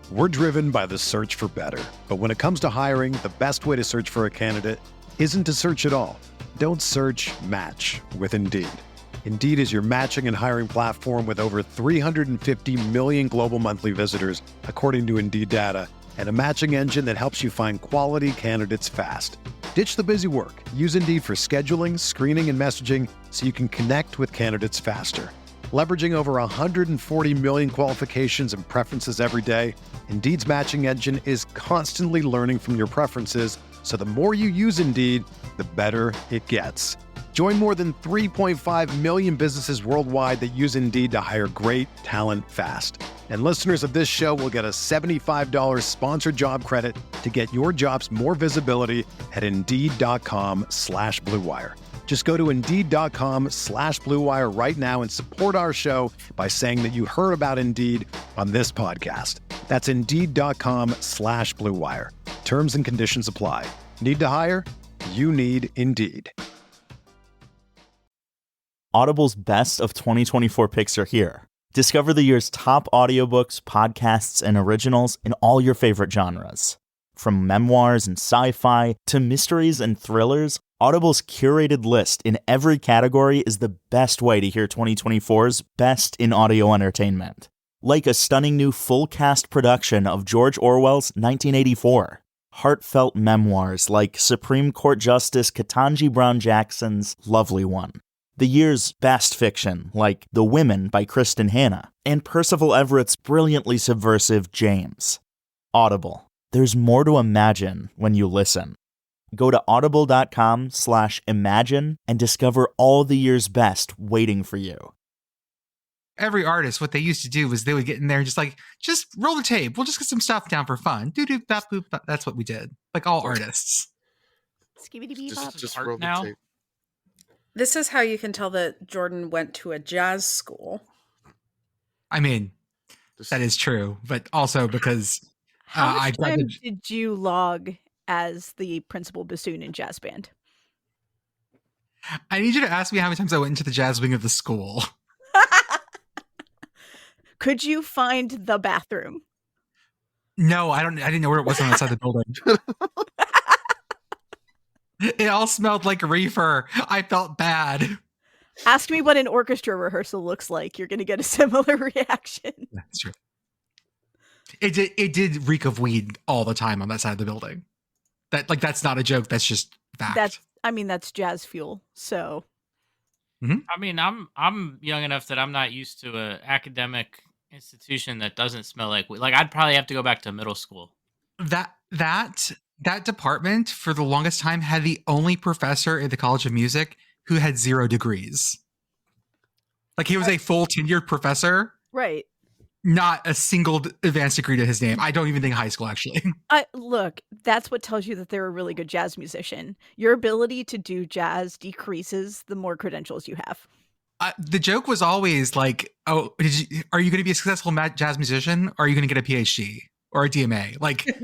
We're driven by the search for better. But when it comes to hiring, the best way to search for a candidate isn't to search at all. Don't search, match with Indeed. Indeed is your matching and hiring platform with over 350 million global monthly visitors, according to Indeed data, and a matching engine that helps you find quality candidates fast. Ditch the busy work. Use Indeed for scheduling, screening, and messaging so you can connect with candidates faster. Leveraging over 140 million qualifications and preferences every day, Indeed's matching engine is constantly learning from your preferences, so the more you use Indeed, the better it gets. Join more than 3.5 million businesses worldwide that use Indeed to hire great talent fast. And listeners of this show will get a $75 sponsored job credit to get your jobs more visibility at Indeed.com/Blue Wire. Just go to Indeed.com/Blue Wire right now and support our show by saying that you heard about Indeed on this podcast. That's Indeed.com/Blue Wire. Terms and conditions apply. Need to hire? You need Indeed. Audible's best of 2024 picks are here. Discover the year's top audiobooks, podcasts, and originals in all your favorite genres. From memoirs and sci-fi to mysteries and thrillers, Audible's curated list in every category is the best way to hear 2024's best in audio entertainment. Like a stunning new full-cast production of George Orwell's 1984. Heartfelt memoirs like Supreme Court Justice Ketanji Brown Jackson's Lovely One. The year's best fiction, like The Women by Kristen Hanna, and Percival Everett's brilliantly subversive James. Audible. There's more to imagine when you listen. Go to audible.com/imagine and discover all the year's best waiting for you. Every artist, what they used to do was they would get in there and just roll the tape. We'll just get some stuff down for fun. Doo-doo, bop, boop, bop. That's what we did. Like all artists. Just roll the tape. This is how you can tell that Jordan went to a jazz school. I mean, that is true, but also because how much time did you log as the principal bassoon in jazz band? I need you to ask me how many times I went into the jazz wing of the school. Could you find the bathroom? No, I didn't know where it was on the side of the building. It all smelled like reefer. I felt bad. Ask me what an orchestra rehearsal looks like. You're going to get a similar reaction. That's true. It did reek of weed all the time on that side of the building. That's not a joke. That's just fact. That's jazz fuel. So, I mean, I'm young enough that I'm not used to an academic institution that doesn't smell like weed. Like, I'd probably have to go back to middle school. That department for the longest time had the only professor in the College of Music who had 0 degrees. Like, he was a full tenured professor. Right. Not a single advanced degree to his name. I don't even think high school, actually. Look, that's what tells you that they're a really good jazz musician. Your ability to do jazz decreases the more credentials you have. The joke was always like, "Oh, are you going to be a successful jazz musician, or are you going to get a PhD or a DMA?" Like it's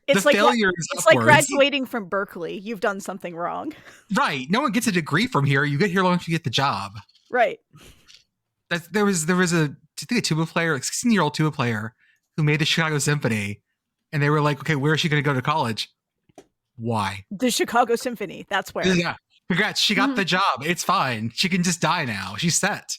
the like failure it's like graduating from Berkeley. You've done something wrong. Right. No one gets a degree from here. You get here long as you get the job. Right. There was a 16-year-old tuba player who made the Chicago Symphony, and they were like, "Okay, where is she going to go to college?" Why? The Chicago Symphony. That's where. Yeah. Congrats. She got the job. It's fine. She can just die now. She's set.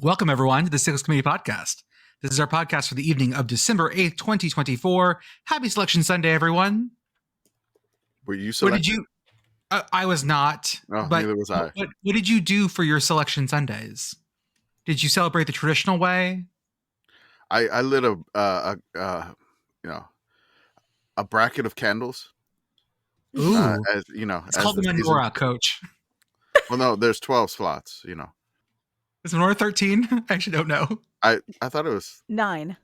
Welcome, everyone, to the Sickos Committee Podcast. This is our podcast for the evening of December 8th, 2024. Happy Selection Sunday, everyone. Were you selected? What did you... I was not. Oh, but neither was I. What did you do for your Selection Sundays? Did you celebrate the traditional way? I lit a bracket of candles. Ooh. As you know, it's called the menorah, Coach. Well, no, there's 12 slots, you know. Is it menorah 13? I actually don't know. I thought it was 9.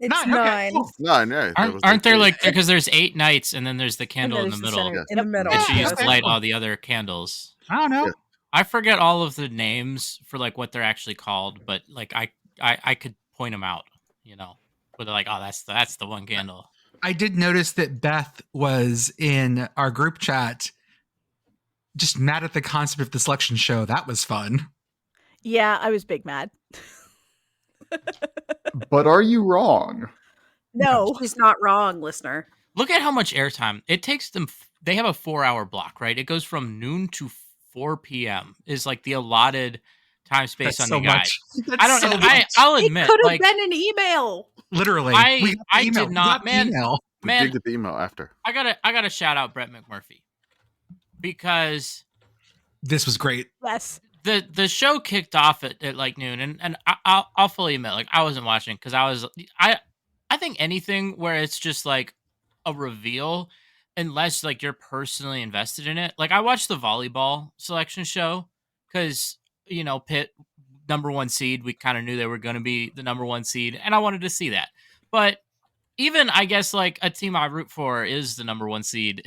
It's 9. Okay, 9. cool. 9, yeah. Aren't there like because there's 8 nights and then there's the And candle then in the there's the middle, center. In the middle. and she used okay. to light all the other candles. I don't know. Yeah. I forget all of the names for like what they're actually called, but like I could point them out, where they're like, oh, that's the one candle. I did notice that Beth was in our group chat just mad at the concept of the selection show. That was fun. Yeah, I was big mad. But are you wrong? No. She's not wrong, listener. Look at how much airtime it takes them. They have a 4-hour block, right? It goes from noon to 4 p.m. is like the allotted time space That's on so the guide. much. I don't. That's so and much. I'll It admit, could have like been an email. Literally. I We got the email. did We not, got the man. email. We man, did get the email after. I gotta shout out Brett McMurphy because This was great. Yes. the show kicked off at like noon, and I'll fully admit, like I wasn't watching because I think anything where it's just like a reveal, unless like you're personally invested in it. Like I watched the volleyball selection show because Pitt #1 seed, we kind of knew they were going to be the #1 seed, and I wanted to see that. But even I guess like a team I root for is the #1 seed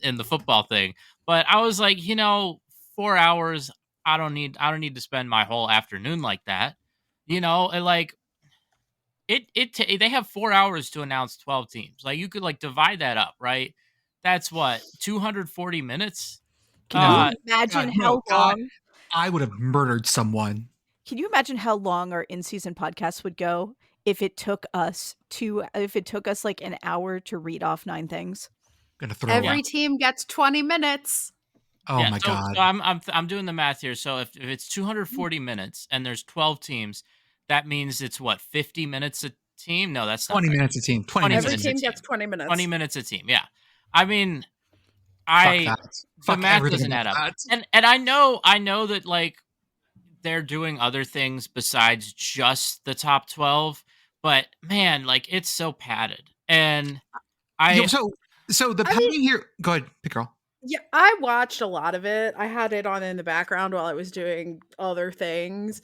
in the football thing. But I was like, 4 hours. I don't need to spend my whole afternoon like that. And like they have 4 hours to announce 12 teams. Like you could like divide that up, right? That's what 240 minutes. Can you imagine God, how no, God. long? I would have murdered someone. Can you imagine how long our in-season podcast would go if it took us like an hour to read off 9 things? Gonna throw Every up. team gets 20 minutes. Oh Yeah, my god. So I'm doing the math here. So if it's 240 minutes and there's 12 teams, that means it's what 50 minutes a team? No, that's not 20 right. minutes a team. 20 Every minutes. team gets 20 minutes. 20 minutes a team. Yeah. I mean, Fuck that. the Fuck math everything doesn't add about up. that. And I know that like they're doing other things besides just the top 12, but man, like it's so padded. And So the padding here. Go ahead, Pitt Girl. Yeah, I watched a lot of it. I had it on in the background while I was doing other things.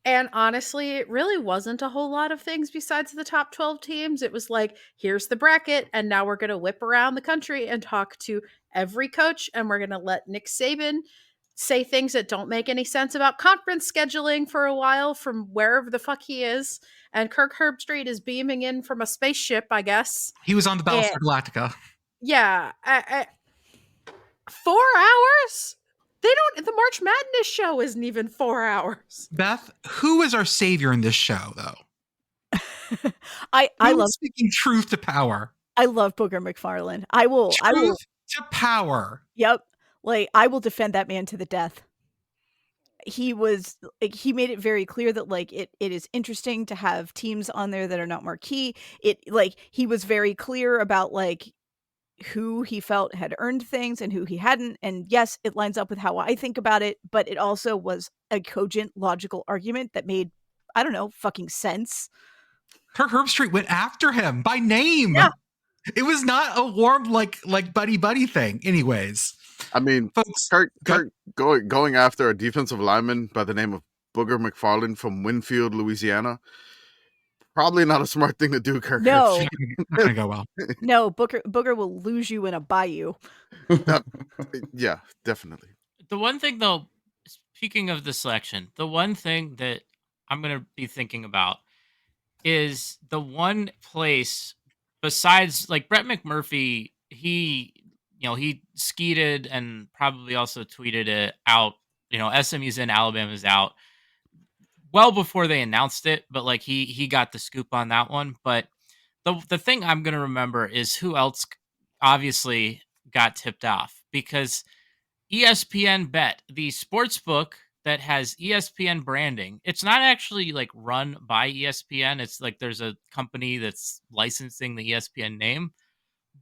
And honestly, it really wasn't a whole lot of things besides the top 12 teams. It was like, here's the bracket, and now we're going to whip around the country and talk to every coach, and we're going to let Nick Saban say things that don't make any sense about conference scheduling for a while from wherever the fuck he is. And Kirk Herbstreit is beaming in from a spaceship, I guess. He was on the Battlestar Galactica. Yeah. 4 hours? The March Madness show isn't even 4 hours. Beth, who is our savior in this show, though? I Who love is speaking truth to power. I love Booger McFarland. I will Truth to power. Yep. Like I will defend that man to the death. He was like he made it very clear that like it is interesting to have teams on there that are not marquee. He was very clear about like who he felt had earned things and who he hadn't. And yes, it lines up with how I think about it, but it also was a cogent, logical argument that made, I don't know, fucking sense. Kirk Herbstreit went after him by name. Yeah. It was not a warm like buddy thing. Anyways, I mean, folks, Kirk going after a defensive lineman by the name of Booger McFarland from Winfield, Louisiana. Probably not a smart thing to do, Kirk. No. not gonna go well. No, Booger will lose you in a bayou. Yeah, definitely. The one thing though, speaking of the selection, the one thing that I'm going to be thinking about is the one place besides like Brett McMurphy, he skeeted and probably also tweeted it out, SMU's in, Alabama's out well before they announced it, but like he got the scoop on that one. But the thing I'm going to remember is who else obviously got tipped off, because ESPN Bet, the sports book that has ESPN branding, it's not actually like run by ESPN. It's like there's a company that's licensing the ESPN name.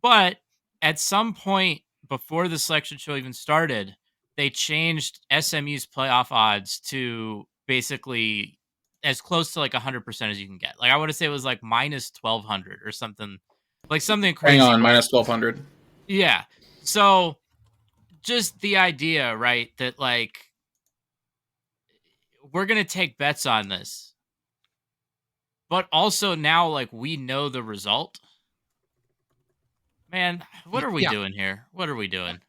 But at some point before the selection show even started, they changed SMU's playoff odds to basically as close to like 100% as you can get. Like I want to say it was like minus 1,200 or something, like something crazy. Hang on, minus 1,200. Yeah. So just the idea, right, that like we're going to take bets on this. but also now like we know the result. Man, what are we doing here? What are we doing?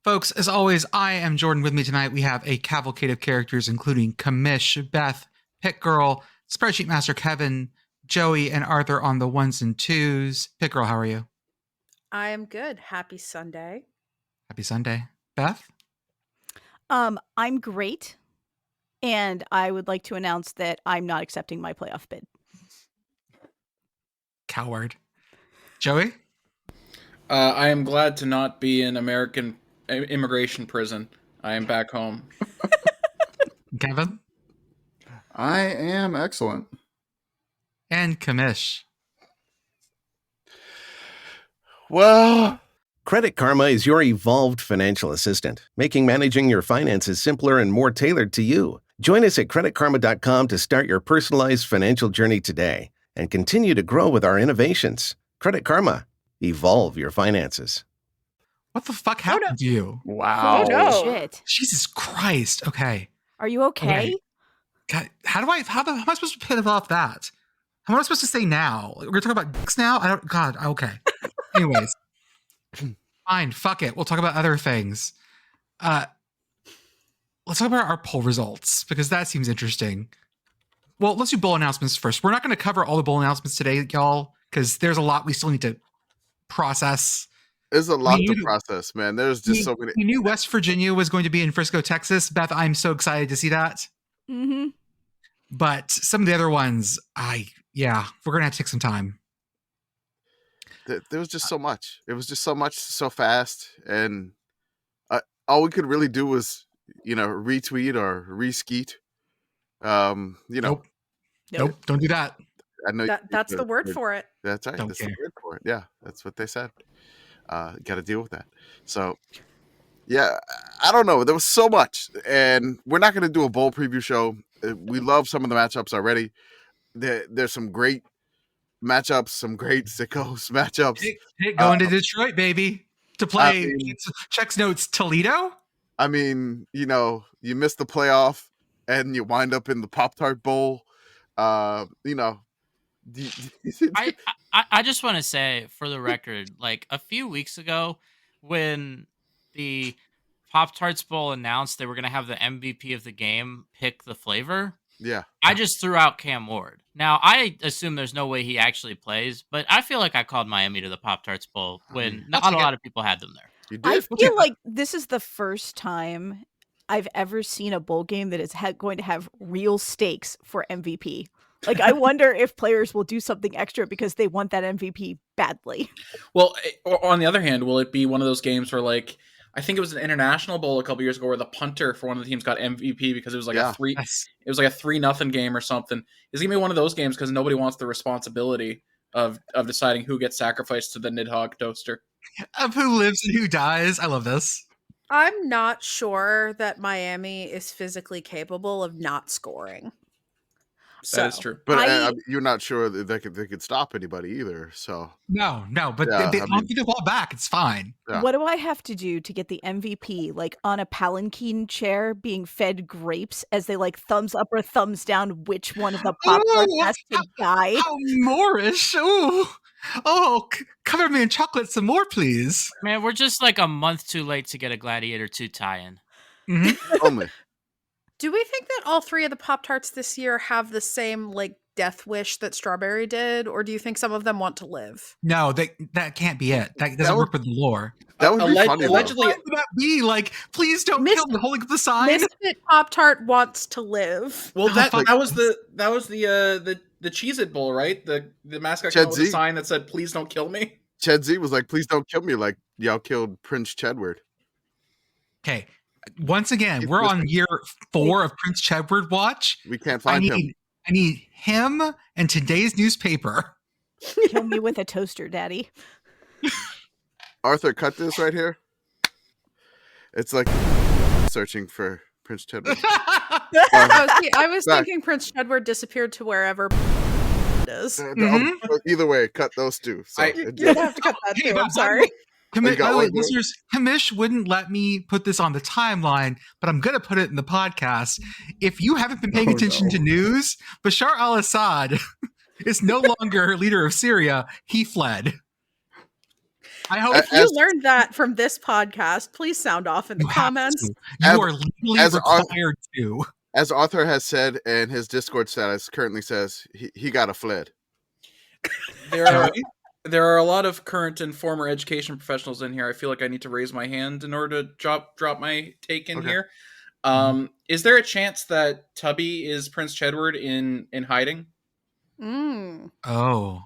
Folks, as always, I am Jordan. With me tonight, we have a cavalcade of characters, including Commish, Beth, Pitt Girl, Spreadsheet Master Kevin, Joey, and Arthur on the ones and twos. Pitt Girl, how are you? I am good. Happy Sunday. Happy Sunday. Beth? I'm great. And I would like to announce that I'm not accepting my playoff bid. Coward. Joey? I am glad to not be in American immigration prison. I am back home. Kevin? I am excellent. And Commish. Well, Credit Karma is your evolved financial assistant, making managing your finances simpler and more tailored to you. Join us at creditkarma.com to start your personalized financial journey today and continue to grow with our innovations. Credit Karma. Evolve your finances. What the fuck happened to you? Wow. Oh, no. Shit. Jesus Christ. Okay. Are you okay? God, how am I supposed to pivot off that? What am I supposed to say now? We're talking about dicks now? Okay. Anyways. Fine, fuck it. We'll talk about other things. Let's talk about our poll results, because that seems interesting. Well, let's do bowl announcements first. We're not going to cover all the bowl announcements today, y'all, because there's a lot we still need to process. there's a lot to process, man. There's just so many. We knew West Virginia was going to be in Frisco, Texas. Beth, I'm so excited to see that. Mm-hmm. But some of the other ones, we're going to have to take some time. There was just so much. It was just so much, so fast, and all we could really do was, retweet or reskeet. Nope, don't do that. I know That's the word for it. That's right. Don't That's care. the word for it. Yeah, that's what they said. Got to deal with that. So, yeah, I don't know. There was so much, and we're not going to do a bowl preview show. We love some of the matchups already. There's some great matchups, some great Sickos matchups. Going to Detroit, baby, to play Chex Notes Toledo. I mean, you miss the playoff and you wind up in the Pop-Tart Bowl. I just want to say, for the record, like a few weeks ago when the Pop-Tarts Bowl announced they were going to have the MVP of the game pick the flavor, yeah, I just threw out Cam Ward. Now, I assume there's no way he actually plays, but I feel like I called Miami to the Pop-Tarts Bowl when not a lot of people had them there. You did. I feel like this is the first time I've ever seen a bowl game that is going to have real stakes for MVP. Like, I wonder if players will do something extra because they want that MVP badly. Well, on the other hand, will it be one of those games where, like, I think it was an international bowl a couple years ago where the punter for one of the teams got MVP because it was like a 3-0 game or something. It's gonna be one of those games because nobody wants the responsibility of deciding who gets sacrificed to the Nidhogg toaster. Of who lives and who dies. I love this. I'm not sure that Miami is physically capable of not scoring. That is true. But you're not sure that they could stop anybody either. So No, but they don't get the ball back. It's fine. Yeah. What do I have to do to get the MVP, like on a palanquin chair being fed grapes as they like thumbs up or thumbs down which one of the Pop-Tarts has to die? How Moorish. Cover me in chocolate some more, please. Man, we're just like a month too late to get a Gladiator 2 tie-in. Mm-hmm. only. Do we think that all three of the Pop-Tarts this year have the same like death wish that Strawberry did, or do you think some of them want to live? No, that can't be it. That doesn't work with the lore. That would be funny. Allegedly, Why would that be like? Please don't kill me. Holding up the sign. Misfit Pop-Tart wants to live. well, that was the Cheez-It Bowl, right? The mascot came out with a sign that said, "Please don't kill me." Ched Z was like, "Please don't kill me," like y'all killed Prince Chedward. Okay. Once again, we're on year 4 of Prince Chedward watch. We can't find him. I need him and today's newspaper. Kill me with a toaster, Daddy. Arthur, cut this right here. It's like searching for Prince Chedward. I was thinking Prince Chedward disappeared to wherever it is. Either way, cut those two. So you have to cut that too. I'm sorry. By the way, listeners, Commish wouldn't let me put this on the timeline, but I'm going to put it in the podcast. If you haven't been paying attention to news, Bashar al-Assad is no longer leader of Syria. He fled. I hope if you learned that from this podcast, please sound off in the comments. You are legally required to. As Arthur has said, and his Discord status currently says, he got a fled. There are a lot of current and former education professionals in here. I feel like I need to raise my hand in order to drop my take in here. Is there a chance that Tubby is Prince Chedward in hiding? Oh.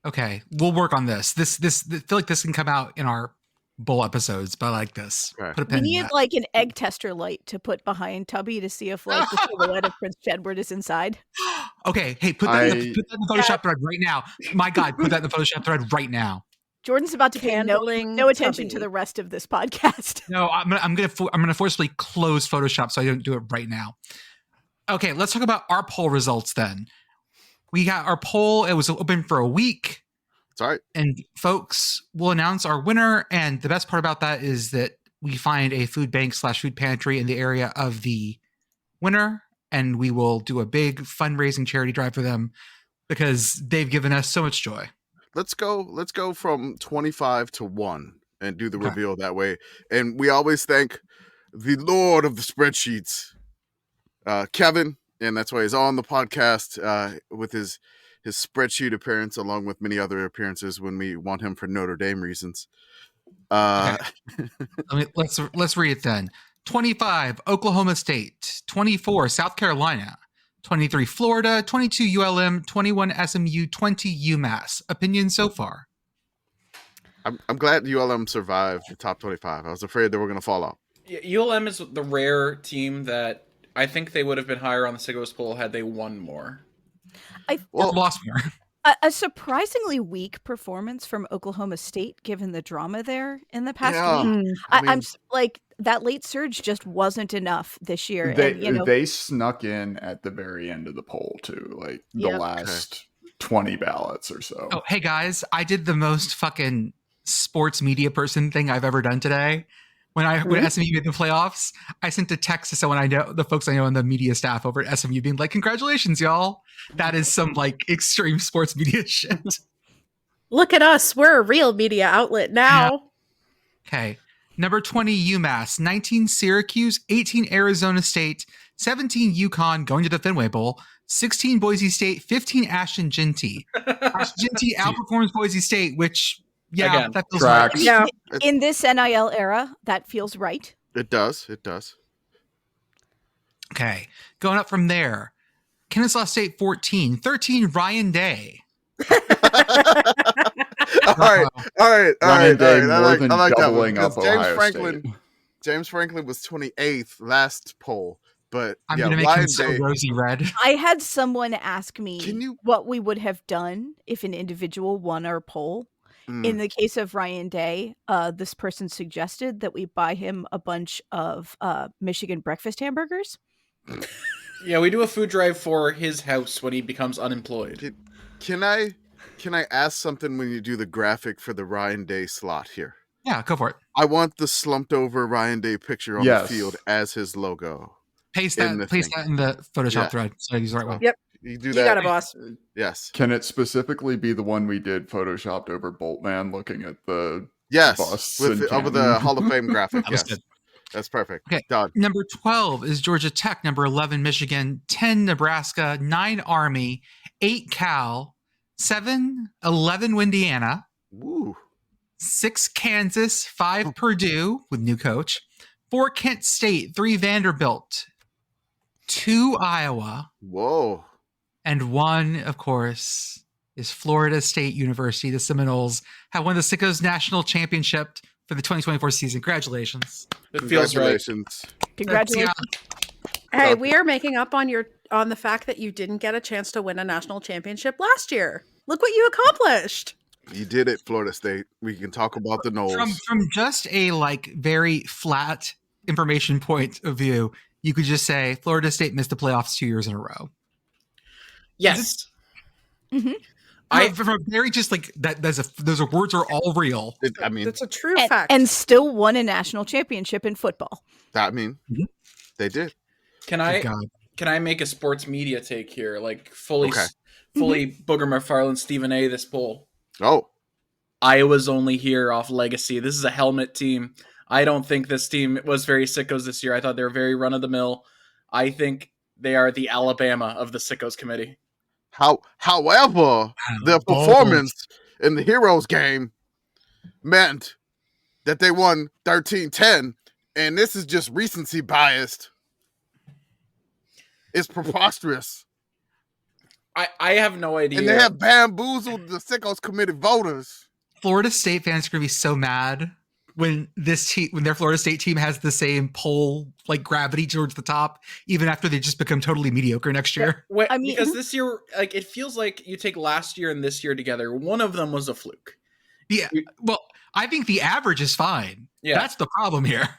Okay, we'll work on this. This I feel like this can come out in our bowl episodes, but I like this. Right. Put a pin We in need that. like an egg tester light to put behind Tubby to see if like the silhouette of Prince Chedward is inside. Okay, hey, put that in the Photoshop thread right now. My God, put that in the Photoshop thread right now. Jordan's about to pay no attention to the rest of this podcast. No, I'm gonna forcibly close Photoshop so I don't do it right now. Okay, let's talk about our poll results then. We got our poll. It was open for a week. That's right. And folks, we'll announce our winner. And the best part about that is that we find a food bank / food pantry in the area of the winner. And we will do a big fundraising charity drive for them because they've given us so much joy. Let's go from 25 to 1 and do the reveal that way. And we always thank the Lord of the spreadsheets, Kevin. And that's why he's on the podcast with his spreadsheet appearance, along with many other appearances when we want him for Notre Dame reasons. Let's read it then. 25, Oklahoma State. 24, South Carolina. 23, Florida. 22, ULM. 21, SMU. 20, UMass. Opinions so far? I'm glad ULM survived the top 25. I was afraid they were going to fall off. ULM is the rare team that I think they would have been higher on the Sickos poll had they won more. Lost more. A surprisingly weak performance from Oklahoma State, given the drama there in the past week. I'm like, that late surge just wasn't enough this year. They snuck in at the very end of the poll too, like the last 20 ballots or so. Oh, hey guys, I did the most fucking sports media person thing I've ever done today. When SMU made the playoffs, I sent a text to someone I know, the folks I know in the media staff over at SMU, being like, "Congratulations, y'all! That is some like extreme sports media shit." Look at us, we're a real media outlet now. Yeah. Okay, number 20 UMass, 19 Syracuse, 18 Arizona State, 17 UConn going to the Fenway Bowl, 16 Boise State, 15 Ashton Genty. Ashton Genty outperforms Boise State, which. Yeah, again, that feels right. Yeah. In this NIL era, that feels right. It does. Okay, going up from there. Kennesaw State 14, 13 Ryan Day. All right. I like that doubling one. up Ohio James Franklin was 28th last poll, but I'm gonna make him so rosy red. I had someone ask me what we would have done if an individual won our poll. In the case of Ryan Day, this person suggested that we buy him a bunch of Michigan breakfast hamburgers. Yeah, we do a food drive for his house when he becomes unemployed. Can I ask something when you do the graphic for the Ryan Day slot here? Yeah, go for it. I want the slumped over Ryan Day picture on the field as his logo. Paste that in the Photoshop thread so I use the right one. Yep. You do You that. got it, boss. Yes. Can it specifically be the one we did photoshopped over Boltman looking at the bus over the Hall of Fame graphic? Yes. Good. That's perfect. Okay. Done. Number 12 is Georgia Tech. Number 11, Michigan. 10, Nebraska. 9, Army. 8, Cal. 7, 11, Indiana. Woo. 6, Kansas. 5, Purdue with new coach. 4, Kent State. 3, Vanderbilt. 2, Iowa. Whoa. And 1, of course, is Florida State University. The Seminoles have won the Sickos National Championship for the 2024 season. Congratulations. It feels right. Congratulations. Hey, we are making up on the fact that you didn't get a chance to win a national championship last year. Look what you accomplished. You did it, Florida State. We can talk about the Noles. From just a very flat information point of view, you could just say Florida State missed the playoffs 2 years in a row. Yes. Mm-hmm. From a very just like that. Those words are all real. I mean, that's a true fact. And still won a national championship in football. I mean, they did. Can I make a sports media take here? Like fully Booger McFarland, Stephen A. This poll. Oh, Iowa's only here off legacy. This is a helmet team. I don't think this team was very Sickos this year. I thought they were very run of the mill. I think they are the Alabama of the Sickos committee. However, their performance in the Heroes game meant that they won 13-10, and this is just recency biased. It's preposterous. I have no idea. And they have bamboozled the Sickos committee voters. Florida State fans are going to be so mad when their Florida State team has the same poll like gravity towards the top, even after they just become totally mediocre next year. Because this year, like it feels like you take last year and this year together. One of them was a fluke. Yeah. Well, I think the average is fine. Yeah. That's the problem here.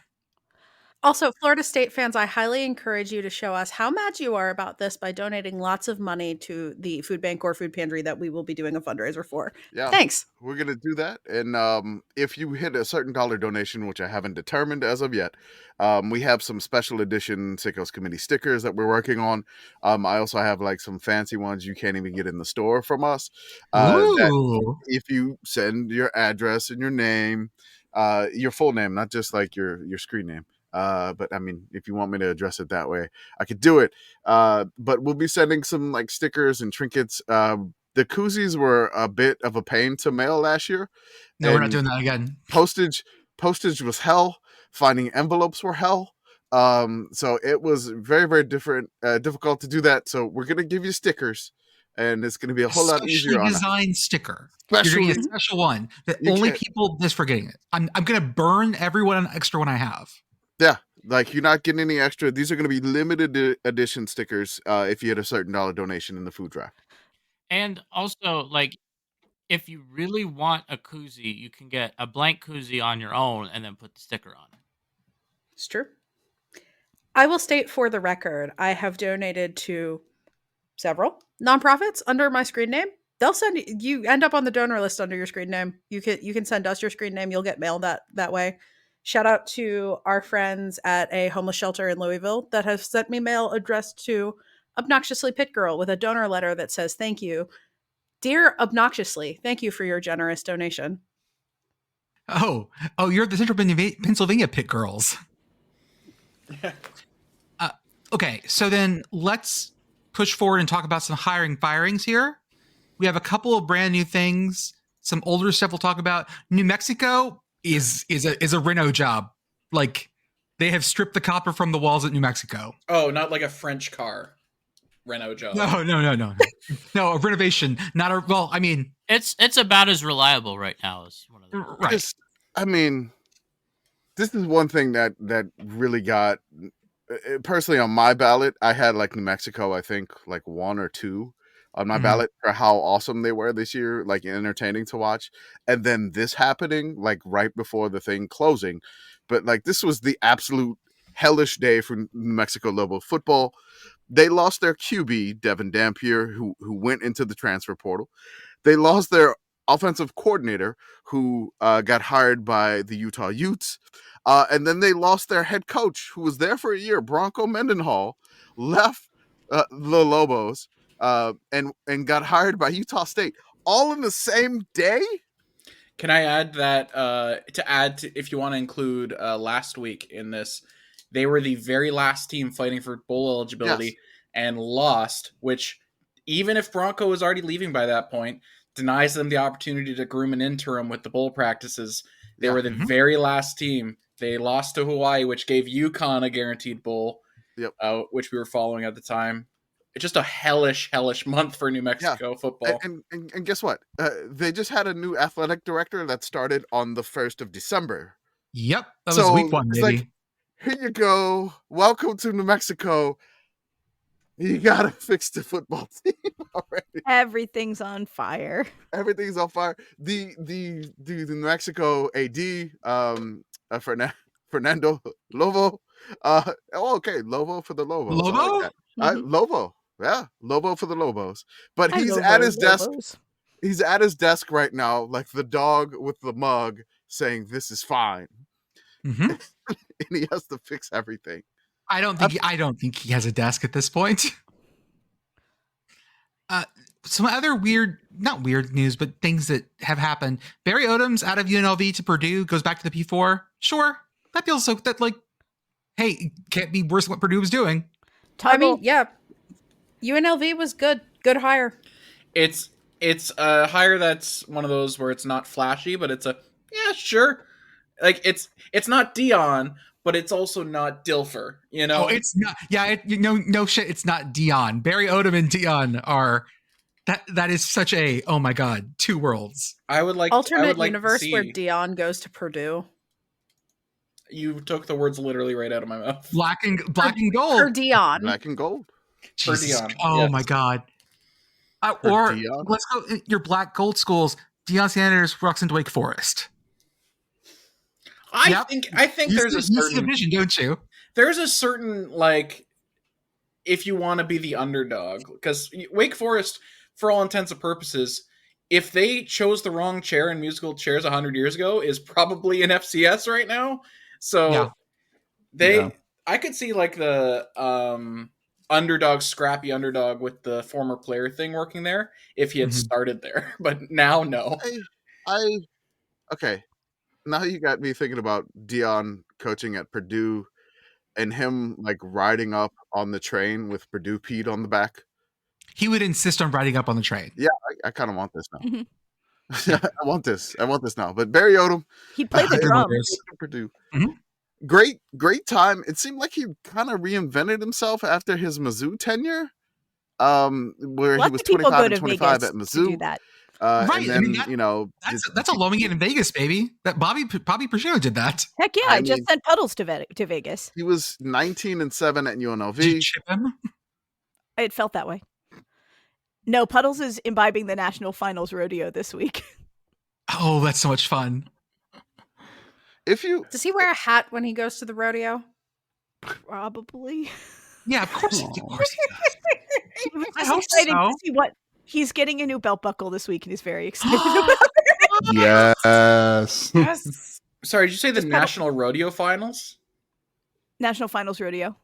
Also, Florida State fans, I highly encourage you to show us how mad you are about this by donating lots of money to the food bank or food pantry that we will be doing a fundraiser for. Yeah. Thanks. We're going to do that. And if you hit a certain dollar donation, which I haven't determined as of yet, we have some special edition Sickos Committee stickers that we're working on. I also have like some fancy ones you can't even get in the store from us. That if you send your address and your name, your full name, not just like your screen name. But I mean, if you want me to address it that way, I could do it. But we'll be sending some like stickers and trinkets. The koozies were a bit of a pain to mail last year. No, we're not doing that again. Postage was hell. Finding envelopes were hell. So it was very, very difficult to do that. So we're gonna give you stickers, and it's gonna be a whole lot easier. Specially designed sticker. You're gonna get a special one that only people just for getting it. I'm gonna burn every one extra one I have. Yeah, like you're not getting any extra. These are going to be limited edition stickers if you hit a certain dollar donation in the food drive. And also, like, if you really want a koozie, you can get a blank koozie on your own and then put the sticker on it. It's true. I will state for the record, I have donated to several nonprofits under my screen name. They'll send you end up on the donor list under your screen name. You can send us your screen name. You'll get mail that way. Shout out to our friends at a homeless shelter in Louisville that have sent me mail addressed to Obnoxiously Pitt Girl with a donor letter that says, "Thank you. Dear Obnoxiously, thank you for your generous donation." Oh, you're the Central Pennsylvania Pitt Girls. Okay, so then let's push forward and talk about some firings here. We have a couple of brand new things, some older stuff we'll talk about. New Mexico is a reno job. Like they have stripped the copper from the walls at New Mexico. Oh, not like a French car reno job. No. No, a renovation. I mean, it's about as reliable right now as one of the right. I mean, this is one thing that really got personally on my ballot. I had like New Mexico, I think like 1 or 2 on my ballot for how awesome they were this year, like entertaining to watch. And then this happening like right before the thing closing. But like this was the absolute hellish day for New Mexico Lobos football. They lost their QB, Devin Dampier, who went into the transfer portal. They lost their offensive coordinator, who got hired by the Utah Utes. And then they lost their head coach, who was there for a year, Bronco Mendenhall, left the Lobos. And got hired by Utah State all in the same day. Can I add that if you want to include last week in this, they were the very last team fighting for bowl eligibility and lost, which even if Bronco was already leaving by that point, denies them the opportunity to groom an interim with the bowl practices. They were the very last team. They lost to Hawaii, which gave UConn a guaranteed bowl, which we were following at the time. It's just a hellish month for New Mexico football. And guess what? They just had a new athletic director that started on the 1st of December. Yep. That was week 1, baby. Like, here you go. Welcome to New Mexico. You got to fix the football team already. Everything's on fire. Everything's on fire. The New Mexico AD, Fernando Lobo. Lobo for the Lobos. Lobo? Lobo. Yeah, Lobo for the Lobos. But he's at his desk. He's at his desk right now, like the dog with the mug, saying, "This is fine," and he has to fix everything. I don't think he has a desk at this point. Some other not weird news, but things that have happened. Barry Odom's out of UNLV to Purdue, goes back to the P4. Sure, that feels so. That like, hey, it can't be worse than what Purdue was doing. I mean, yeah, UNLV was good. Good hire. It's a hire that's one of those where it's not flashy, but it's sure. Like it's not Dion, but it's also not Dilfer. You know, it's not. Yeah, no shit. It's not Dion. Barry Odom and Dion are. That is such a, oh my god, two worlds. I would like alternate universe where Dion goes to Purdue. You took the words literally right out of my mouth. Black and gold. For Dion. Black and gold. For Dion. Oh my god. Or Dion? Let's go your black gold schools. Dion Sanders walks into Wake Forest. I think there's a certain vision, don't you? There's a certain, like, if you want to be the underdog, because Wake Forest, for all intents and purposes, if they chose the wrong chair in musical chairs 100 years ago, is probably in FCS right now. So I could see like the scrappy underdog with the former player thing working there if he had started there, but now no. Okay. Now you got me thinking about Dion coaching at Purdue and him like riding up on the train with Purdue Pete on the back. He would insist on riding up on the train. Yeah, I kind of want this now. I want this now. But Barry Odom, he played the drums. Purdue. Great time. It seemed like he kind of reinvented himself after his Mizzou tenure, where he was 25 and 25 at Mizzou. Do that. Right. And then, that's a low weekend in Vegas, baby. That Bobby Pruscino did that. Heck yeah! I just sent Puddles to Vegas. He was 19-7 at UNLV. Did you chip him? It felt that way. No, Puddles is imbibing the national finals rodeo this week. Oh, that's so much fun. Does he wear a hat when he goes to the rodeo? Probably. Yeah, of course. Of course he does. I hope excited to see what he's getting a new belt buckle this week, and he's very excited about it. Yes. Sorry, did you say the national rodeo finals? National finals rodeo.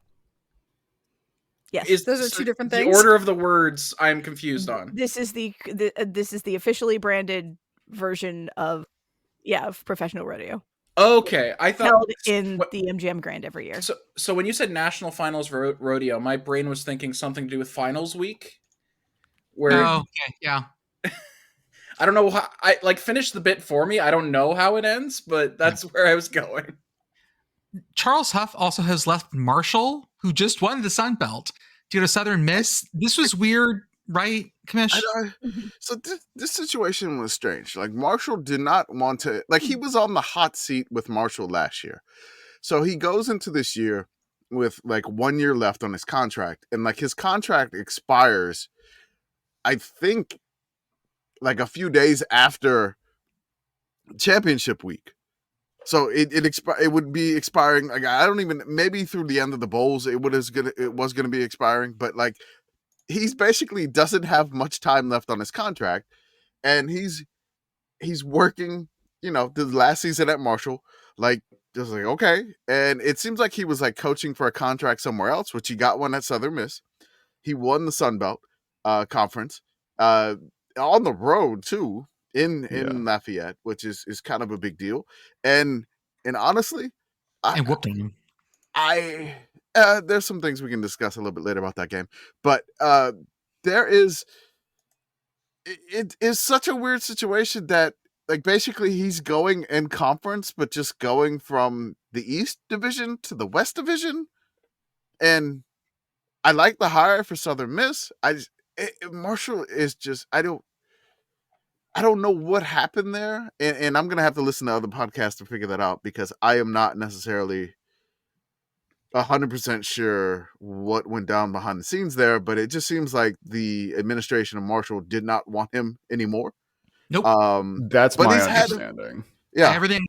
Yes, those are two different things. The order of the words I'm confused on. This is the officially branded version of professional rodeo. Okay, I thought held in the MGM Grand every year. So when you said national finals rodeo, my brain was thinking something to do with finals week. Where okay, yeah. I don't know how finish the bit for me. I don't know how it ends, but that's where I was going. Charles Huff also has left Marshall, who just won the Sun Belt, to go to Southern Miss. This was weird, right, Commish? So this situation was strange. Like, Marshall did not want to, like, he was on the hot seat with Marshall last year. So he goes into this year with like 1 year left on his contract, and like his contract expires, I think, like a few days after championship week. So it would be expiring. Like, I don't even, maybe through the end of the bowls it was gonna be expiring. But like, he's basically doesn't have much time left on his contract, and he's working. The last season at Marshall, like, just like, okay. And it seems like he was like coaching for a contract somewhere else, which he got one at Southern Miss. He won the Sun Belt conference on the road too. In Lafayette, which is kind of a big deal, and honestly, and whooped him. There's some things we can discuss a little bit later about that game, but it is such a weird situation that, like, basically he's going in conference, but just going from the East Division to the West Division, and I like the hire for Southern Miss. Marshall is just I don't know what happened there, and I'm going to have to listen to other podcasts to figure that out, because I am not necessarily 100% sure what went down behind the scenes there, but it just seems like the administration of Marshall did not want him anymore. Nope. That's my understanding. Everything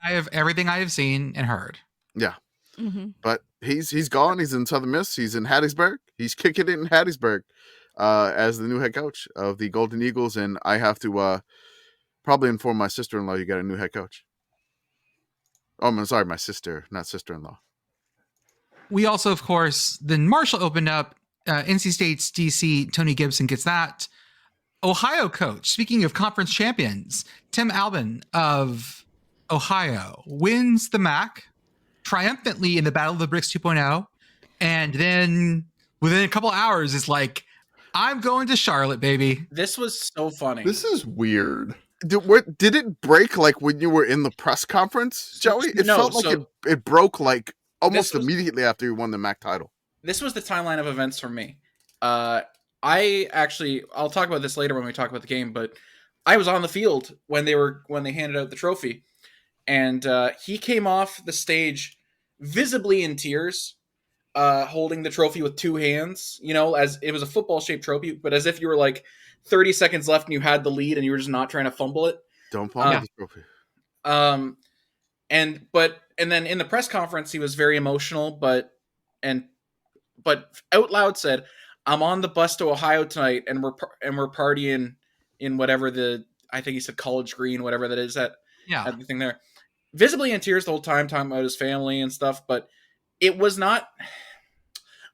I have seen and heard. Yeah. But he's gone. He's in Southern Miss. He's in Hattiesburg. He's kicking it in Hattiesburg. as the new head coach of the Golden Eagles, and I have to probably inform my sister-in-law you got a new head coach. Oh, I'm sorry, my sister, not sister-in-law. We also, of course, then Marshall opened up. NC State's DC, Tony Gibson gets that. Ohio coach, speaking of conference champions, Tim Albin of Ohio wins the MAC triumphantly in the Battle of the Bricks 2.0. And then within a couple hours is like, I'm going to Charlotte, baby. This was so funny. This is weird. Did it break like when you were in the press conference, Joey? It felt like it broke like almost immediately after you won the MAC title. This was the timeline of events for me. I'll talk about this later when we talk about the game, but I was on the field when they handed out the trophy, and he came off the stage visibly in tears, holding the trophy with two hands, as it was a football-shaped trophy, but as if you were like 30 seconds left and you had the lead and you were just not trying to fumble it. Don't fumble the trophy. And then in the press conference, he was very emotional, but out loud said, "I'm on the bus to Ohio tonight, and we're partying in whatever I think he said College Green, whatever that is at the thing there." Visibly in tears the whole time, talking about his family and stuff, but it was not.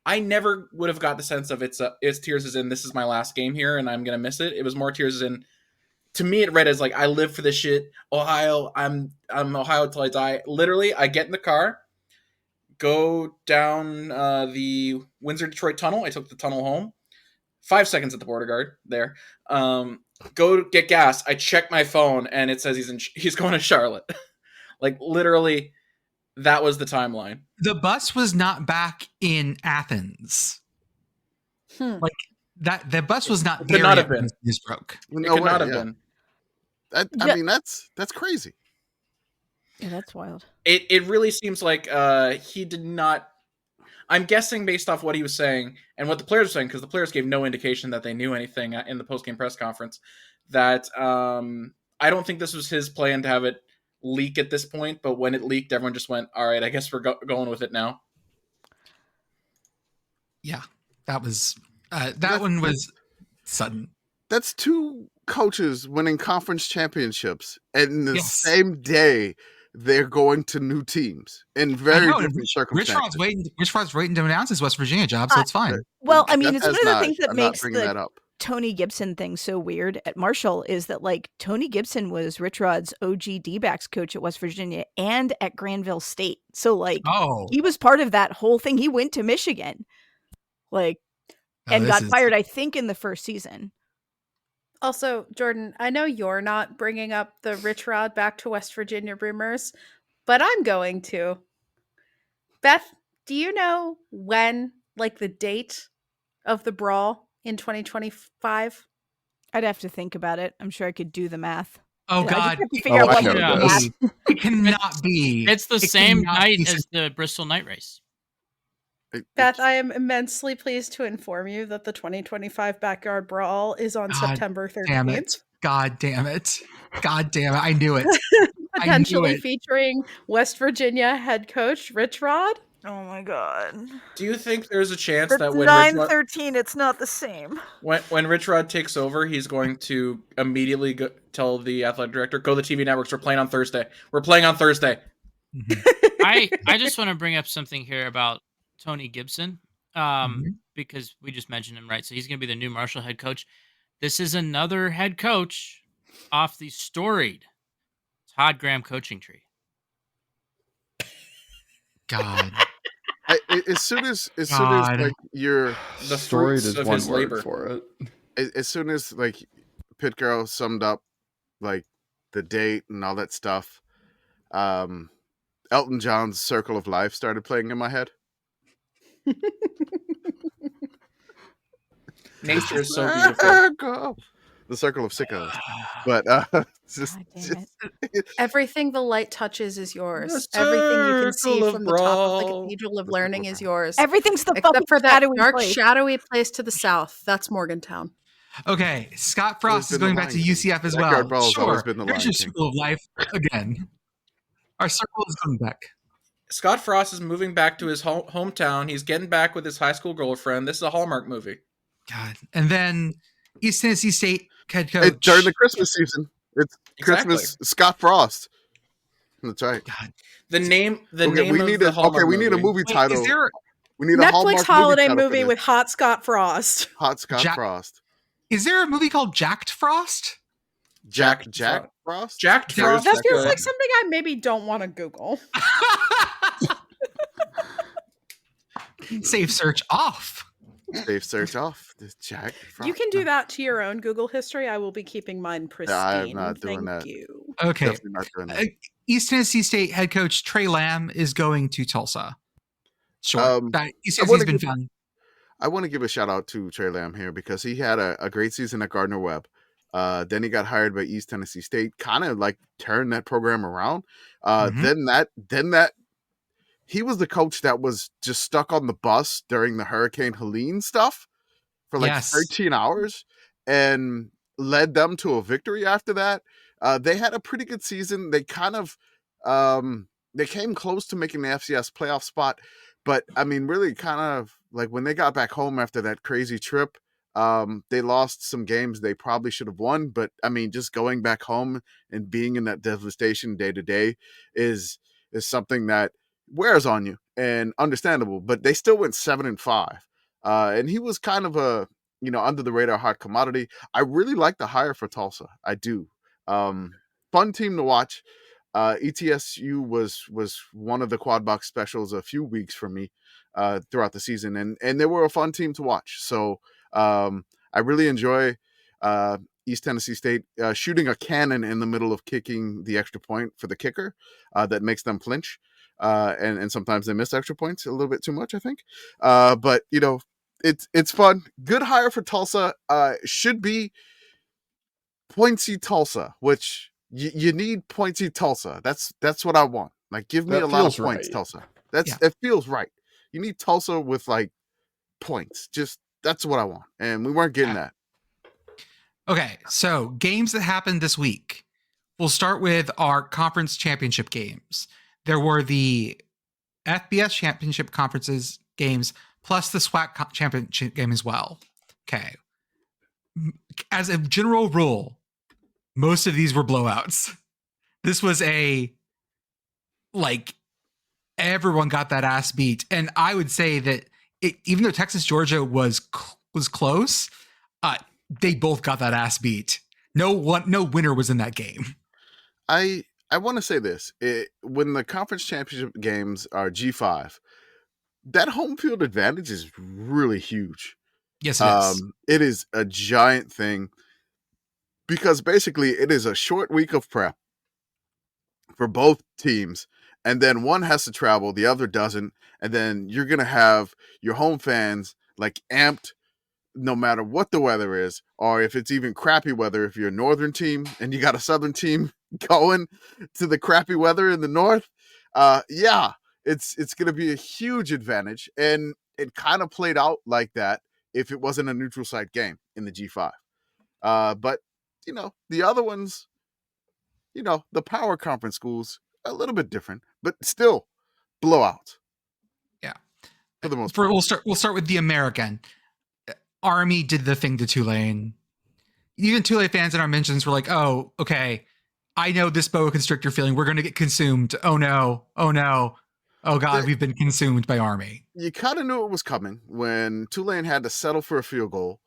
I never would have got the sense of it's tears as in this is my last game here and I'm gonna miss it. It was more tears as in, to me it read as like, I live for this shit. Ohio, I'm Ohio till I die. Literally, I get in the car, go down the Windsor-Detroit tunnel. I took the tunnel home. 5 seconds at the border guard there. Go get gas. I check my phone and it says he's going to Charlotte. Like literally, that was the timeline. The bus was not back in Athens. Like that, the bus was not there. Could not have been. This broke. It could not have been. I mean, that's crazy. Yeah, that's wild. It really seems like he did not. I'm guessing based off what he was saying and what the players were saying, because the players gave no indication that they knew anything in the post-game press conference, that I don't think this was his plan to have it leak at this point, but when it leaked, everyone just went, all right, I guess we're going with it now. Yeah, that was that one was sudden. That's two coaches winning conference championships, and the same day they're going to new teams in very different circumstances. Rich Rod's waiting to announce his West Virginia job, so it's fine. Well, I mean, it's one of the things that makes that up. Tony Gibson thing so weird at Marshall is that like Tony Gibson was Rich Rod's OG D-backs coach at West Virginia and at Granville State. So like he was part of that whole thing. He went to Michigan and got fired, I think, in the first season. Also, Jordan, I know you're not bringing up the Rich Rod back to West Virginia rumors, but I'm going to. Beth, do you know when, like the date of the brawl in 2025? I'd have to think about it. I'm sure I could do the math. Oh, God. I just have to figure out what it cannot be. It's the same night as the Bristol night race. Beth, I am immensely pleased to inform you that the 2025 Backyard Brawl is on September 13th. Damn it. God damn it. God damn it. I knew it. Potentially featuring West Virginia head coach Rich Rod. Oh my God. Do you think there's a chance that when 9-13, it's not the same? When Rich Rod takes over, he's going to immediately tell the athletic director, go to the TV networks, we're playing on Thursday. We're playing on Thursday. I just want to bring up something here about Tony Gibson, because we just mentioned him, right? So he's going to be the new Marshall head coach. This is another head coach off the storied Todd Graham coaching tree. God. As soon as like you're the story is one word labor for it. As soon as like Pitt Girl summed up like the date and all that stuff, Elton John's Circle of Life started playing in my head. Nature is so beautiful. The Circle of Sickos. But everything the light touches is yours. Everything you can see from the top of the Cathedral of Learning is yours. Everything's the except for that dark, shadowy place to the south. That's Morgantown. Okay, Scott Frost is going back to UCF as well. Sure, there's your Circle of Life again. Our circle is coming back. Scott Frost is moving back to his hometown. He's getting back with his high school girlfriend. This is a Hallmark movie. God. And then East Tennessee State head coach. During the Christmas season. It's Christmas. Scott Frost. That's right. God. The name we need a movie title. We need Netflix a Hallmark holiday movie with Hot Scott Frost. Hot Scott Frost. Is there a movie called Jacked Frost? Jack Frost? Jacked Frost. That feels like something I maybe don't want to Google. Save search off. Save search off. Jack Frost. You can do that to your own Google history. I will be keeping mine pristine. I'm not doing Thank that. you. Okay. Definitely not doing that. East Tennessee State head coach Trey Lamb is going to Tulsa. Sure. East Tennessee's been fun. I want to give a shout out to Trey Lamb here because he had a great season at Gardner Webb. Then he got hired by East Tennessee State, kind of like turned that program around. Then that he was the coach that was just stuck on the bus during the Hurricane Helene stuff for like 13 hours and led them to a victory after that. They had a pretty good season. They kind of they came close to making the FCS playoff spot, but I mean, really kind of like when they got back home after that crazy trip, they lost some games they probably should have won. But I mean, just going back home and being in that devastation day to day is something that wears on you, and understandable. But they still went 7-5, and he was kind of a under the radar hot commodity. I really like the hire for Tulsa. I do. Fun team to watch. ETSU was one of the quad box specials a few weeks for me throughout the season, and they were a fun team to watch. So I really enjoy East Tennessee State shooting a cannon in the middle of kicking the extra point for the kicker that makes them flinch. And sometimes they miss extra points a little bit too much, I think. But it's fun. Good hire for Tulsa. Should be pointsy Tulsa, which you need pointsy Tulsa. That's what I want. Like, give me a lot of points, right. Tulsa. It feels right. You need Tulsa with like points. Just that's what I want, and we weren't getting that. Okay, so games that happened this week. We'll start with our conference championship games. There were the FBS championship conferences games plus the SWAC championship game as well. Okay. As a general rule, most of these were blowouts. This was everyone got that ass beat. And I would say that even though Texas Georgia was close, they both got that ass beat. No winner was in that game. I want to say this. When the conference championship games are G5, that home field advantage is really huge. Yes, it is. It is a giant thing because basically it is a short week of prep for both teams, and then one has to travel, the other doesn't, and then you're going to have your home fans like amped no matter what the weather is, or if it's even crappy weather, if you're a northern team and you got a southern team going to the crappy weather in the north, it's going to be a huge advantage. And it kind of played out like that if it wasn't a neutral site game in the G5. But, the other ones, the power conference schools, a little bit different, but still blowouts. Yeah. For the most part. We'll start with the American. Army did the thing to Tulane. Even Tulane fans in our mentions were like, oh, okay, I know this boa constrictor feeling. We're going to get consumed. Oh, no. Oh, no. Oh, God, we've been consumed by Army. You kind of knew it was coming when Tulane had to settle for a field goal.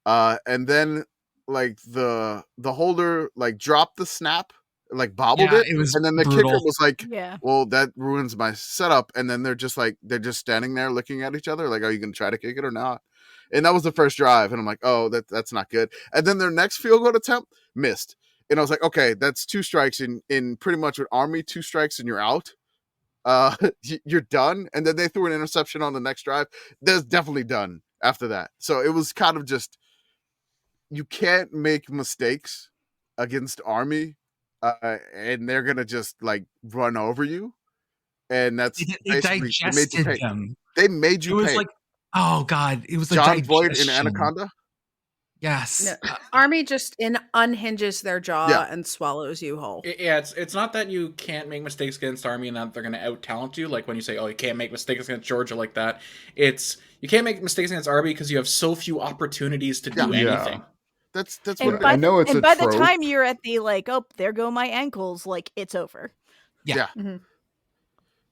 And then, like, the holder, like, dropped the snap, like, bobbled it. And then the kicker was like, well, that ruins my setup. And then they're just standing there looking at each other. Like, are you going to try to kick it or not? And that was the first drive. And I'm like, oh, that's not good. And then their next field goal attempt missed. And I was like, okay, that's 2 strikes in pretty much with Army, 2 strikes and you're out. You're done. And then they threw an interception on the next drive. That's definitely done after that. So it was kind of just, you can't make mistakes against Army, and they're going to just like run over you. And that's they digested them. They made you pay. Like, oh God, it was John Boyd in Anaconda. Yes. No, Army just unhinges their jaw and swallows you whole. It's not that you can't make mistakes against Army and that they're going to out-talent you. Like when you say, oh, you can't make mistakes against Georgia like that. It's you can't make mistakes against Army because you have so few opportunities to do anything. That's and what I know. It's and a by trope. the time you're at the like, oh, there go my ankles, like it's over. Yeah. Mm-hmm.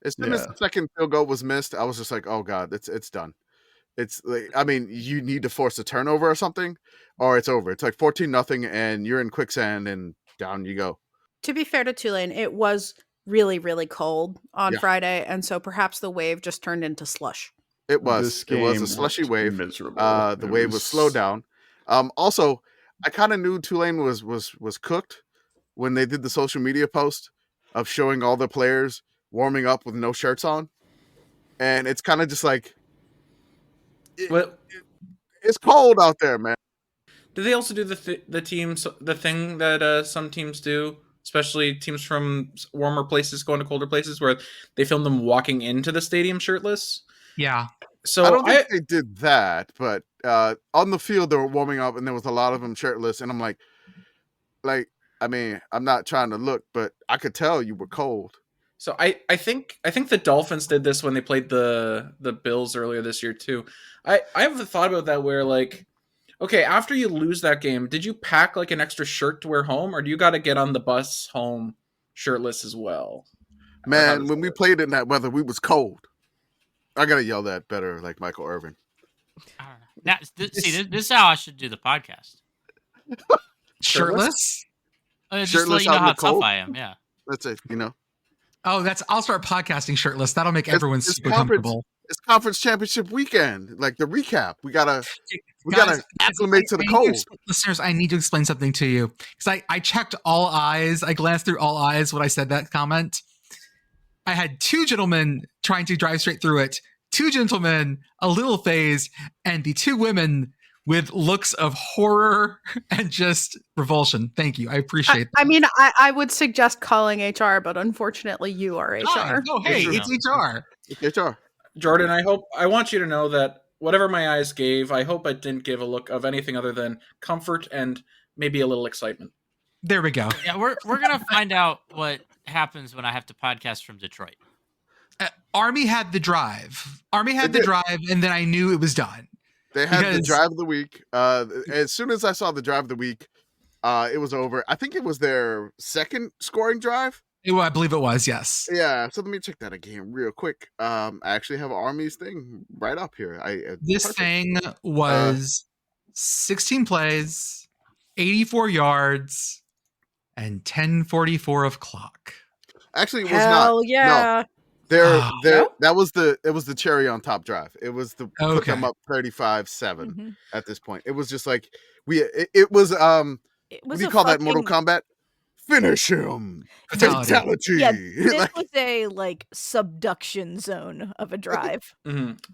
As soon as the second field goal was missed, I was just like, oh God, it's done. It's like, I mean, you need to force a turnover or something, or it's over. It's like 14-0 and you're in quicksand and down you go. To be fair to Tulane, it was really, really cold on Friday, and so perhaps the wave just turned into slush. It was. It was a slushy wave. Miserable. The wave was slowed down. Also, I kind of knew Tulane was cooked when they did the social media post of showing all the players warming up with no shirts on, and it's kind of just like, it's cold out there, man. Do they also do the thing that some teams do, especially teams from warmer places going to colder places, where they film them walking into the stadium shirtless? Yeah. So I don't think they did that, but on the field they were warming up, and there was a lot of them shirtless, and I'm like, I mean, I'm not trying to look, but I could tell you were cold. So I think the Dolphins did this when they played the Bills earlier this year too. I have a thought about that where like, okay, after you lose that game, did you pack like an extra shirt to wear home, or do you got to get on the bus home shirtless as well? Man, when we played in that weather, we was cold. I gotta yell that better, like Michael Irvin. I don't know. Now, this is how I should do the podcast. Shirtless? Just Shirtless let you know out in how the tough cold? I am. Yeah. That's it, you know. Oh, I'll start podcasting shirtless. That'll make everyone super comfortable. It's conference championship weekend, like the recap. We gotta acclimate to the cold. Listeners, I need to explain something to you because I checked all eyes. I glanced through all eyes when I said that comment. I had two gentlemen trying to drive straight through it, two gentlemen a little phased, and the two women with looks of horror and just revulsion. Thank you. I appreciate that. I mean, I would suggest calling HR, but unfortunately you are HR. Oh, hey, it's HR. It's HR. Jordan, I want you to know that whatever my eyes gave, I hope I didn't give a look of anything other than comfort and maybe a little excitement. There we go. Yeah, we're gonna find out what happens when I have to podcast from Detroit. Army had the drive. And then I knew it was done. They had the drive of the week. As soon as I saw the drive of the week, it was over. I think it was their second scoring drive. I believe it was, yes. Yeah, so let me check that again real quick. I actually have Army's thing right up here. This thing was 16 plays, 84 yards, and 10:44 of clock. Actually, it was Hell not. yeah. No. That was the cherry on top drive. It was the put them up 35-7 at this point. It was just like it was what do you call that in Mortal Kombat? Finish him. Fatality. Yeah, this was a like subduction zone of a drive.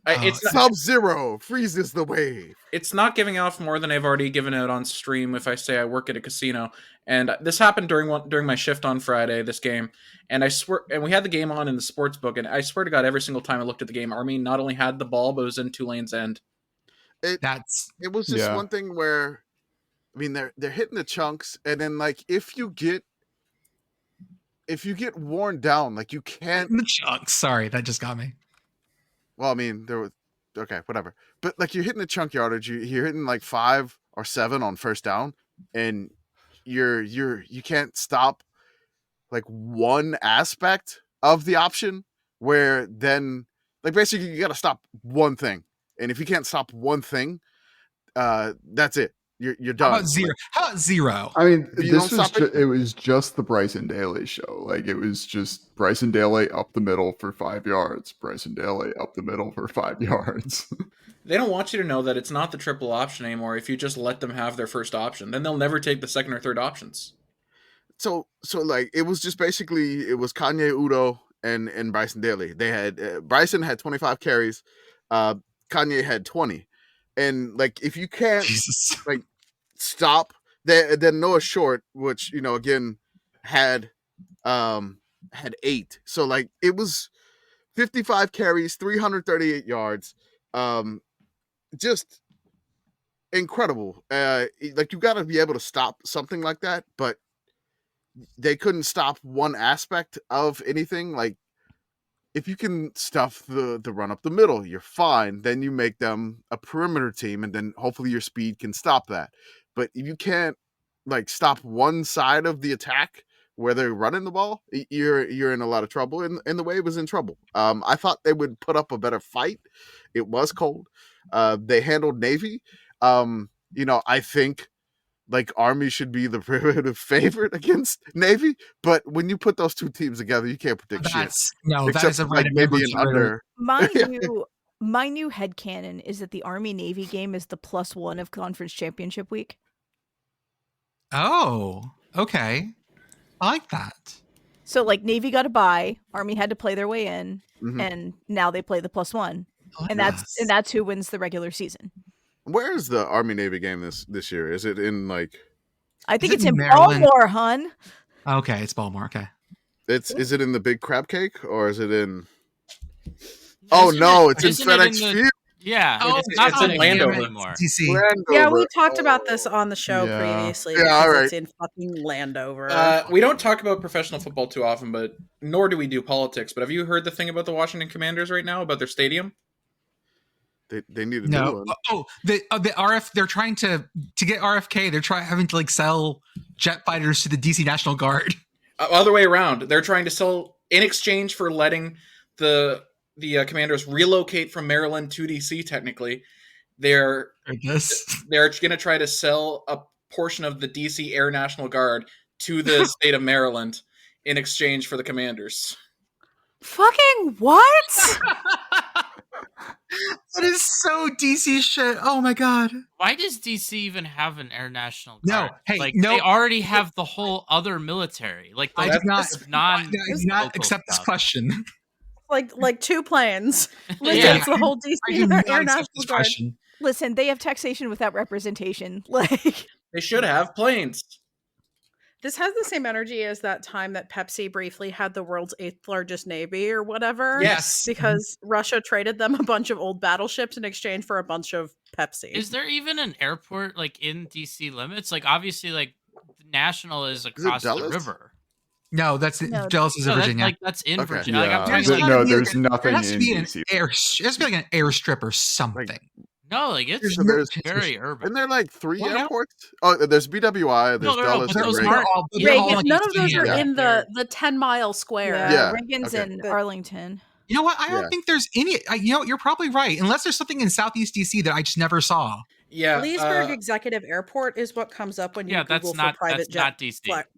It's Sub-Zero freezes the wave. It's not giving off more than I've already given out on stream if I say I work at a casino. And this happened during my shift on Friday, this game. And I swear, and we had the game on in the sports book, and I swear to God, every single time I looked at the game, Army not only had the ball, but it was in Tulane's end. It was just one thing where, I mean, they're hitting the chunks, and then like if you get worn down, like you can't. The chunks. Sorry, that just got me. Well, I mean, whatever. But like you're hitting the chunk yardage, you're hitting like 5 or 7 on first down, and you can't stop like one aspect of the option. Where then, like basically, you got to stop one thing, and if you can't stop one thing, that's it. You're done. How about zero? I mean, it was just the Bryson Daly show. Like it was just Bryson Daly up the middle for 5 yards. Bryson Daly up the middle for 5 yards. They don't want you to know that it's not the triple option anymore. If you just let them have their first option, then they'll never take the second or third options. So like it was just basically it was Kanye Udo and Bryson Daly. They had Bryson had 25 carries, Kanye had 20. And like if you can't like stop, then Noah Short, which again had 8. So like it was 55 carries, 338 yards. Just incredible. Like you got to be able to stop something like that, but they couldn't stop one aspect of anything. Like if you can stuff the run up the middle, you're fine. Then you make them a perimeter team, and then hopefully your speed can stop that. But if you can't like stop one side of the attack where they're running the ball, you're in a lot of trouble. And the Wave was in trouble. I thought they would put up a better fight. It was cold. They handled Navy. I think like Army should be the relative favorite against Navy, but when you put those two teams together, you can't predict shit. No, that is a like maybe an under. My new headcanon is that the Army Navy game is the +1 of conference championship week. Oh, okay. I like that. So like Navy got a bye, Army had to play their way in, and now they play the +1. And that's who wins the regular season. Where is the Army Navy game this year? Is it in like? I think it's in Baltimore, hun. Okay, it's Baltimore. Okay. Is it in the Big Crab Cake or is it in? Oh no, it's in FedEx Field. Yeah, it's in Landover anymore. DC. Yeah, we talked about this on the show previously. Yeah, all right. It's in fucking Landover. We don't talk about professional football too often, but nor do we do politics. But have you heard the thing about the Washington Commanders right now about their stadium? They need a new one. Oh, the RF. They're trying to get RFK. They're having to like sell jet fighters to the DC National Guard. Other way around. They're trying to sell in exchange for letting the Commanders relocate from Maryland to DC. Technically, they're going to try to sell a portion of the DC Air National Guard to the state of Maryland in exchange for the Commanders. Fucking what? That is so DC shit. Oh my god. Why does DC even have an Air National Guard? No, hey, like no. They already have the whole other military. Like I do not accept this question. Like two planes. Yeah. It's the whole DC Air National Guard. Listen, they have taxation without representation. Like they should have planes. This has the same energy as that time that Pepsi briefly had the world's 8th largest navy or whatever. Yes. Because Russia traded them a bunch of old battleships in exchange for a bunch of Pepsi. Is there even an airport like in DC limits? Like obviously like National is across the river. No, that's Dallas is in Virginia. That's in Virginia. Yeah. Like, there's nothing in DC. There's like an airstrip or something. No, like it's very urban. And there are like 3 airports. Oh, there's BWI. There's Dulles. None of those are in the 10-mile square. Yeah. Reagan's in Arlington. You know what? I don't think there's any. You're probably right. Unless there's something in Southeast DC that I just never saw. Yeah, Leesburg Executive Airport is what comes up when you Google for private jet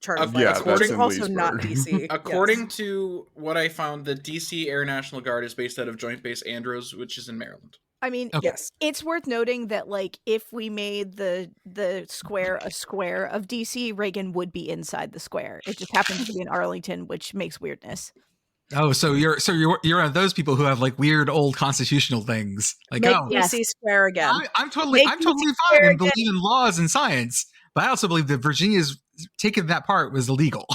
charter flights. According, also not DC. According to what I found, the DC Air National Guard is based out of Joint Base Andrews, which is in Maryland. I mean, yes, it's worth noting that like if we made the square a square of DC, Reagan would be inside the square. It just happens to be in Arlington, which makes weirdness. Oh, so you're one of those people who have like weird old constitutional things. Like, make DC square again. I'm totally fine and believe in laws and science, but I also believe that Virginia's taking that part was illegal.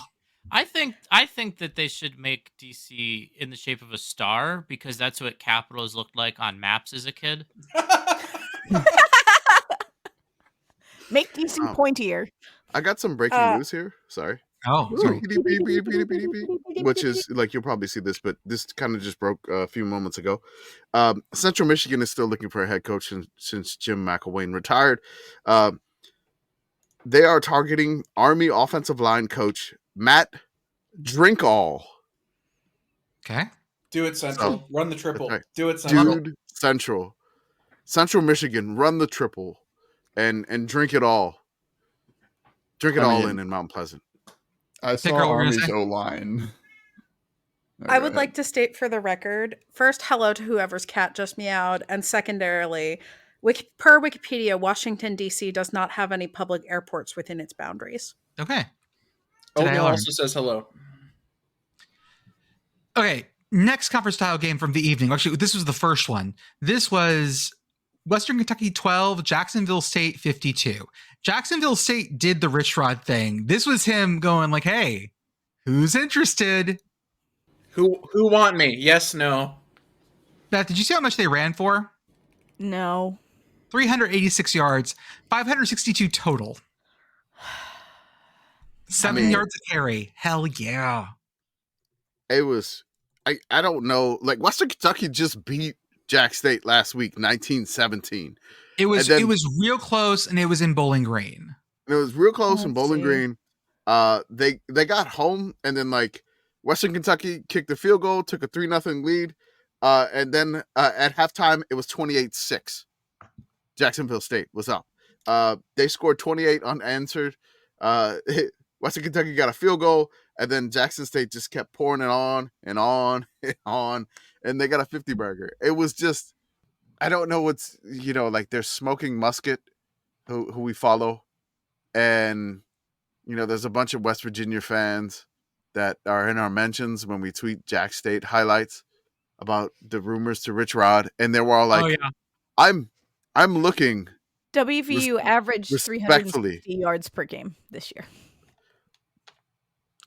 I think that they should make DC in the shape of a star because that's what capitals looked like on maps as a kid. Make DC pointier. I got some breaking news here. Sorry. Oh, sorry. Which is like you'll probably see this, but this kind of just broke a few moments ago. Central Michigan is still looking for a head coach since Jim McElwain retired. They are targeting Army offensive line coach Matt Drinkall. Okay. Do it, Central. Run the triple. Right. Do it, Central. Dude, Central Michigan, run the triple and drink it all. Drink it all in Mount Pleasant. I saw Army's O-line. I would like to state for the record, first, hello to whoever's cat just meowed, and secondarily, per Wikipedia, Washington, D.C. does not have any public airports within its boundaries. Okay. Oatmeal also says hello. Okay, next conference style game from the evening. Actually, this was the first one. This was Western Kentucky 12, Jacksonville State 52. Jacksonville State did the Rich Rod thing. This was him going like, hey, who's interested? Who want me? Yes, no. Beth, did you see how much they ran for? No. 386 yards, 562 total. 7 yards a carry. Hell yeah. It was, I don't know. Like, Western Kentucky just beat Jack State last week, 19-17. It was real close, and it was in Bowling Green. It was real close in Bowling Green. They got home, and then like Western Kentucky kicked the field goal, took a 3-0 lead, and then at halftime it was 28-6. Jacksonville State was up. They scored 28 unanswered. Western Kentucky got a field goal, and then Jackson State just kept pouring it on and on and on, and they got a 50 burger. It was just, I don't know what's, like there's Smoking Musket, who we follow, and there's a bunch of West Virginia fans that are in our mentions when we tweet Jack State highlights about the rumors to Rich Rod, and they were all like, "Oh, yeah. I'm looking." WVU averaged 350 yards per game this year.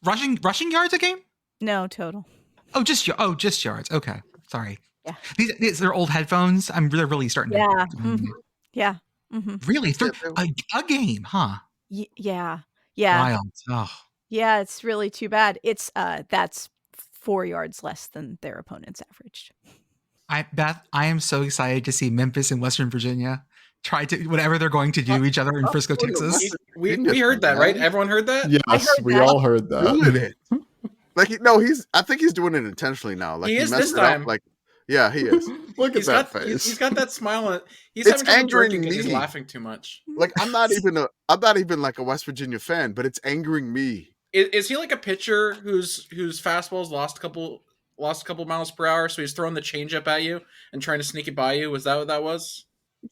Rushing yards a game? No, total. Oh, just yards. Okay, sorry. Yeah, these are old headphones. They're really starting. Yeah, yeah. Mm-hmm. Really, a game, huh? Yeah. Wild. Oh. Yeah, it's really too bad. It's that's 4 yards less than their opponents averaged. Beth, I am so excited to see Memphis and Western Virginia try to whatever they're going to do each other in Frisco, Texas. We heard that, right? Everyone heard that? Yes, we all heard that. Doing it. I think he's doing it intentionally now. Like, he is this time. Yeah, he is. Look at that face. He's got that smile on. He's it's having trouble angering me. He's laughing too much. Like, I'm not even like a West Virginia fan, but it's angering me. Is he like a pitcher whose fastball's lost a couple miles per hour, so he's throwing the changeup at you and trying to sneak it by you? Was that what that was?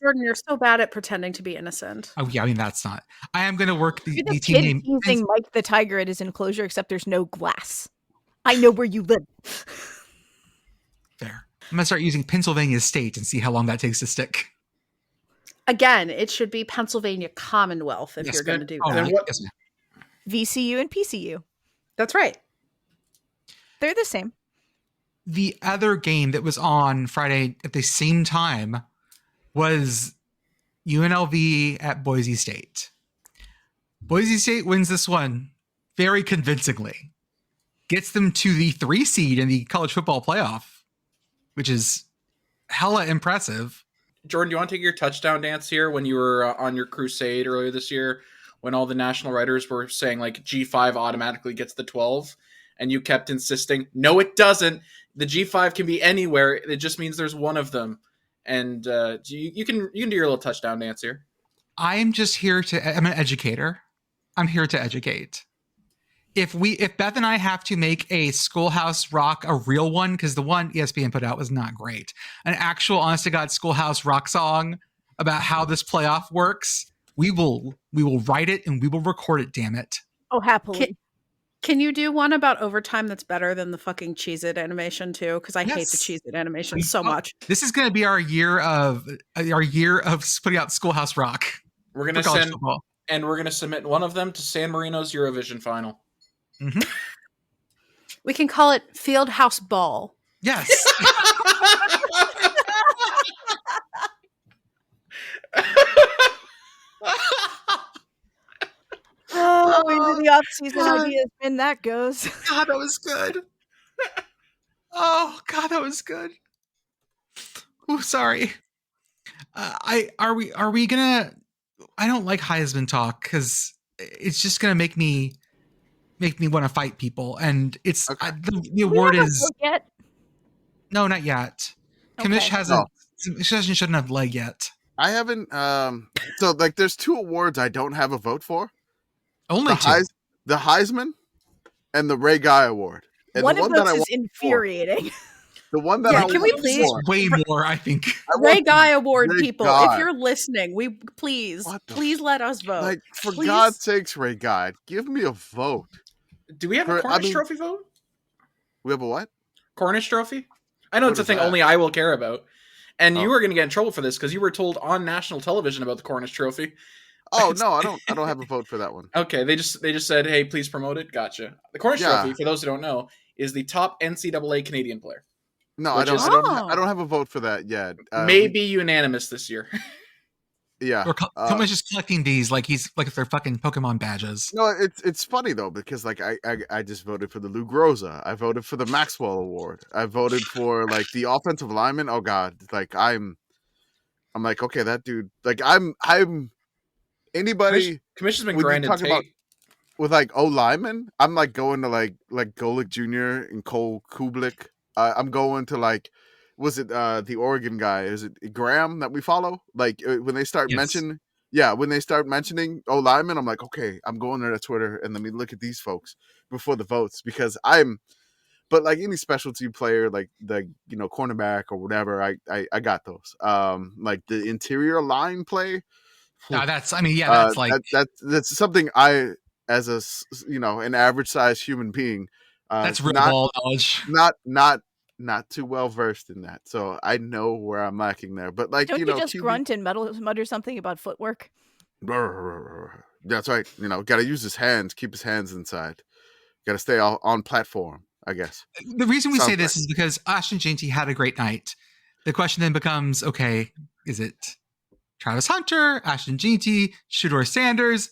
Jordan, you're so bad at pretending to be innocent. Oh yeah, I mean that's not. I am going to work the team kid name. Using Mike the Tiger at his enclosure, except there's no glass. I know where you live. Fair. I'm going to start using Pennsylvania State and see how long that takes to stick. Again, it should be Pennsylvania Commonwealth if you're going to do that. Yes, VCU and PCU. That's right. They're the same. The other game that was on Friday at the same time was UNLV at Boise State. Boise State wins this one very convincingly. Gets them to the 3 seed in the college football playoff, which is hella impressive. Jordan, do you want to take your touchdown dance here when you were on your crusade earlier this year, when all the national writers were saying like G5 automatically gets the 12, and you kept insisting, no, it doesn't. The G5 can be anywhere. It just means there's one of them. And you can do your little touchdown dance here. I'm just here I'm an educator. I'm here to educate. If Beth and I have to make a Schoolhouse Rock a real one, because the one ESPN put out was not great, an actual honest to God Schoolhouse Rock song about how this playoff works, we will write it and we will record it, damn it. Oh, happily. Can you do one about overtime that's better than the fucking Cheez-It animation too? Because I hate the Cheez-It animation so much. This is going to be our year of putting out Schoolhouse Rock. We're going to send football. And we're going to submit one of them to San Marino's Eurovision final. Mm-hmm. We can call it Fieldhouse Ball. Yes. Into the off-season ideas, and that goes. God, that was good. Oh, God, that was good. Oh, sorry. Are we gonna? I don't like Heisman talk because it's just gonna make me want to fight people, and it's okay. The award is yet? No, not yet. Okay. Commish hasn't. Shouldn't have leg yet. I haven't. So like, there's 2 awards I don't have a vote for. Only 2. The Heisman and the Ray Guy Award. And one of those is infuriating. The one that can we please way more? I think Ray Guy Award people. If you're listening, please let us vote. Like, for God's sakes, Ray Guy, give me a vote. Do we have a Cornish Trophy vote? We have a what? Cornish Trophy? I know it's a thing only I will care about. And you were going to get in trouble for this because you were told on national television about the Cornish Trophy. Oh no, I don't have a vote for that one. Okay, they just said, "Hey, please promote it." Gotcha. The Cornish Trophy, for those who don't know, is the top NCAA Canadian player. No, I don't have a vote for that yet. Maybe unanimous this year. Yeah. Or Commish is collecting these like he's like if they're fucking Pokemon badges. No, it's funny though because like I just voted for the Lou Groza. I voted for the Maxwell Award. I voted for like the offensive lineman. Oh God, like I'm like okay, that dude. Like I'm anybody. Commish has been when you grinding talk about tape. with like O lineman, I'm like going to like Golick Jr. and Cole Kublik. I'm going to like, was it the Oregon guy? Is it Graham that we follow? Like when they start mentioning, when they start mentioning O lineman, I'm like, okay, I'm going to Twitter and let me look at these folks before the votes because but like any specialty player, like the cornerback or whatever, I got those. Like the interior line play. That's like that's something I, as a an average sized human being, that's real ball knowledge. Not too well versed in that, so I know where I'm lacking there. But like don't you just grunt and mutter something about footwork? That's right. Got to use his hands, keep his hands inside. Got to stay on platform, I guess. The reason we say this is because Ashton Jeanty had a great night. The question then becomes, okay, is it Travis Hunter, Ashton Jeanty, Shedeur Sanders?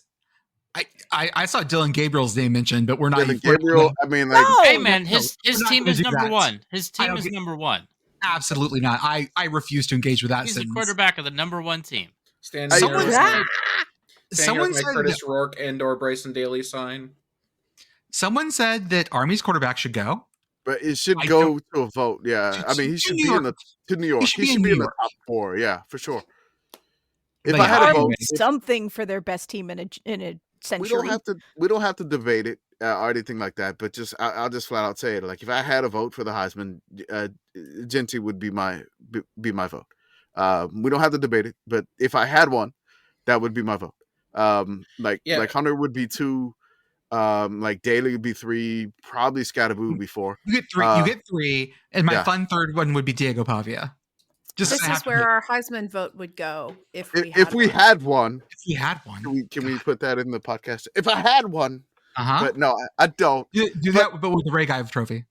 I saw Dylan Gabriel's name mentioned, but we're not. Dylan Gabriel. I mean, like, hey man, his team is number one. His team is number one. Absolutely not. I refuse to engage with that. He's the quarterback of the number one team. Someone said Curtis Rourke and/or Bryson Daly sign. Someone said that Army's quarterback should go, but it should go to a vote. Yeah, I mean, he should be in the to New York. He should be in the top 4. Yeah, for sure. If I had a vote, something for their best team in a century. We don't have to debate it or anything like that. But I'll just flat out say it. Like if I had a vote for the Heisman, Jeanty would be my vote. We don't have to debate it, but if I had one, that would be my vote. Like Hunter would be 2. Like Daly would be 3. Probably Scattaboo would be 4. You get 3, and my fun third one would be Diego Pavia. This is where our Heisman vote would go if we had one. If we had one, can we put that in the podcast? If I had one, but no, I don't. Do that, but with the Ray Guy trophy.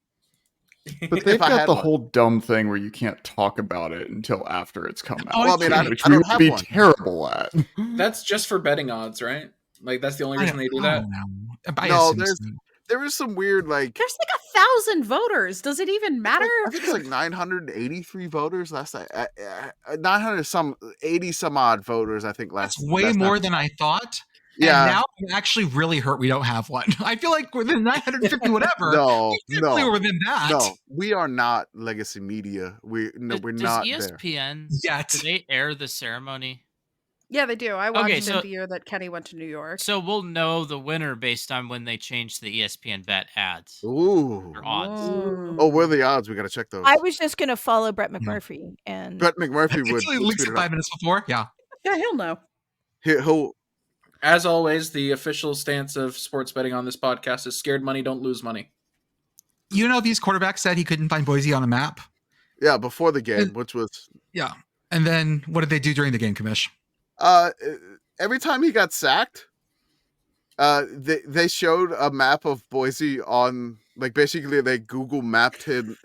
But they've got the whole dumb thing where you can't talk about it until after it's come out. Well, I mean, which we would be terrible at. That's just for betting odds, right? Like that's the only reason they do that. No, there is some weird like. There's like 1,000 voters. Does it even matter? I think it's like 983 voters last night. 980 some odd voters. I think last. That's way more than I thought. Yeah. And now I'm actually really hurt we don't have one. I feel like within 950 whatever. No, we're within that. No, we are not legacy media. We're not ESPN yet. Do they air the ceremony? Yeah, they do. I watched it the year that Kenny went to New York. So we'll know the winner based on when they change the ESPN bet ads. Ooh. Or odds. Oh, what are the odds? We got to check those. I was just going to follow Brett McMurphy. And Brett McMurphy would. Leaks 5 minutes before. Yeah. Yeah, he'll know. He'll. As always, the official stance of sports betting on this podcast is scared money, don't lose money. These quarterbacks said he couldn't find Boise on a map. Yeah, before the game, which was. Yeah. And then what did they do during the game, Commish? Every time he got sacked, they showed a map of Boise on, like, basically they Google mapped him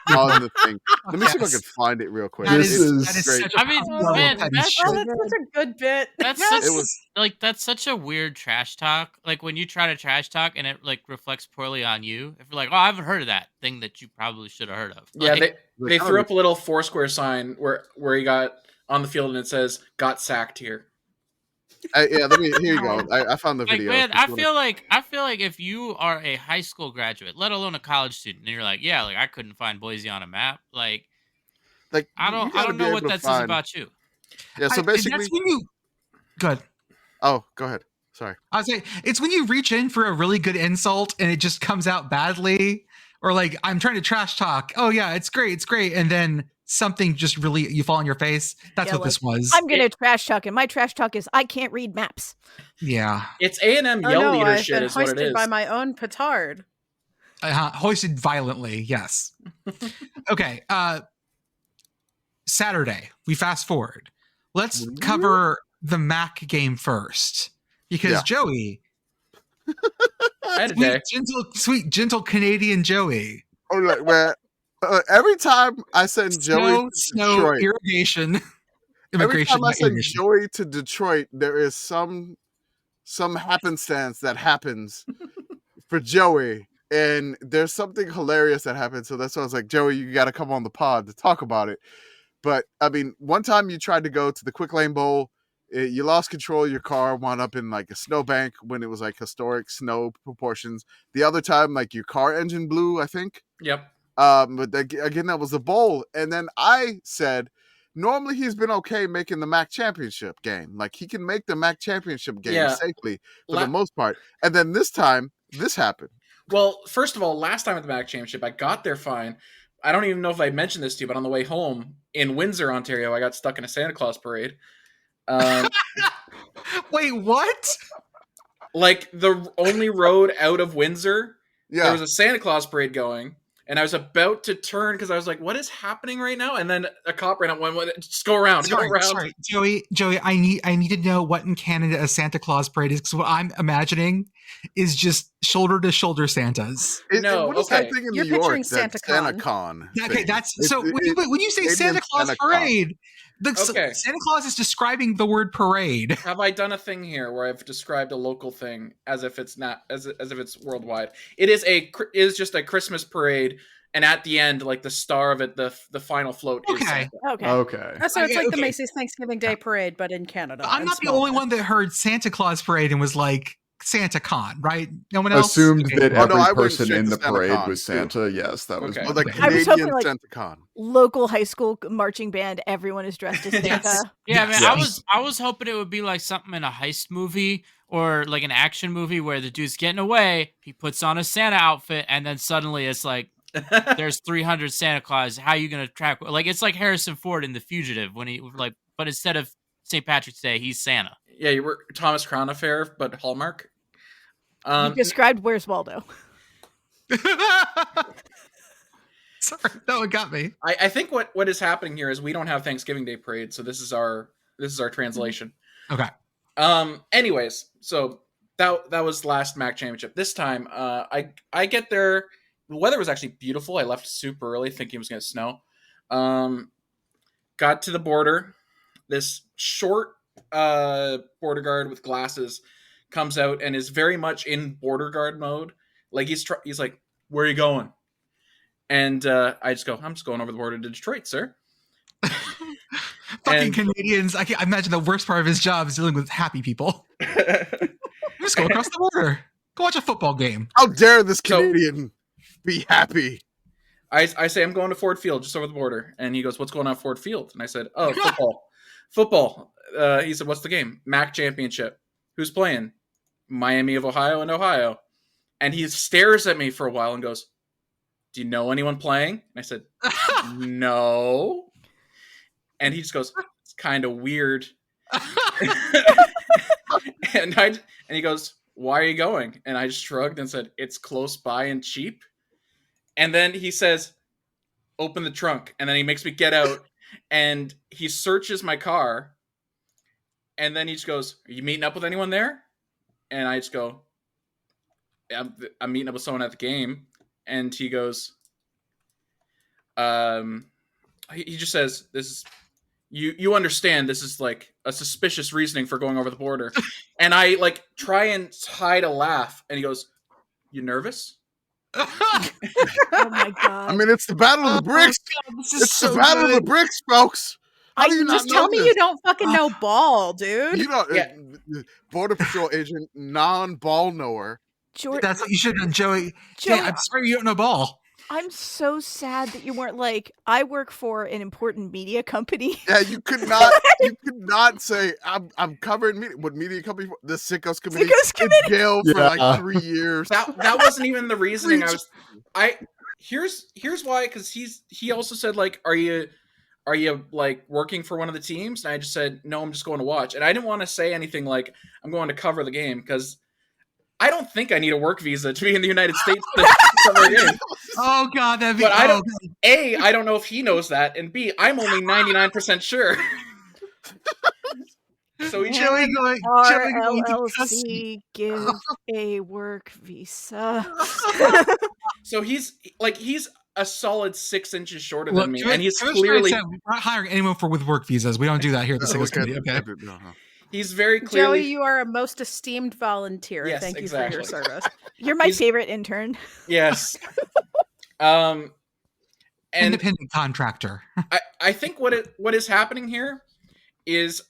on the thing. Let me see if I can find it real quick. That is great. such I mean, man, that's such a good bit. That's such a weird trash talk. Like when you try to trash talk and it like reflects poorly on you. If you're like, oh, I haven't heard of that thing that you probably should have heard of. Yeah, like, they threw up a little Foursquare sign where he got on the field and it says "got sacked here." Here you go. I found the video. Man, I feel like if you are a high school graduate, let alone a college student, and you're like, yeah, like I couldn't find Boise on a map, like I don't know what that says about you. Yeah, so basically, that's when you good. Oh, go ahead. Sorry. I was saying it's when you reach in for a really good insult and it just comes out badly, or like I'm trying to trash talk. Oh yeah, it's great, and then something just really you fall on your face. That's what this was. I'm gonna trash talk, and my trash talk is I can't read maps. Yeah, it's A&M yell leader I've shit. been is what it hoisted is. by my own petard. Hoisted violently. Yes. Okay. Saturday. We fast forward. Let's cover the MAC game first because Joey, sweet, gentle Canadian Joey. Oh, like man. Every time I send Joey to snow Detroit, irrigation. immigration. Every time I send Joey to Detroit, there is some happenstance that happens for Joey, and there's something hilarious that happens. So that's why I was like, Joey, you got to come on the pod to talk about it. But I mean, one time you tried to go to the Quick Lane Bowl, you lost control of your car, wound up in like a snowbank when it was like historic snow proportions. The other time, like your car engine blew, I think. Yep. But again, that was the bowl. And then I said, normally he's been okay making the MAC championship game. Like he can make the MAC championship game safely for the most part. And then this time, this happened. Well, first of all, last time at the MAC championship, I got there fine. I don't even know if I mentioned this to you, but on the way home in Windsor, Ontario, I got stuck in a Santa Claus parade. Wait, what? Like the only road out of Windsor, Yeah. there was a Santa Claus parade going, and I was about to turn because I was like, "What is happening right now?" And then a cop ran up, went, "Just go around, go around." Sorry, Joey, I need to know what in Canada a Santa Claus parade is, because what I'm imagining is just shoulder to shoulder Santas. What is that thing in You're New York? picturing SantaCon. Okay, when you say Santa Claus SantaCon. parade, Santa Claus is describing the word parade. Have I done a thing here where I've described a local thing as if it's not as if it's worldwide? It is just a Christmas parade, and at the end, like the star of it, the final float. Is Santa. Okay. So it's like the Macy's Thanksgiving Day parade, but in Canada. I'm not the only one that heard Santa Claus parade and was like, SantaCon, right? No one else assumed that Oh, no, I every went person straight in to the parade SantaCon, was Santa. Yes, that was. Okay. Or the I was Canadian hoping, like, SantaCon. local high school marching band, everyone is dressed as Santa. Yes. Yeah, man. Yes. I was hoping it would be like something in a heist movie or like an action movie where the dude's getting away, he puts on a Santa outfit, and then suddenly it's like there's 300 Santa Claus. How are you gonna track? Like it's like Harrison Ford in The Fugitive when he like, but instead of St. Patrick's Day, he's Santa. Yeah, you were Thomas Crown Affair, but Hallmark. You described Where's Waldo. Sorry, that one got me. I think what is happening here is we don't have Thanksgiving Day parade, so this is our translation. Okay. Anyways, so that was last MAC championship. This time, I get there. The weather was actually beautiful. I left super early, thinking it was going to snow. Got to the border. This short border guard with glasses comes out and is very much in border guard mode. Like he's like, "Where are you going?" And I just go, "I'm just going over the border to Detroit, sir." Fucking Canadians. I imagine the worst part of his job is dealing with happy people. Just go across the border. Go watch a football game. How dare this Canadian be happy? I say, "I'm going to Ford Field, just over the border." And he goes, "What's going on at Ford Field?" And I said, "Oh, football. He said, "What's the game?" "MAC championship." "Who's playing?" "Miami of Ohio and Ohio." And he stares at me for a while and goes, "Do you know anyone playing?" And I said, "No." And he just goes, "It's kind of weird." and he goes, "Why are you going?" And I just shrugged and said, "It's close by and cheap." And then he says, "Open the trunk." And then he makes me get out and he searches my car. And then he just goes, "Are you meeting up with anyone there?" And I just go, I'm meeting up with someone at the game. And he goes, he just says, "This is, you understand this is like a suspicious reasoning for going over the border." And I like try and hide a laugh. And he goes, "You nervous?" Oh my god! I mean, it's the battle of the bricks. It's the battle of the bricks, folks. How do you not Just know tell me this? you don't fucking know ball, dude. You don't. Yeah. Border Patrol agent, non-ball knower. Jordan, That's what you should have done, Joey. Joey, I'm sorry you don't know ball. I'm so sad that you weren't like, I work for an important media company. Yeah, you could not. You could not say I'm covering media. What media company? The Sickos Committee. Sickos In Committee. jail for like 3 years. That wasn't even the reasoning. Here's why, because he also said, like, are you like working for one of the teams? And I just said, "No, I'm just going to watch." And I didn't want to say anything like I'm going to cover the game, because I don't think I need a work visa to be in the United States to cover a game. Oh god, that'd be. But I don't know if he knows that, and B, I'm only 99% sure. So he Joey going to RLLC give a work visa. So he's a solid 6 inches shorter than me, and he's Commish clearly said we're not hiring anyone with work visas. We don't do that here at the Sickos Committee. Okay. No. He's very clearly. Joey, you are a most esteemed volunteer. Yes, Thank exactly. you for your service. You're my favorite intern. Yes. And independent contractor. I think what is happening here is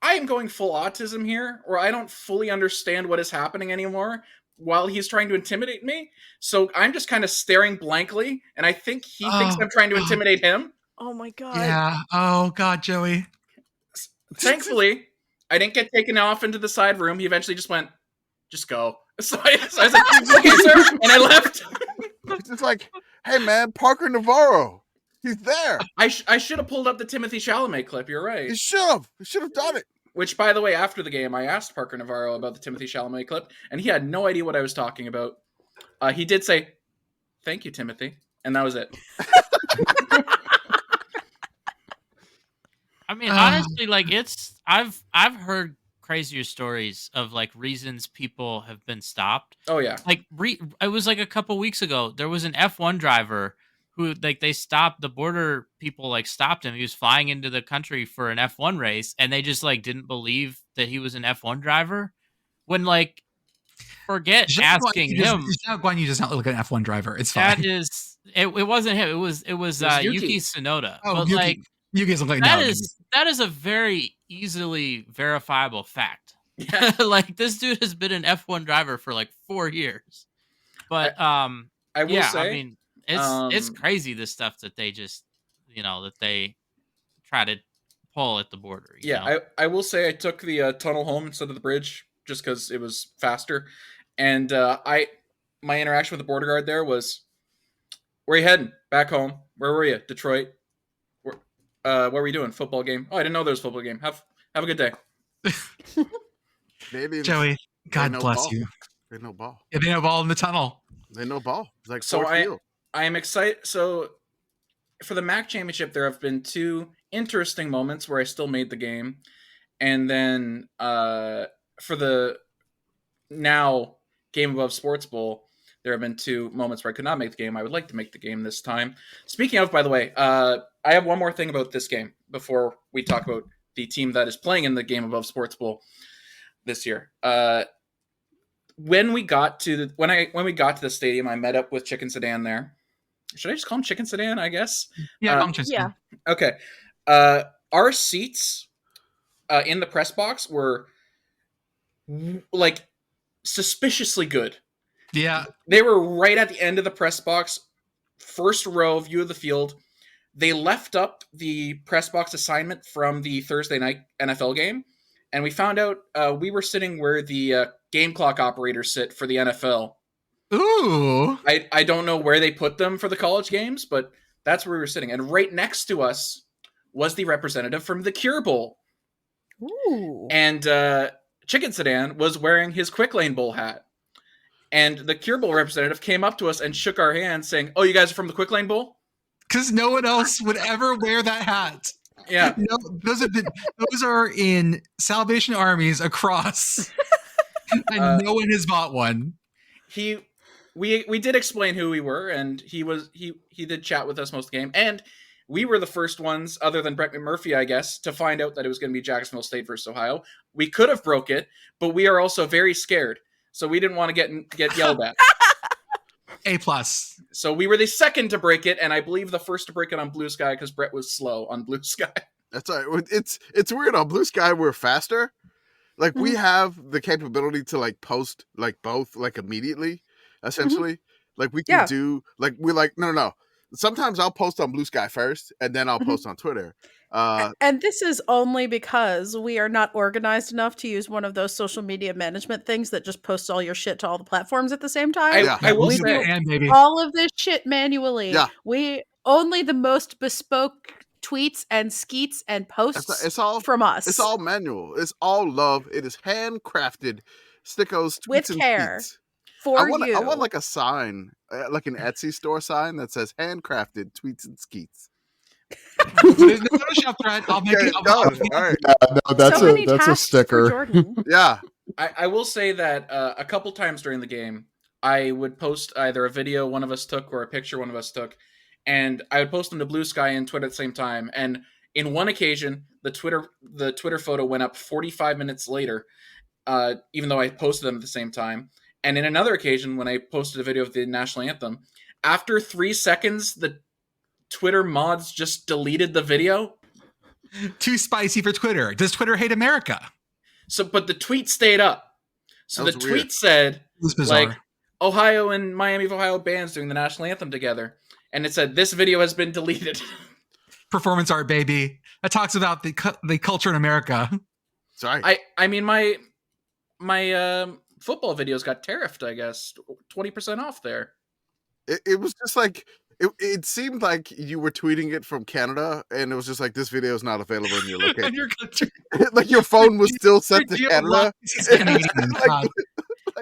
I am going full autism here, or I don't fully understand what is happening anymore while he's trying to intimidate me. So I'm just kind of staring blankly, and I think he thinks I'm trying to intimidate him. Oh my god. Yeah. Oh god, Joey. Thankfully, I didn't get taken off into the side room. He eventually just went, just go. So I was like, okay, sir. And I left. It's like, hey, man, Parker Navarro. He's there. I should have pulled up the Timothée Chalamet clip. You're right. He should have done it. Which, by the way, after the game, I asked Parker Navarro about the Timothée Chalamet clip, and he had no idea what I was talking about. He did say, thank you, Timothy. And that was it. I mean, honestly, like I've heard crazier stories of like reasons people have been stopped. Oh yeah, like it was like a couple weeks ago. There was an F1 driver who like they stopped the border people like stopped him. He was flying into the country for an F1 race, and they just like didn't believe that he was an F1 driver. When like forget asking him. Guan Yu does not look like an F1 driver. It's fine. That is it. Wasn't him. It was Yuki Tsunoda. Oh, but Yuki. Like. You guys look like that is a very easily verifiable fact. Yeah. Like this dude has been an F1 driver for like 4 years. But I will say, I mean, it's crazy the stuff that they just that they try to pull at the border. You know? I will say I took the tunnel home instead of the bridge just because it was faster, and my interaction with the border guard there was, "Where are you heading? Back home? Where were you? Detroit? What were you doing? Football game? Oh, I didn't know there was a football game. Have a good day." Joey, God bless ball. you. They no ball. Yeah, they no ball in the tunnel. They no ball. It's like so. I am excited. So for the MAC championship, there have been 2 interesting moments where I still made the game, and then for the now Game Above Sports Bowl, there have been 2 moments where I could not make the game. I would like to make the game this time. Speaking of, by the way, I have one more thing about this game before we talk about the team that is playing in the Game Above Sports Bowl this year. When we got to the stadium, I met up with Chicken Sedan there. Should I just call him Chicken Sedan? I guess. Yeah. Yeah. Okay. Our seats in the press box were like suspiciously good. Yeah. They were right at the end of the press box, first row view of the field. They left up the press box assignment from the Thursday night NFL game, and we found out we were sitting where the game clock operators sit for the NFL. Ooh. I don't know where they put them for the college games, but that's where we were sitting. And right next to us was the representative from the Cure Bowl. Ooh. And Chicken Sedan was wearing his Quick Lane Bowl hat. And the Cure Bowl representative came up to us and shook our hands saying, "Oh, you guys are from the Quick Lane Bowl?" Because no one else would ever wear that hat. Yeah. No, those are in Salvation Armies across. And no one has bought one. We did explain who we were, and he did chat with us most of the game. And we were the first ones, other than Brett McMurphy, I guess, to find out that it was going to be Jacksonville State versus Ohio. We could have broke it, but we are also very scared. So we didn't want to get yelled at. A+. So we were the second to break it, and I believe the first to break it on Blue Sky because Brett was slow on Blue Sky. That's all right. It's weird. On Blue Sky, we're faster. Like we have the capability to like post like both like immediately, essentially. Like we can do like we're like no. Sometimes I'll post on Blue Sky first, and then I'll post on Twitter. And this is only because we are not organized enough to use one of those social media management things that just posts all your shit to all the platforms at the same time. I will say, all of this shit manually. Yeah. We only the most bespoke tweets and skeets and posts it's all from us. It's all manual. It's all love. It is handcrafted. Stickos, tweets, with and care skeets. for you. I want like a sign, like an Etsy store sign that says handcrafted tweets and skeets. There's no Photoshop thread. I'll make it. All right. No, that's a sticker. Yeah. I will say that a couple times during the game, I would post either a video one of us took or a picture one of us took, and I would post them to Blue Sky and Twitter at the same time. And in one occasion, the Twitter photo went up 45 minutes later, even though I posted them at the same time. And in another occasion, when I posted a video of the national anthem, after 3 seconds, the Twitter mods just deleted the video. Too spicy for Twitter. Does Twitter hate America? So, but the tweet stayed up. So the tweet weird. said, bizarre. like, Ohio and Miami of Ohio bands doing the national anthem together. And it said, this video has been deleted. Performance art, baby. That talks about the culture in America. Sorry. I mean, my football videos got tariffed, I guess. 20% off there. It was just like, it seemed like you were tweeting it from Canada, and it was just like, this video is not available in your location. Your country. Like your phone was still set to Canada.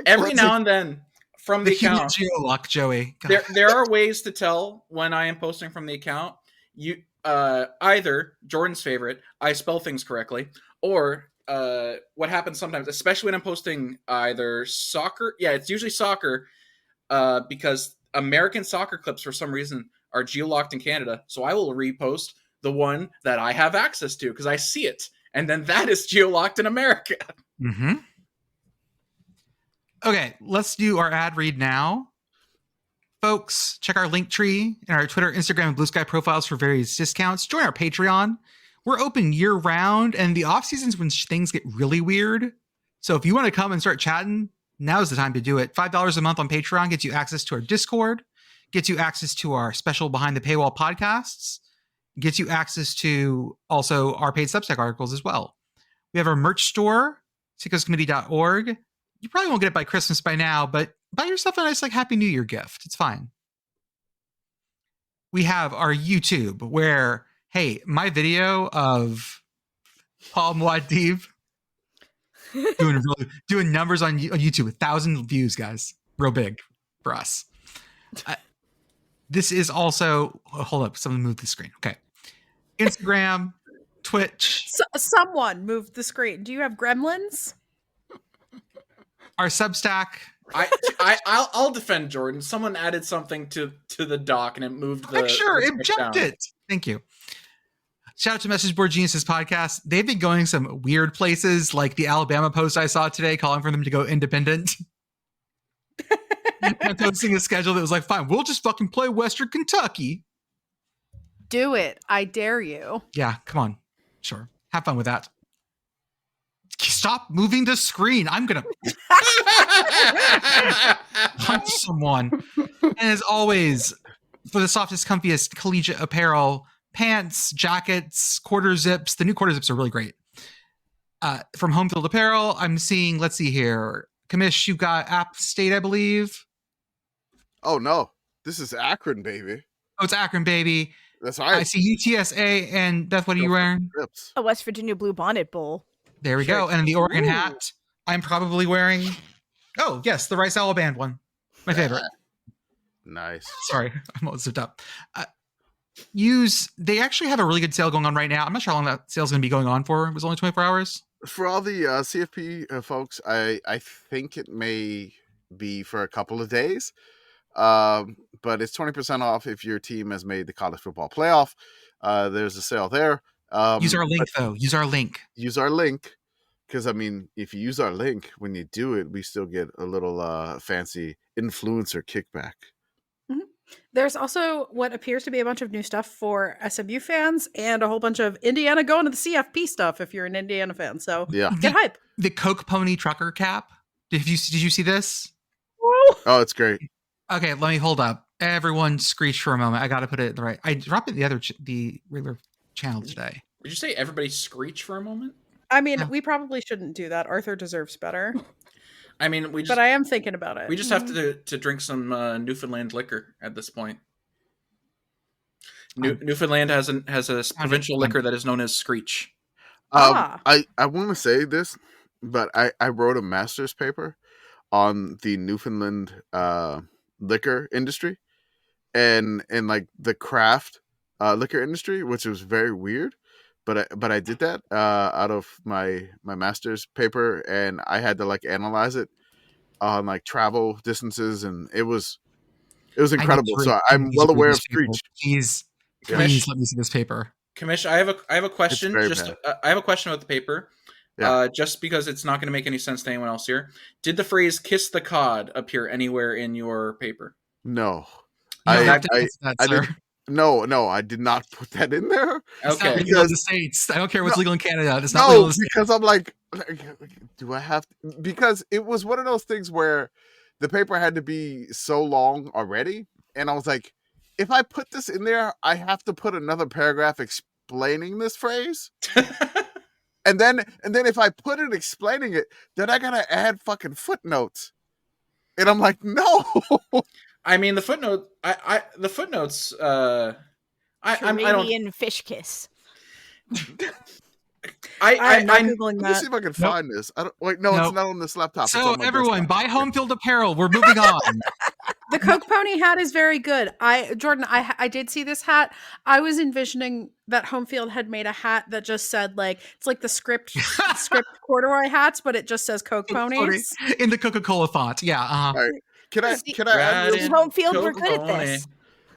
Every now and then, from the account, geolock, Joey. There are ways to tell when I am posting from the account. You either Jordan's favorite, I spell things correctly, or what happens sometimes, especially when I'm posting either soccer. Yeah, it's usually soccer, because American soccer clips for some reason are geolocked in Canada. So I will repost the one that I have access to because I see it, and then that is geolocked in America. Mm-hmm. Okay, let's do our ad read now. Folks, check our link tree and our Twitter, Instagram, and Blue Sky profiles for various discounts. Join our Patreon. We're open year-round, and the off-season's when things get really weird. So if you want to come and start chatting, now's the time to do it. $5 a month on Patreon gets you access to our Discord, gets you access to our special Behind the Paywall podcasts, gets you access to also our paid Substack articles as well. We have our merch store, sickoscommittee.org. You probably won't get it by Christmas by now, but buy yourself a nice Happy New Year gift. It's fine. We have our YouTube where, hey, my video of Paul Muad'Dib doing numbers on YouTube, 1,000 views, guys. Real big for us. This is also, hold up, someone moved the screen. Okay. Instagram, Twitch. Someone moved the screen. Do you have gremlins? Our Substack. I'll defend Jordan. Someone added something to the doc and it moved the. Sure, it jumped it. Thank you. Shout out to Message Board Geniuses podcast. They've been going some weird places, like the Alabama post I saw today calling for them to go independent. And posting a schedule that was like, fine, we'll just fucking play Western Kentucky. Do it. I dare you. Yeah, come on. Sure. Have fun with that. Stop moving the screen. I'm going to punch someone. And as always, for the softest, comfiest collegiate apparel, pants, jackets, quarter zips. The new quarter zips are really great. From Home Field Apparel, I'm seeing, let's see here. Commish, you got App State, I believe. Oh, no. This is Akron, baby. Oh, it's Akron, baby. That's right. I see UTSA. And Beth, what are you wearing? A West Virginia Blue Bonnet Bowl. There we go. And the Oregon hat, I'm probably wearing. Oh, yes, the Rice Owl Band one. My favorite. Nice. Sorry, I'm all zipped up. They actually have a really good sale going on right now. I'm not sure how long that sale's going to be going on for. It was only 24 hours. For all the CFP folks, I think it may be for a couple of days. But it's 20% off if your team has made the college football playoff. There's a sale there. Use our link, though. Use our link. Use our link. Because, I mean, if you use our link, when you do it, we still get a little fancy influencer kickback. Mm-hmm. There's also what appears to be a bunch of new stuff for SMU fans and a whole bunch of Indiana going to the CFP stuff if you're an Indiana fan. So get hype. The Coke Pony trucker cap. Did you see this? Oh, it's great. Okay, let me hold up. Everyone screech for a moment. I got to put it right. I dropped it in the regular channel today. Did you say everybody screech for a moment? I mean, we probably shouldn't do that. Arthur deserves better. I mean, but I am thinking about it. We just have to drink some Newfoundland liquor at this point. Newfoundland has a provincial liquor that is known as Screech. I want to say this, but I wrote a master's paper on the Newfoundland liquor industry and like the craft liquor industry, which was very weird. But I did that out of my master's paper, and I had to like analyze it on like travel distances, and it was It was incredible. So I'm well aware of Screech. Please let me see this paper. Commish, I have a question. I have a question about the paper. Yeah. Just because it's not going to make any sense to anyone else here. Did the phrase "kiss the cod" appear anywhere in your paper? No. I didn't. No, I did not put that in there. Okay, because the States. I don't care what's legal in Canada. It's not legal. Because I'm like, do I have to? Because it was one of those things where the paper had to be so long already, and I was like, if I put this in there, I have to put another paragraph explaining this phrase. and then if I put it explaining it, then I gotta add fucking footnotes. And I'm like, no. I mean, the footnotes. The footnotes. Canadian fish kiss. I'm googling that. Let me see if I can find this. I don't. Wait, no, it's not on this laptop. So everyone, buy home field apparel. We're moving on. The Coke Pony hat is very good. Jordan, I did see this hat. I was envisioning that Home Field had made a hat that just said like it's like the script corduroy hats, but it just says Coke Ponies in the Coca-Cola font. Yeah. All right. Can I add Home Field? We're good at this.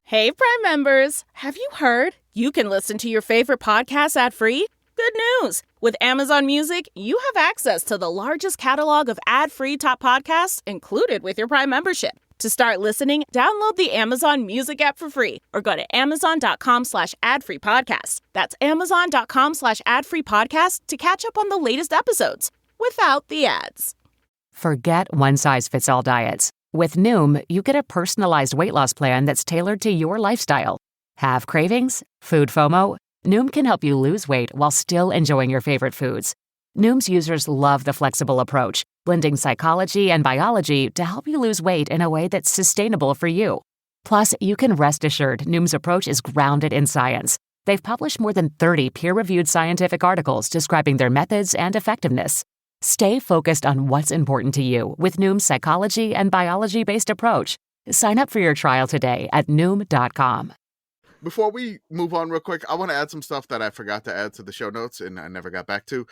Hey, Prime members, have you heard? You can listen to your favorite podcasts ad-free. Good news! With Amazon Music, you have access to the largest catalog of ad-free top podcasts included with your Prime membership. To start listening, download the Amazon Music app for free or go to amazon.com/ad-free-podcast. That's amazon.com/ad-free-podcast to catch up on the latest episodes without the ads. Forget one-size-fits-all diets. With Noom, you get a personalized weight loss plan that's tailored to your lifestyle. Have cravings? Food FOMO? Noom can help you lose weight while still enjoying your favorite foods. Noom's users love the flexible approach, blending psychology and biology to help you lose weight in a way that's sustainable for you. Plus, you can rest assured Noom's approach is grounded in science. They've published more than 30 peer-reviewed scientific articles describing their methods and effectiveness. Stay focused on what's important to you with Noom's psychology and biology-based approach. Sign up for your trial today at Noom.com. Before we move on real quick, I want to add some stuff that I forgot to add to the show notes and I never got back to.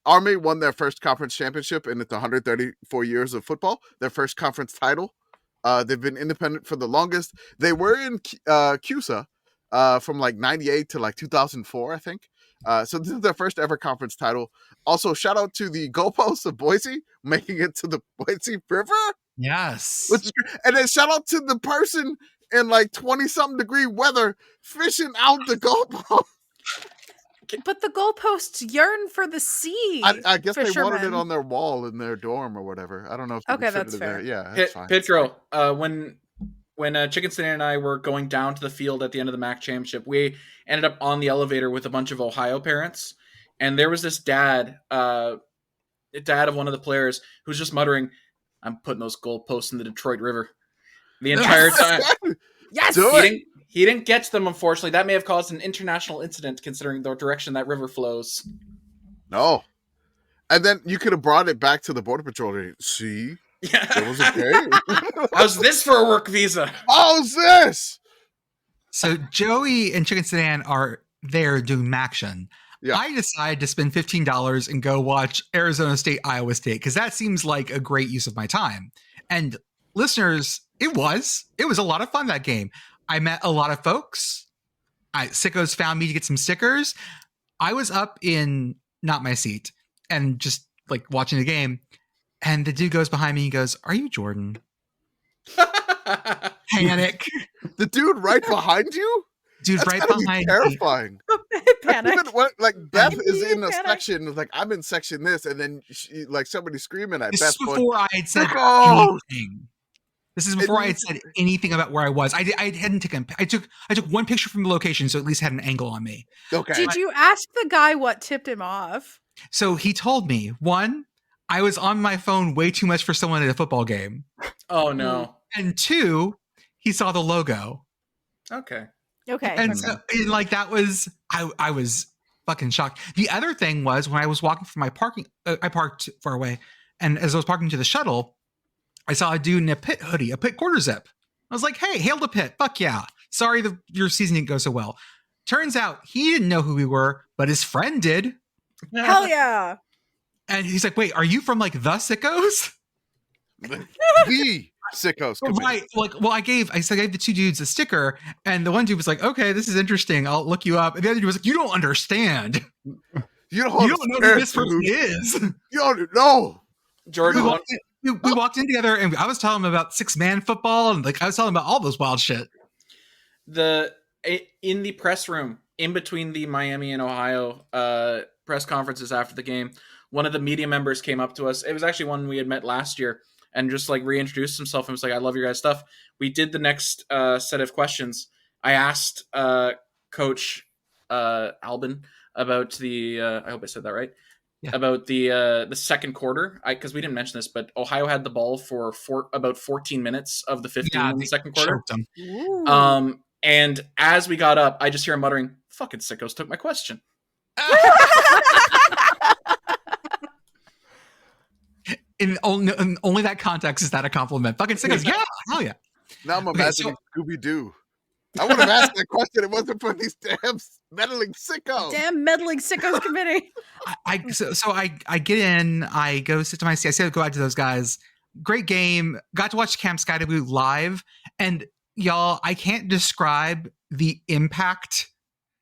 Army won their first conference championship in its 134 years of football, their first conference title. They've been independent for the longest. They were in CUSA from like 98 to like 2004, I think. So this is their first ever conference title. Also, shout out to the goalposts of Boise, making it to the Boise River. Yes. And then shout out to the person in like 20-something degree weather fishing out the goalpost. But the goalposts yearn for the sea. I guess they wanted it on their wall in their dorm or whatever. I don't know if that's fair. there. Yeah, that's fine. Pitt Girl, when Chicken Stan and I were going down to the field at the end of the MAC championship, we ended up on the elevator with a bunch of Ohio parents, and there was this dad of one of the players who was just muttering, "I'm putting those goalposts in the Detroit River." The entire time. Yes! He didn't get to them, unfortunately. That may have caused an international incident considering the direction that river flows. No. And then you could have brought it back to the Border Patrol. See? Yeah. It was okay. How's this for a work visa? How's this? So Joey and Chicken Sedan are there doing Maction. Yeah. I decided to spend $15 and go watch Arizona State, Iowa State, because that seems like a great use of my time. And listeners, it was a lot of fun, that game. I met a lot of folks. Sickos found me to get some stickers. I was up in not my seat and just like watching the game. And the dude goes behind me and goes, "Are you Jordan?" Panic. The dude right behind you? Dude, that's right behind me. Terrifying. Panic. Like Beth is in a section, like I'm in section this, and then like somebody screaming at Beth. This is before I had said anything. This is before I had said anything about where I was. I hadn't taken. I took one picture from the location, so at least had an angle on me. Okay. Did you ask the guy what tipped him off? So he told me, one, I was on my phone way too much for someone at a football game. Oh no. And two, he saw the logo. Okay. And so, like, that was I was fucking shocked. The other thing was when I was walking from my parking, I parked far away, and as I was parking to the shuttle, I saw a dude in a Pitt hoodie, a Pitt quarter zip. I was like, "Hey, hail to Pitt! Fuck yeah! Sorry your season didn't go so well." Turns out he didn't know who we were, but his friend did. Hell yeah! And he's like, "Wait, are you from like the Sickos?" The Sickos. I gave the two dudes a sticker, and the one dude was like, "Okay, this is interesting. I'll look you up." And the other dude was like, "You don't understand. You don't know who this person is. You don't know." Jordan, we walked in together, and I was telling him about 6-man football, and I was telling him about all those wild shit. In the press room, in between the Miami and Ohio press conferences after the game, one of the media members came up to us. It was actually one we had met last year, and just reintroduced himself and was like, "I love your guys' stuff." We did the next set of questions. I asked Coach Albin about the I hope I said that right. Yeah. About the second quarter, because we didn't mention this, but Ohio had the ball for about 14 minutes of the 15 in the second quarter. And as we got up, I just hear him muttering, "Fucking Sickos took my question." In only that context is that a compliment. Fucking Sickos, yeah, hell yeah. Now I'm imagining Scooby-Doo. I would have asked that question. It wasn't for these damn meddling sickos. Damn meddling sickos committee. So I get in, I go sit to my seat. I say go out to those guys. Great game. Got to watch Cam Skydaboo live. And y'all, I can't describe the impact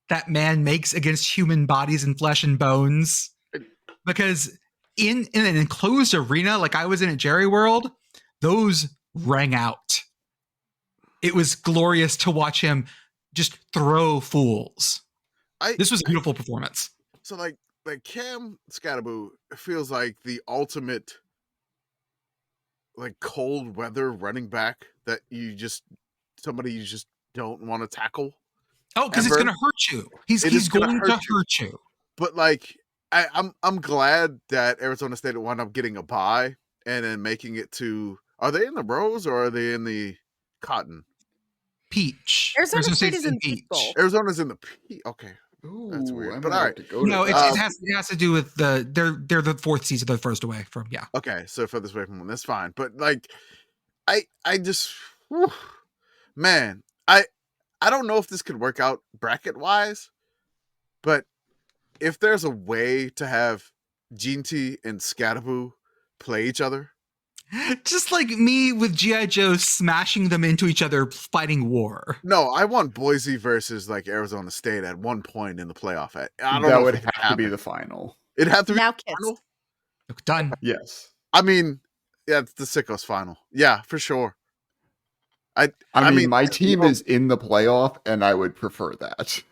that man makes against human bodies and flesh and bones. Because in an enclosed arena like I was in at Jerry World, those rang out. It was glorious to watch him just throw fools. This was a beautiful performance. So like Cam Skydaboo feels like the ultimate cold weather running back that somebody you just don't want to tackle. Oh, because it's going to hurt you. He's going to hurt you. But I'm glad that Arizona State wound up getting a bye and then making it to. Are they in the Rose or are they in the Cotton? Peach. Arizona State is in Peach Bowl. Arizona's in the Peach. Okay. Ooh, that's weird. But all right. It has to do with they're the fourth season, they're furthest away from, yeah. Okay, so furthest away from one, that's fine. But I just man, I don't know if this could work out bracket wise, but if there's a way to have Ginty and Skydaboo play each other. Just like me with G.I. Joe smashing them into each other fighting war. No, I want Boise versus Arizona State at one point in the playoff. I don't know. That would have to be the final. It'd have to be the final? Done. Yes. I mean, yeah, it's the Sickos final. Yeah, for sure. I mean, my team is in the playoff, and I would prefer that.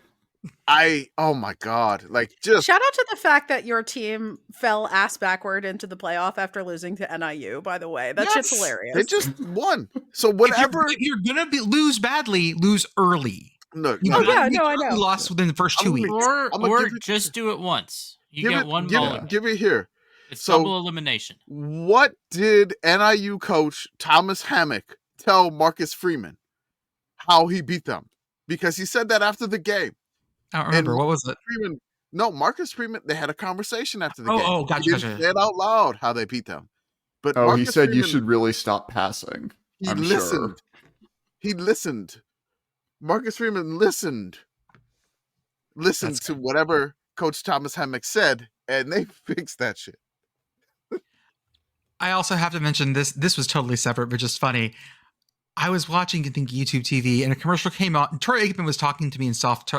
Oh my God. Just shout out to the fact that your team fell ass backward into the playoff after losing to NIU, by the way. That shit's hilarious. They just won. So whatever. If you're going to lose badly, lose early. No, I know. Lost within the first 2 weeks. Or just do it once. You get one ball. Give it here. It's double elimination. What did NIU coach Thomas Hammock tell Marcus Freeman how he beat them? Because he said that after the game. I don't remember. What was it? Marcus Freeman, they had a conversation after the game. Oh, gotcha. He didn't say it out loud how they beat them. But he said Freeman, you should really stop passing. He listened. He listened. Marcus Freeman listened to whatever Coach Thomas Hammock said, and they fixed that shit. I also have to mention this. This was totally separate, but just funny. I was watching, I think, YouTube TV, and a commercial came out, and Troy Aikman was talking to me in soft,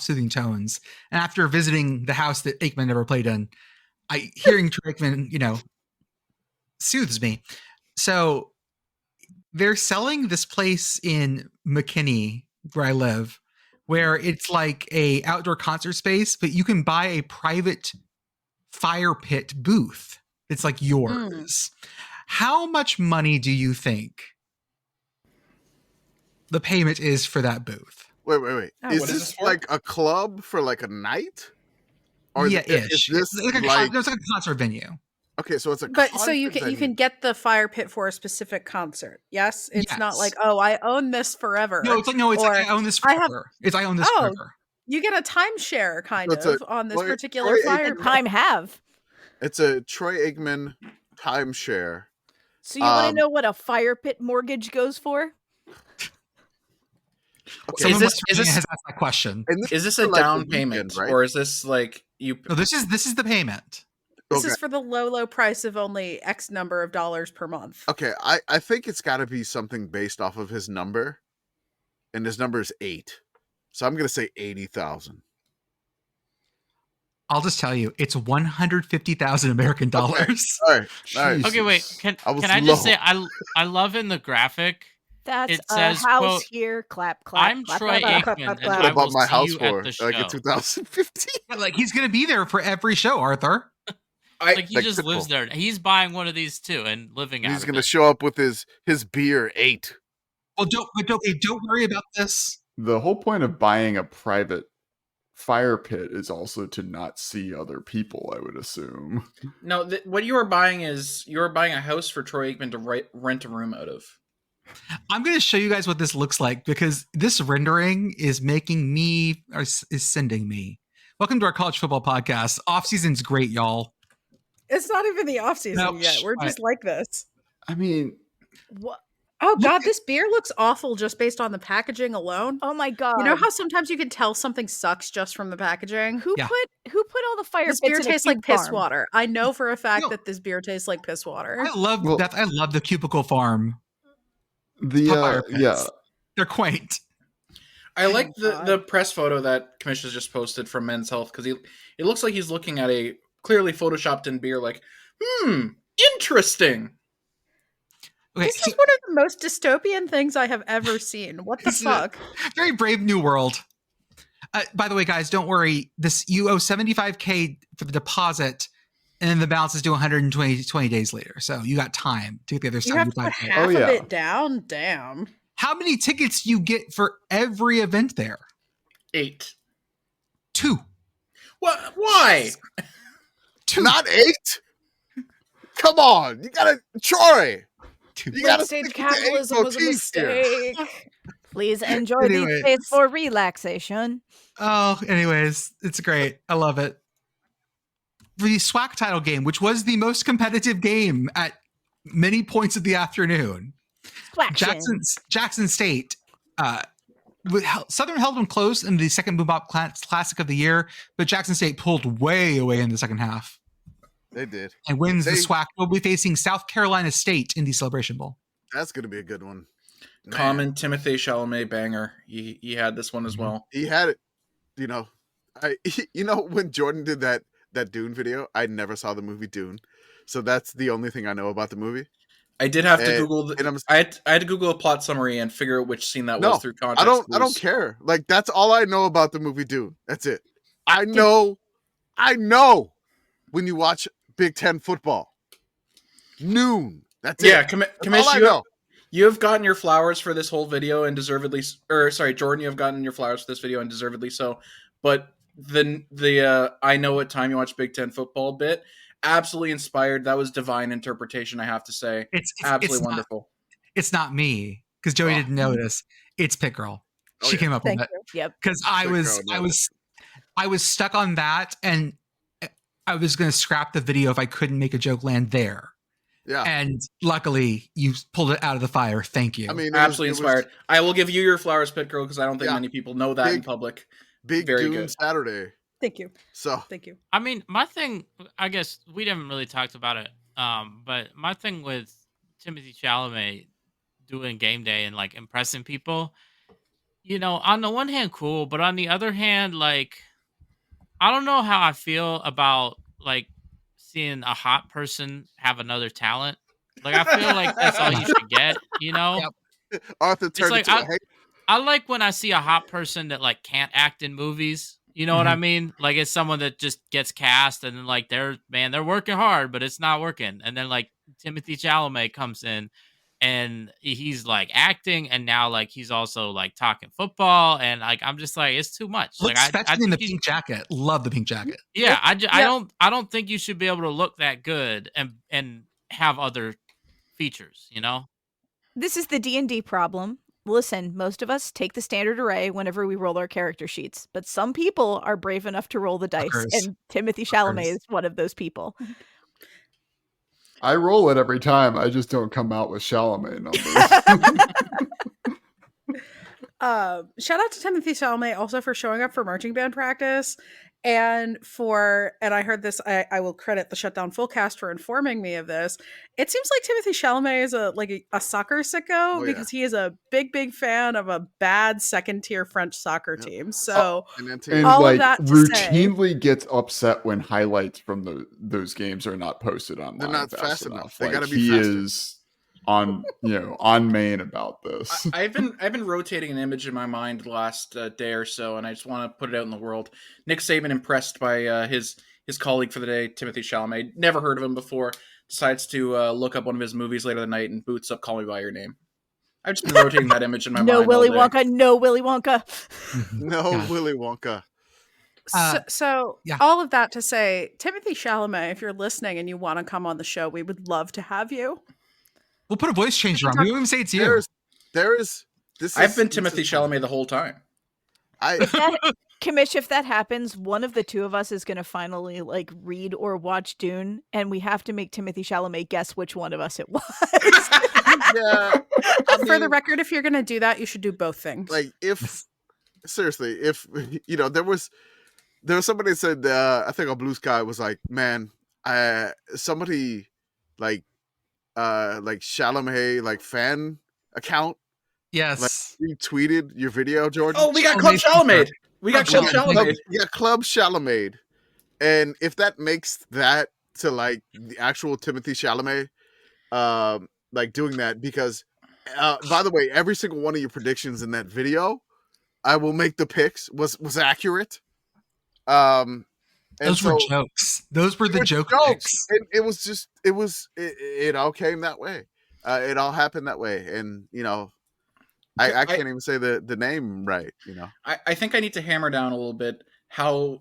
soothing tones. And after visiting the house that Aikman never played in, hearing Troy Aikman, soothes me. So they're selling this place in McKinney, where I live, where it's like a outdoor concert space, but you can buy a private fire pit booth. It's like yours. How much money do you think the payment is for that booth? Wait. Is this like a club for like a night? Or yeah, is this it's like a concert venue? Okay, so it's so you can get the fire pit for a specific concert. Yes, it's not like I own this forever. No, it's like I own this forever. I own this forever. You get a timeshare on this particular fire pit. Time have. It's a Troy Aikman timeshare. So you want to know what a fire pit mortgage goes for? Okay. Is this has asked that question? Is this a down payment, right? Or is this like you? No, this is the payment. This is for the low price of only X number of dollars per month. Okay, I think it's got to be something based off of his number, and his number is 8. So I'm going to say 80,000. I'll just tell you, it's 150,000 American dollars. Okay. All right. Okay, wait. Can I just say I love in the graphic. That's it a says, house quote, here. Clap, clap. I'm clap, Troy clap, clap, Aikman, clap, and clap. I I bought will my see house you for at the like in show. 2015. Like he's gonna be there for every show, Arthur. Like he like just typical. lives there. He's buying one of these too and living out. He's of going to it. show up with his beer 8. Well, don't worry about this. The whole point of buying a private fire pit is also to not see other people, I would assume. No, what you are buying is you're buying a house for Troy Aikman to rent a room out of. I'm going to show you guys what this looks like because this rendering is making me, or is sending me. Welcome to our college football podcast. Off season's great, y'all. It's not even the off season No, yet. We're just like this. I mean, What? Oh God, this beer looks awful just based on the packaging alone. Oh my God. You know how sometimes you can tell something sucks just from the packaging? Who put all the fire This pits beer in a tastes like cube piss farm? water. I know for a fact No. that this beer tastes like piss water. I love that. I love the cubicle farm. the pits. yeah, They're quaint. I like God. the press photo that Commish has just posted from Men's Health because it looks like he's looking at a clearly photoshopped in beer. Like, interesting. Okay, This is one of the most dystopian things I have ever seen. What the This is a fuck? very brave new world. By the way, guys, don't worry. You owe $75K for the deposit, and then the balance is due 120 days later. So you got time to get the other You have to put 75K. half yeah. of it down? Damn. How many tickets do you get for every event there? 8. 2. What? Why? 2. Not 8? Come on. You got to, Troy. 2. You got to Late-stage stick with the 8 capitalism was a motif here. mistake. Please enjoy Anyways. these days for relaxation. Oh, anyways, it's great. I love it. The SWAC title game, which was the most competitive game at many points of the afternoon. Jackson State. Southern held them close in the second Boom Bop Classic of the year, but Jackson State pulled way away in the second half They did. and wins the SWAC. We'll be facing South Carolina State in the Celebration Bowl. That's going to be a good one. Man, Common Timothée Chalamet banger. He had this one as well. he had it. You know, when Jordan did that Dune video, I never saw the movie Dune. So that's the only thing I know about the movie. I did have to And- Google. and I'm- I had to Google a plot summary and figure out which scene that was through context. I don't care. Like that's all I know about the movie Dune. That's it. I know when you watch Big Ten football. Noon. That's Yeah, it. Commish, all I know. you have gotten your flowers for this whole video and deservedly. Or sorry, Jordan, you have gotten your flowers for this video and deservedly so. But the I know what time you watch Big Ten football bit. Absolutely inspired. That was divine interpretation, I have to say. It's Absolutely not- wonderful. It's not me because Joey didn't notice. It's Pitt Girl. She came up with Thank it. you. Yep. Because I was stuck on that, and I was going to scrap the video if I couldn't make a joke land there. Yeah. And luckily, you pulled it out of the fire. Thank you. I mean, Absolutely inspired. I will give you your flowers, Pitt Girl, because I don't think many people know that in public. Big Very Dune good. Saturday. Thank you. So Thank you. I mean, my thing, I guess we haven't really talked about it, but my thing with Timothée Chalamet doing game day and like impressing people, on the one hand, cool, but on the other hand, like, I don't know how I feel about like seeing a hot person have another talent. Like, I feel like that's all you should get, Yep. Arthur turned like into a I like when I see a hot person that like can't act in movies. You know what I mean? Like it's someone that just gets cast and then like they're working hard, but it's not working. And then like Timothée Chalamet comes in and he's like acting and now like he's also like talking football and like I'm just like it's too much. Like especially in the pink jacket. Love the pink jacket. Yeah, I don't think you should be able to look that good and have other features, This is the D&D problem. Listen, most of us take the standard array whenever we roll our character sheets, but some people are brave enough to roll the dice, and Timothée Chalamet is one of those people. I roll it every time. I just don't come out with Chalamet numbers. Shout out to Timothée Chalamet also for showing up for marching band practice, and I heard this. I will credit the Shutdown Fullcast for informing me of this. It seems like Timothée Chalamet is a soccer sicko because he is a big fan of a bad second tier French soccer team. So and all like of that to routinely gets upset when highlights from those games are not posted online. They're not fast enough. They Like, got to be he faster. is on main about this. I've been rotating an image in my mind the last day or so, and I just want to put it out in the world. Nick Saban impressed by his colleague for the day, Timothée Chalamet. Never heard of him before. Decides to look up one of his movies later that night and boots up "Call Me by Your Name." I've just been rotating that image in my mind. No Willy Wonka. No Willy Wonka. No Willy Wonka. So all of that to say, Timothée Chalamet, if you're listening and you want to come on the show, we would love to have you. We'll put a voice changer on. We won't even say it's you. I've been Timothée Chalamet the whole time. Commish, if that happens, one of the two of us is going to finally like read or watch Dune, and we have to make Timothée Chalamet guess which one of us it was. For the record, if you're going to do that, you should do both things. Like if there was somebody that said I think on Blue Sky was like, man, somebody like Chalamet like fan account. Yes. Like, retweeted your video, Jordan. Oh, we got Club Chalamet. We got Club Chalamet. Yeah, Club Chalamet. And if that makes that to like the actual Timothée Chalamet, like doing that, because by the way, every single one of your predictions in that video, I will make the picks was accurate. Those were jokes. Those were the joke picks. And it all came that way. It all happened that way. And I can't even say the name right, I think I need to hammer down a little bit how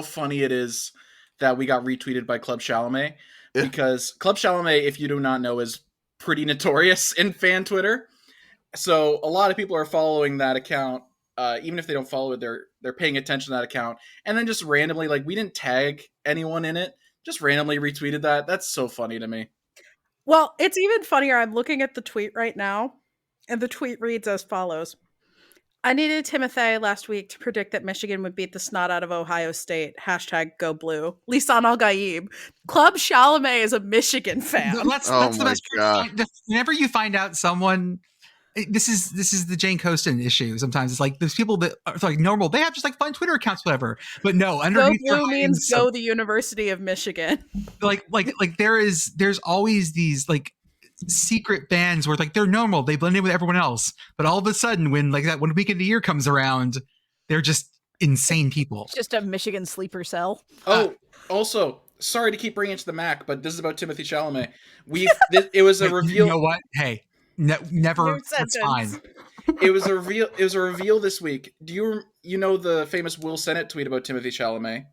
funny it is that we got retweeted by Club Chalamet, because Club Chalamet, if you do not know, is pretty notorious in fan Twitter. So a lot of people are following that account. Even if they don't follow it, they're paying attention to that account. And then just randomly, like, we didn't tag anyone in it, just randomly retweeted that. That's so funny to me. Well, it's even funnier. I'm looking at the tweet right now, and the tweet reads as follows. I needed Timothée last week to predict that Michigan would beat the snot out of Ohio State. #GoBlue. Lisan Al-Gaib. Club Chalamet is a Michigan fan. That's the best part. Whenever you find out someone, this is the Jane Coaston issue. Sometimes it's like there's people that are like normal. They have just like fun Twitter accounts, whatever. But no, underneath Go Blue means go the University of Michigan. Like there's always these like secret bands where like they're normal, they blend in with everyone else, but all of a sudden when a week of the year comes around, they're just insane people. It's just a Michigan sleeper cell. Also, sorry to keep bringing it to the Mac, but this is about Timothée Chalamet. It was a reveal. You know what? Hey, never. That's fine. It was a reveal. It was a reveal this week. Do you know the famous Will Sennett tweet about Timothée Chalamet?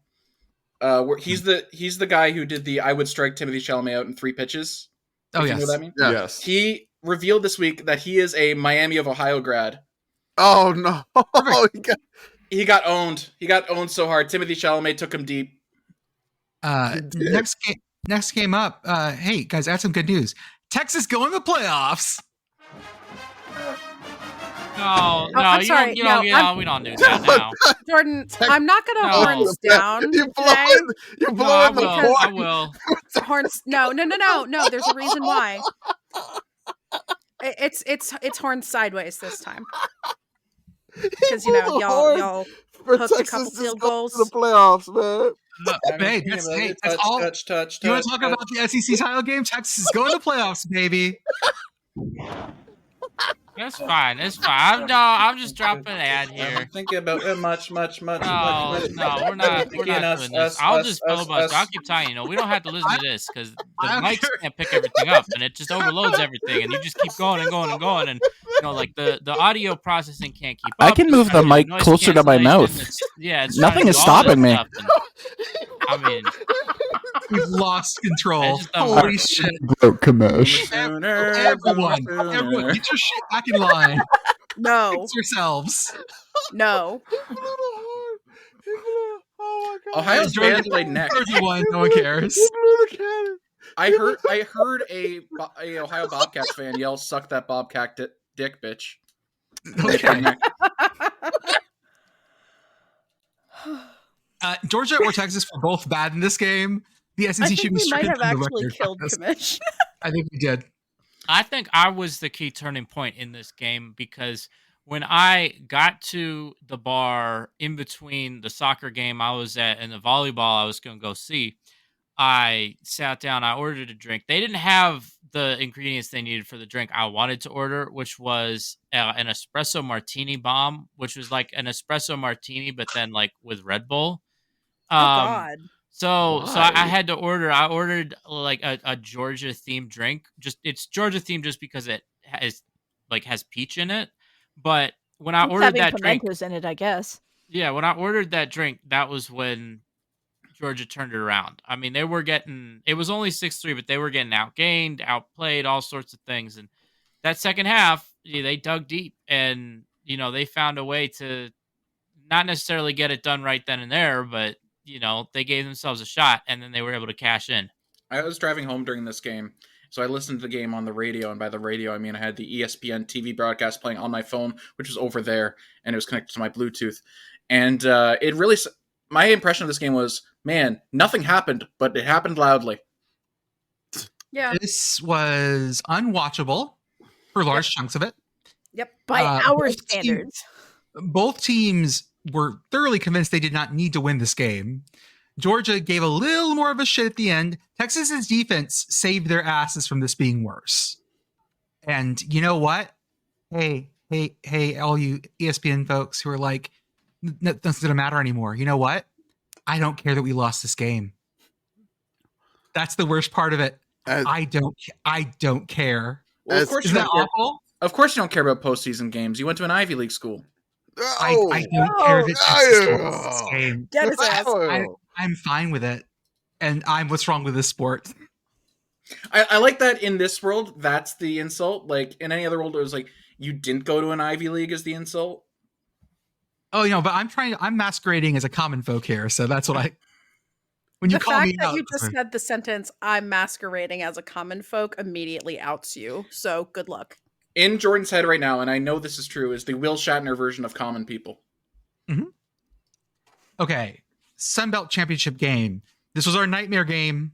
Where he's the guy who did the "I would strike Timothée Chalamet out in 3 pitches." Oh, yes. You know what that means? Yeah. Yes. He revealed this week that he is a Miami of Ohio grad. Oh no! He got owned. He got owned so hard. Timothée Chalamet took him deep. Next game up. Hey guys, I have some good news. Texas going to the playoffs. No, I'm sorry. we don't do that now. Jordan, I'm not going to horns down. You're blowing the horn. I will. Horns. No. There's a reason why. It's horns sideways this time. Because y'all hooked a couple field goals. To the playoffs, man. Hey, that's all. Touch. You want to talk about the SEC title game? Texas is going to playoffs, baby. That's fine. I'm just dropping an ad here. I'm thinking about it much. No, we're not doing this. I'll just filibuster. I'll keep telling you, we don't have to listen to this because the mics can't pick everything up and it just overloads everything and you just keep going and going and going and like the audio processing can't keep up. I can move the mic closer to my mouth. It's nothing is stopping me. I mean, we've lost control. Holy shit! Broke Commish. Everyone, get your shit back in line. No, fix yourselves. No. Oh my God! Ohio's band played next. 31. No one cares. I heard a Ohio Bobcats fan yell, "Suck that Bobcat dick, bitch." Okay. Georgia or Texas were both bad in this game. The SEC should be we might stricken have from the actually record killed for this. Commish. I think we did. I think I was the key turning point in this game because when I got to the bar in between the soccer game I was at and the volleyball I was going to go see, I sat down, I ordered a drink. They didn't have the ingredients they needed for the drink I wanted to order, which was an espresso martini bomb, which was like an espresso martini, but then like with Red Bull. God. So I had to order. I ordered like a Georgia themed drink. It's Georgia themed just because it has peach in it. But when I ordered that drink, pimentos in it, I guess. Yeah, when I ordered that drink, that was when Georgia turned it around. I mean, it was only 6-3, but they were getting outgained, outplayed, all sorts of things. And that second half, they dug deep and, they found a way to not necessarily get it done right then and there, but, they gave themselves a shot and then they were able to cash in. I was driving home during this game, so I listened to the game on the radio. And by the radio, I mean I had the ESPN TV broadcast playing on my phone, which was over there, and it was connected to my Bluetooth. And my impression of this game was, man, nothing happened, but it happened loudly. Yeah. This was unwatchable for large chunks of it. Yep. By our standards. Both teams were thoroughly convinced they did not need to win this game. Georgia gave a little more of a shit at the end. Texas's defense saved their asses from this being worse. And you know what? Hey, all you ESPN folks who are like, nothing's going to matter anymore. You know what? I don't care that we lost this game. That's the worst part of it. I don't care. Well, of course Isn't that awful? Of course you don't care about postseason games. You went to an Ivy League school. I don't care that Texas lost this game. Get his ass. I'm fine with it. And what's wrong with this sport? I like that in this world, that's the insult. Like in any other world, it was like, you didn't go to an Ivy League is the insult. Oh, but I'm masquerading as a common folk here. So that's what when you the call fact me that out. you just said the sentence, I'm masquerading as a common folk, immediately outs you. So good luck. In Jordan's head right now, and I know this is true, is the Will Shatner version of common people. Mm-hmm. Okay. Sunbelt Championship game. This was our nightmare game.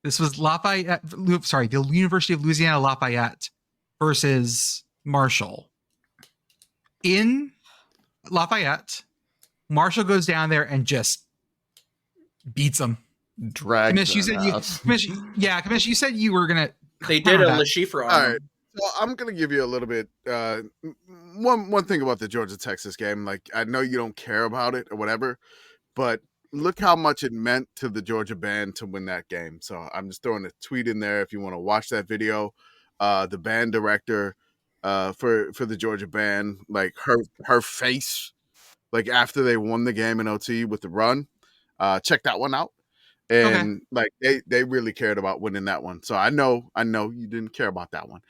This was the University of Louisiana Lafayette versus Marshall. In Lafayette, Marshall goes down there and just beats them. Commish, you said you were gonna. They did a LeSchiffre on. All right, so I'm gonna give you a little bit. One thing about the Georgia Texas game, like I know you don't care about it or whatever, but look how much it meant to the Georgia band to win that game. So I'm just throwing a tweet in there if you want to watch that video. The band director for the Georgia band, like her face, like after they won the game in OT with the run, check that one out. And like they really cared about winning that one. So I know you didn't care about that one.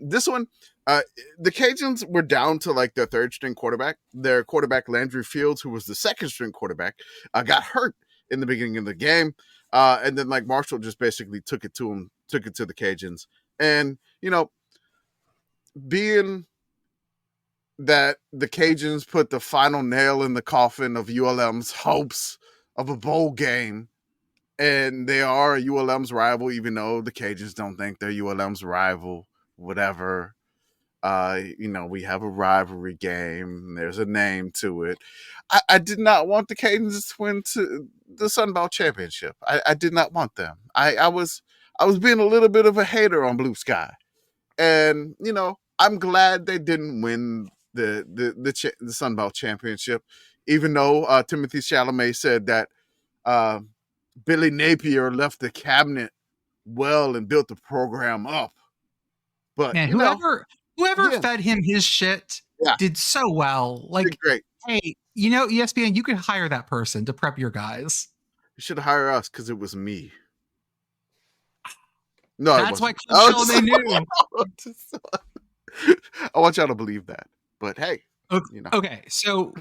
This one, the Cajuns were down to like their third string quarterback. Their quarterback Landry Fields, who was the second string quarterback, got hurt in the beginning of the game. And then like Marshall just basically took it to the Cajuns. And being that the Cajuns put the final nail in the coffin of ULM's hopes of a bowl game, and they are ULM's rival, even though the Cajuns don't think they're ULM's rival, whatever. We have a rivalry game. There's a name to it. I did not want the Cajuns to win to the Sun Belt Championship. I did not want them. I was being a little bit of a hater on Blue Sky. And, I'm glad they didn't win the Sun Belt Championship, even though Timothée Chalamet said that Billy Napier left the cabinet well and built the program up. But man, whoever fed him his shit did so well. Like, great. Hey, ESPN, you could hire that person to prep your guys. You should hire us because it was me. No, that's why Chalamet knew. I want y'all to believe that. But hey, okay. So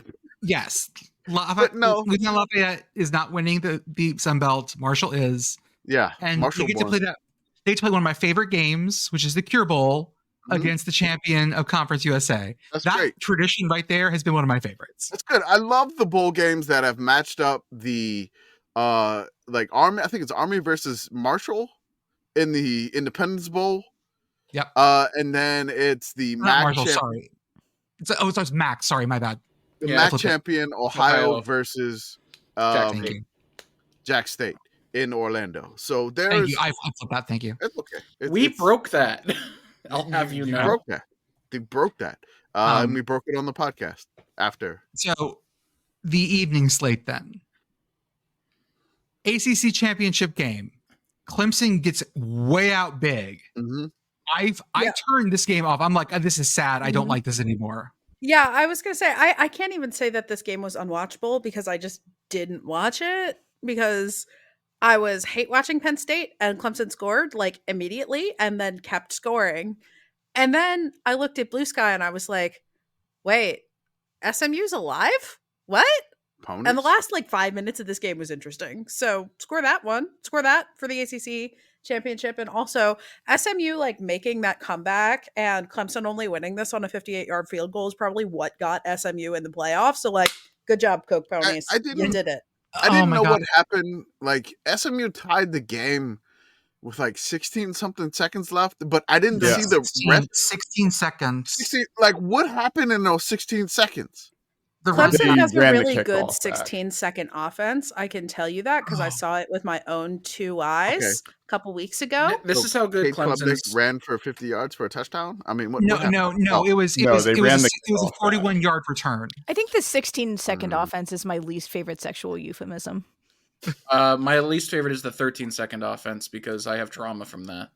yes, Louisiana Lafayette is not winning the Sun Belt. Marshall is. Yeah, and Marshall they get to play that. They get to play one of my favorite games, which is the Cure Bowl, against the champion of Conference USA. That's that great. Tradition right there has been one of my favorites. That's good. I love the bowl games that have matched up the like Army. I think it's Army versus Marshall in the Independence Bowl. Yep. And then it's the Not MAC Marshall, sorry. It's Mac. Sorry, my bad. The MAC champion Ohio versus Jack State in Orlando. So there's. Thank you. I flipped that. Thank you. It's okay. We broke that. I'll have you know. Broke that. They broke that. And we broke it on the podcast after. So the evening slate then. ACC championship game. Clemson gets way out big. Mm-hmm. I turned this game off. I'm like, this is sad. I don't like this anymore. Yeah, I was gonna say I can't even say that this game was unwatchable because I just didn't watch it because I was hate watching Penn State and Clemson scored like immediately and then kept scoring. And then I looked at Blue Sky and I was like, wait, SMU's alive? What? Opponents? And the last like 5 minutes of this game was interesting. So score that one. Score that for the ACC championship. And also SMU like making that comeback and Clemson only winning this on a 58-yard field goal is probably what got SMU in the playoffs. So like, good job, Coke Ponies. You did it. I didn't know what happened. Like SMU tied the game with like 16 something seconds left, but I didn't see the 16 seconds. 16, like what happened in those 16 seconds? Clemson has a really good 16-second offense. I can tell you that because I saw it with my own two eyes a couple weeks ago. This is how good Clemson ran for 50 yards for a touchdown. I mean, no. It was a 41-yard return. I think the 16-second offense is my least favorite sexual euphemism. My least favorite is the 13-second offense because I have trauma from that.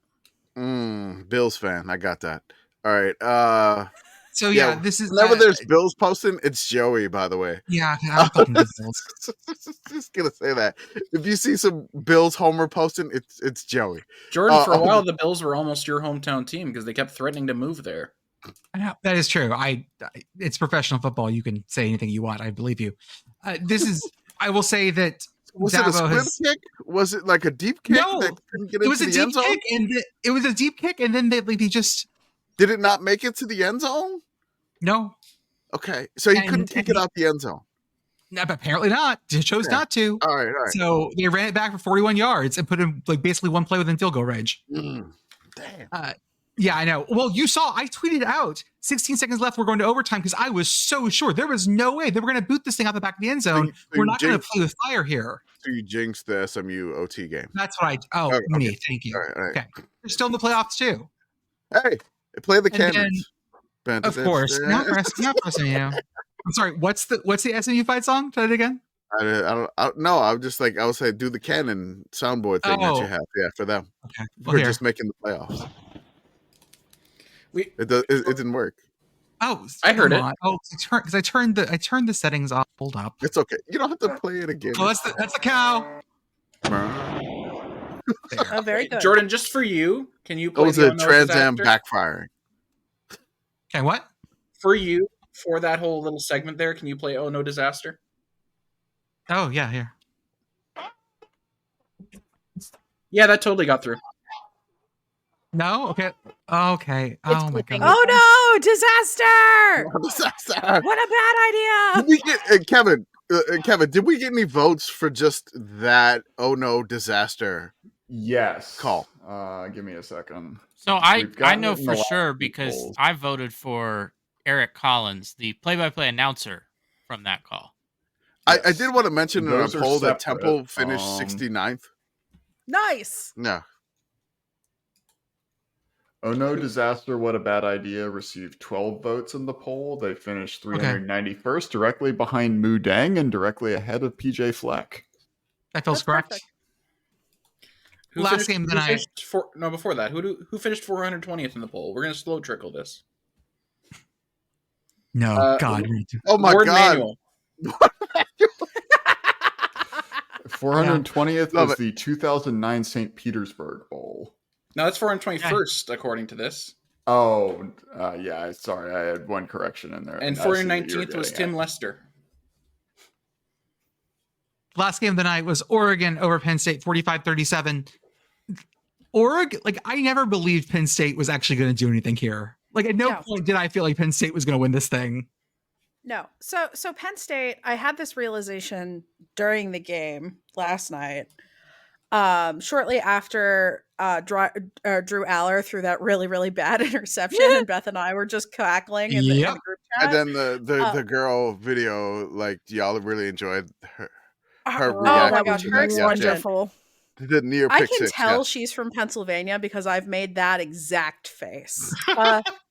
Bills fan, I got that. All right. So this is whenever there's Bills posting, it's Joey, by the way. Yeah, I'm fucking Bills. Just gonna say that. If you see some Bills homer posting, it's Joey. Jordan, for a while the Bills were almost your hometown team because they kept threatening to move there. That is true. It's professional football. You can say anything you want. I believe you. I will say that. Was it a squib kick? Was it like a deep kick? No, that couldn't get it was into a the deep end zone? kick, and it was a deep kick, and then they just. Did it not make it to the end zone? No. Okay, so he couldn't kick it out the end zone. No, but apparently not. He chose not to. All right. So they ran it back for 41 yards and put him like basically one play within field goal range. Damn. Yeah, I know. Well, you saw I tweeted out 16 seconds left. We're going to overtime because I was so sure there was no way they were going to boot this thing out the back of the end zone. We're not going to play with fire here. So you jinxed the SMU OT game. That's what me. Thank you. All right. Okay, they're still in the playoffs too. Hey, they play the Cannons. Of course, not pressing you. I'm sorry. What's the SMU fight song? Try it again. I don't know. I was just like I would say, do the Cannon soundboard thing that you have. Yeah, for them. Okay, we're just making the playoffs. It didn't work. Oh, I heard it. Oh, because I turned the settings off. Hold up. It's okay. You don't have to play it again. Oh, that's the cow. Oh, very good. Jordan, just for you, can you play was a Trans Am backfiring? Okay, what? For you, for that whole little segment there, can you play Oh No Disaster? Oh, yeah, here. Yeah, that totally got through. No? Okay. Okay. Oh, my God. Oh, no! Disaster! Disaster! What a bad idea! Did we get, Kevin, did we get any votes for just that Oh No Disaster call? Give me a second. So I know for sure because I voted for Eric Collins, the play-by-play announcer from that call. Yes. I did want to mention in a poll that Temple finished 69th. Nice. No. Oh No Disaster, What a Bad Idea received 12 votes in the poll. They finished 391st, directly behind Mu Dang and directly ahead of PJ Fleck. That feels correct. Perfect. Last game of the night. Before that, who finished 420th in the poll? We're going to slow trickle this. No, God. Oh, my Ward God. Manual. 420th was the 2009 St. Petersburg Bowl. No, that's 421st, according to this. Oh, yeah. Sorry, I had one correction in there. And 419th was Tim Lester. Last game of the night was Oregon over Penn State, 45-37. Oregon, like I never believed Penn State was actually going to do anything here. Like at no point did I feel like Penn State was going to win this thing. No. So Penn State, I had this realization during the game last night. Shortly after Drew Aller threw that really, really bad interception, and Beth and I were just cackling in the group chat. And then the girl video, like y'all really enjoyed her reaction. Oh my gosh, her expression. Wonderful. The near I pick can six, tell she's from Pennsylvania because I've made that exact face.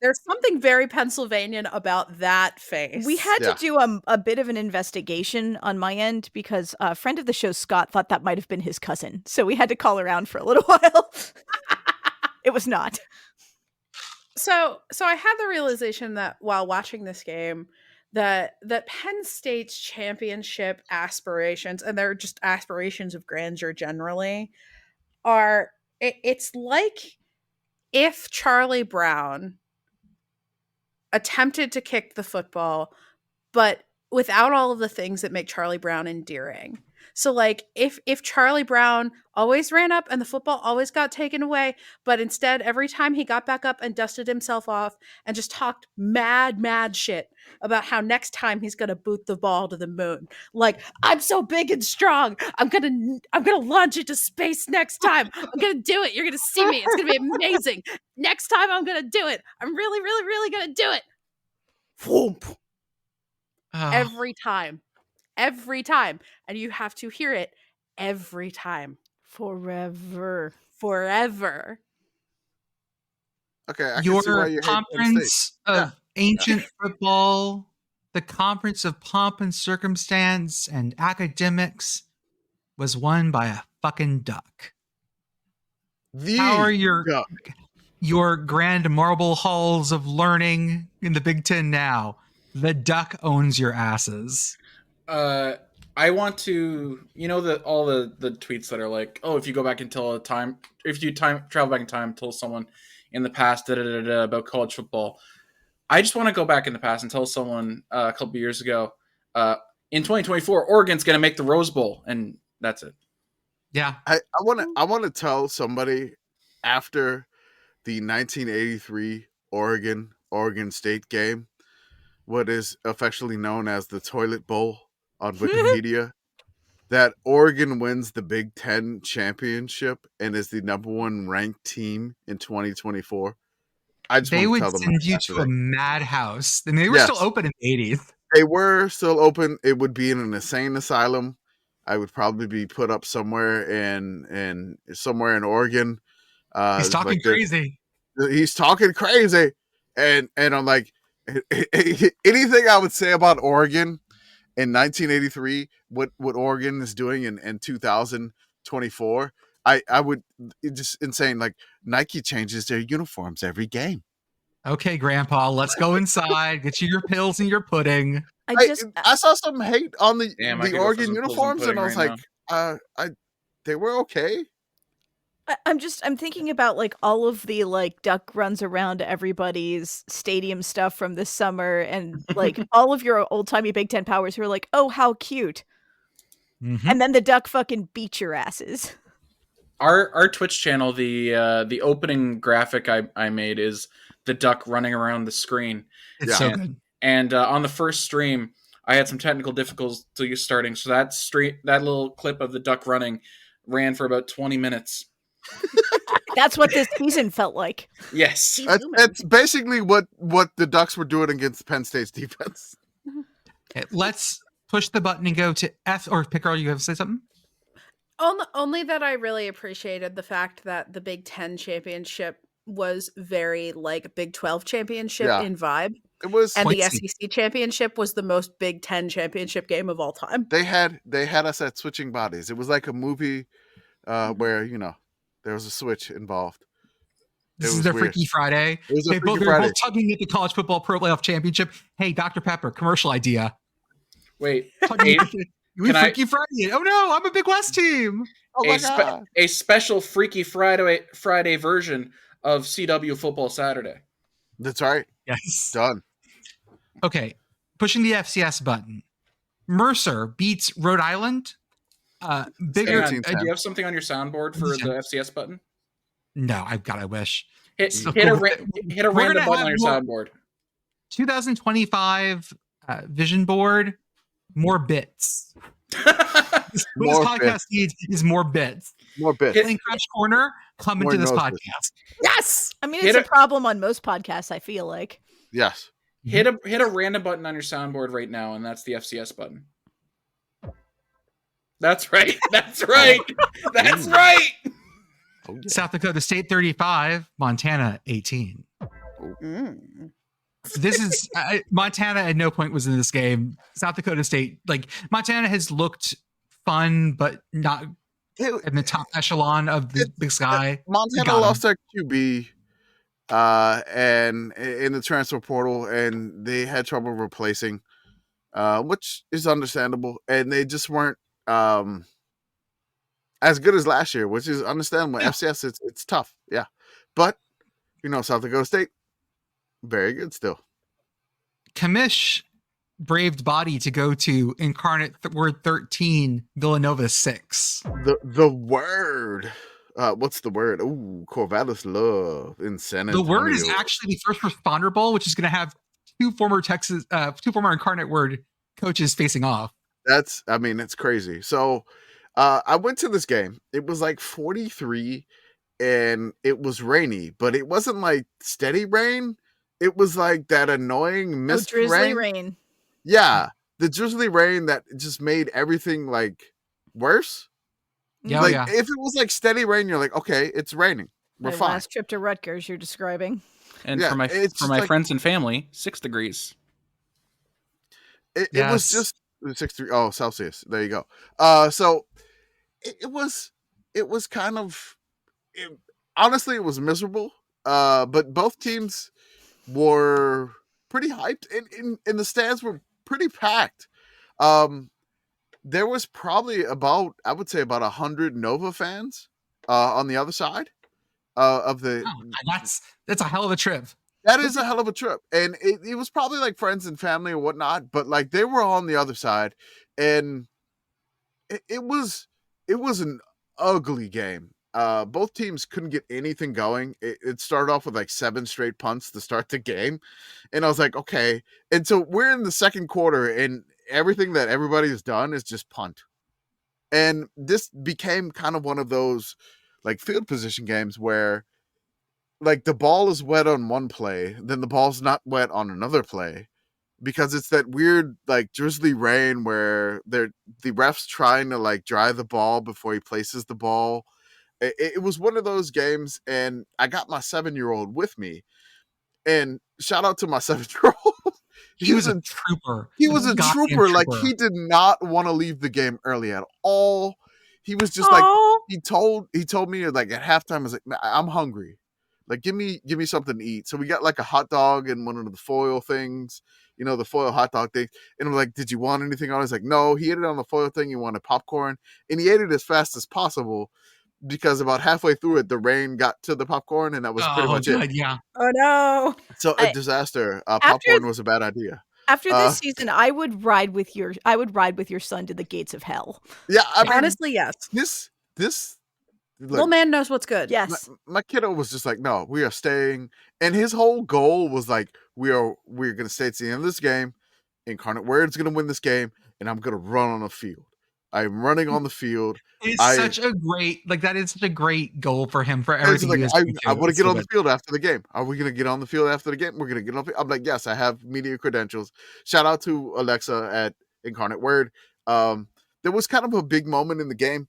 There's something very Pennsylvanian about that face. We had to do a bit of an investigation on my end because a friend of the show, Scott, thought that might have been his cousin. So we had to call around for a little while. It was not. So I had the realization that while watching this game, that Penn State's championship aspirations, and they're just aspirations of grandeur generally, it's like if Charlie Brown attempted to kick the football, but without all of the things that make Charlie Brown endearing. So like if Charlie Brown always ran up and the football always got taken away, but instead every time he got back up and dusted himself off and just talked mad shit about how next time he's going to boot the ball to the moon. Like, I'm so big and strong. I'm going to launch it to space next time. I'm going to do it. You're going to see me. It's going to be amazing. Next time I'm going to do it. I'm really, really, really going to do it. Whoomp. Every time. Every time. And you have to hear it every time. Forever. Okay, I Your can see why you conference of ancient football, the conference of pomp and circumstance and academics was won by a fucking duck. How are your grand marble halls of learning in the Big Ten now? The duck owns your asses. I want to, all the tweets that are like, oh, if you go back and tell travel back in time, tell someone in the past about college football. I just want to go back in the past and tell someone a couple of years ago, in 2024, Oregon's going to make the Rose Bowl, and that's it. Yeah, I want to tell somebody after the 1983 Oregon State game, what is affectionately known as the Toilet Bowl on Wikipedia, that Oregon wins the Big Ten championship and is the number one ranked team in 2024. I just they would tell them send you to a madhouse. I mean, they were still open in the 80s. They were still open. It would be in an insane asylum. I would probably be put up somewhere in Oregon. He's talking crazy. He's talking crazy, and I'm like, anything I would say about Oregon in 1983, what Oregon is doing in 2024, I would just insane. Like, Nike changes their uniforms every game. Okay, Grandpa, let's go inside. Get you your pills and your pudding. I saw some hate on the Oregon uniforms, and I was like, they were okay. I'm thinking about like all of the like duck runs around everybody's stadium stuff from this summer, and like all of your old timey Big Ten powers who are like, oh, how cute. Mm-hmm. And then the duck fucking beat your asses. Our Twitch channel, the opening graphic I made is the duck running around the screen. It's so good. And on the first stream, I had some technical difficulties starting, so that little clip of the duck running ran for about 20 minutes. That's what this season felt like. Yes. That's basically what the Ducks were doing against Penn State's defense. Okay, let's push the button and go to F, or Pitt Girl, you have to say something? Only that I really appreciated the fact that the Big Ten championship was very like Big 12 championship in vibe. It was, and the SEC championship was the most Big Ten championship game of all time. They had us at switching bodies. It was like a movie where there was a switch involved. This is their weird. Freaky Friday. They're both tugging at the College Football Pro Playoff Championship. Hey, Dr. Pepper, commercial idea. Wait, Freaky Friday. Oh no, I'm a Big West team. Oh my God. A special Freaky Friday version of CW Football Saturday. That's right. Yes. Done. Okay, pushing the FCS button. Mercer beats Rhode Island. Do you have something on your soundboard for the FCS button? No, I wish. Hit So a cool. random We're button gonna on have your more- soundboard. 2025 vision board, more bits. What this More podcast bits. needs is more bits. More bits. Playing Crash Corner, come More into this noses. podcast. Yes. I mean, Hit it's a it- problem on most podcasts, I feel like. Yes. Hit a random button on your soundboard right now, and that's the FCS button. That's right. That's right. That's right. Oh, yeah. South Dakota State 35, Montana 18. This is Montana at no point was in this game. South Dakota State, like Montana has looked fun, but not in the top echelon of the Big Sky. Montana lost their QB and in the transfer portal, and they had trouble replacing, which is understandable. And they just weren't as good as last year, which is understandable. Yeah. FCS, it's tough, yeah. But South Dakota State, very good still. Commish braved body to go to Incarnate Word 13, Villanova 6. The word. What's the word? Ooh, Corvallis love in San Antonio. The word is actually the First Responder Bowl, which is going to have two former Incarnate Word coaches facing off. It's crazy. So I went to this game. It was like 43 and it was rainy, but it wasn't like steady rain. It was like that annoying mist drizzly rain. Yeah, the drizzly rain that just made everything like worse. Yeah, like yeah. if it was like steady rain, you're like, okay, it's raining. We're My fine. last trip to Rutgers you're describing. And Yeah, for my it's just like- friends and family, 6 degrees. It was Yes. just 63. Oh, Celsius. There you go. So it was kind of honestly, it was miserable. But both teams were pretty hyped, and the stands were pretty packed. There was probably about 100 Nova fans on the other side of the. Oh, that's a hell of a trip. That is a hell of a trip. And it was probably like friends and family or whatnot, but like they were on the other side, and it was an ugly game. Both teams couldn't get anything going. It started off with like 7 straight punts to start the game. And I was like, okay. And so we're in the second quarter, and everything that everybody has done is just punt. And this became kind of one of those like field position games where like the ball is wet on one play, then the ball's not wet on another play, because it's that weird like drizzly rain where the ref's trying to like dry the ball before he places the ball. It was one of those games, and I got my 7-year-old with me, and shout out to my 7-year-old. He was a trooper. He was a Goddamn trooper. Like he did not want to leave the game early at all. He was just like he told me like at halftime, I was like, I'm hungry. Like give me something to eat. So we got like a hot dog and one of the foil things, the foil hot dog thing. And I'm like, did you want anything on it? He's like, no, he ate it on the foil thing. He wanted popcorn, and he ate it as fast as possible, because about halfway through it, the rain got to the popcorn, and that was pretty much it. Yeah. Oh no. So a disaster. Popcorn was a bad idea. After this season, I would ride with your son to the gates of hell. Yeah, honestly, yes. This little man knows what's good. Yes. My kiddo was just like, no, we are staying, and his whole goal was like, we're gonna stay to the end of this game. Incarnate Word's gonna win this game, and I'm gonna run on the field. I'm running on the field. It's such a great goal for him for everything. Like, I want to get on the field after the game. Are we going to get on the field after the game? We're going to get on the field. I'm like, yes, I have media credentials. Shout out to Alexa at Incarnate Word. There was kind of a big moment in the game.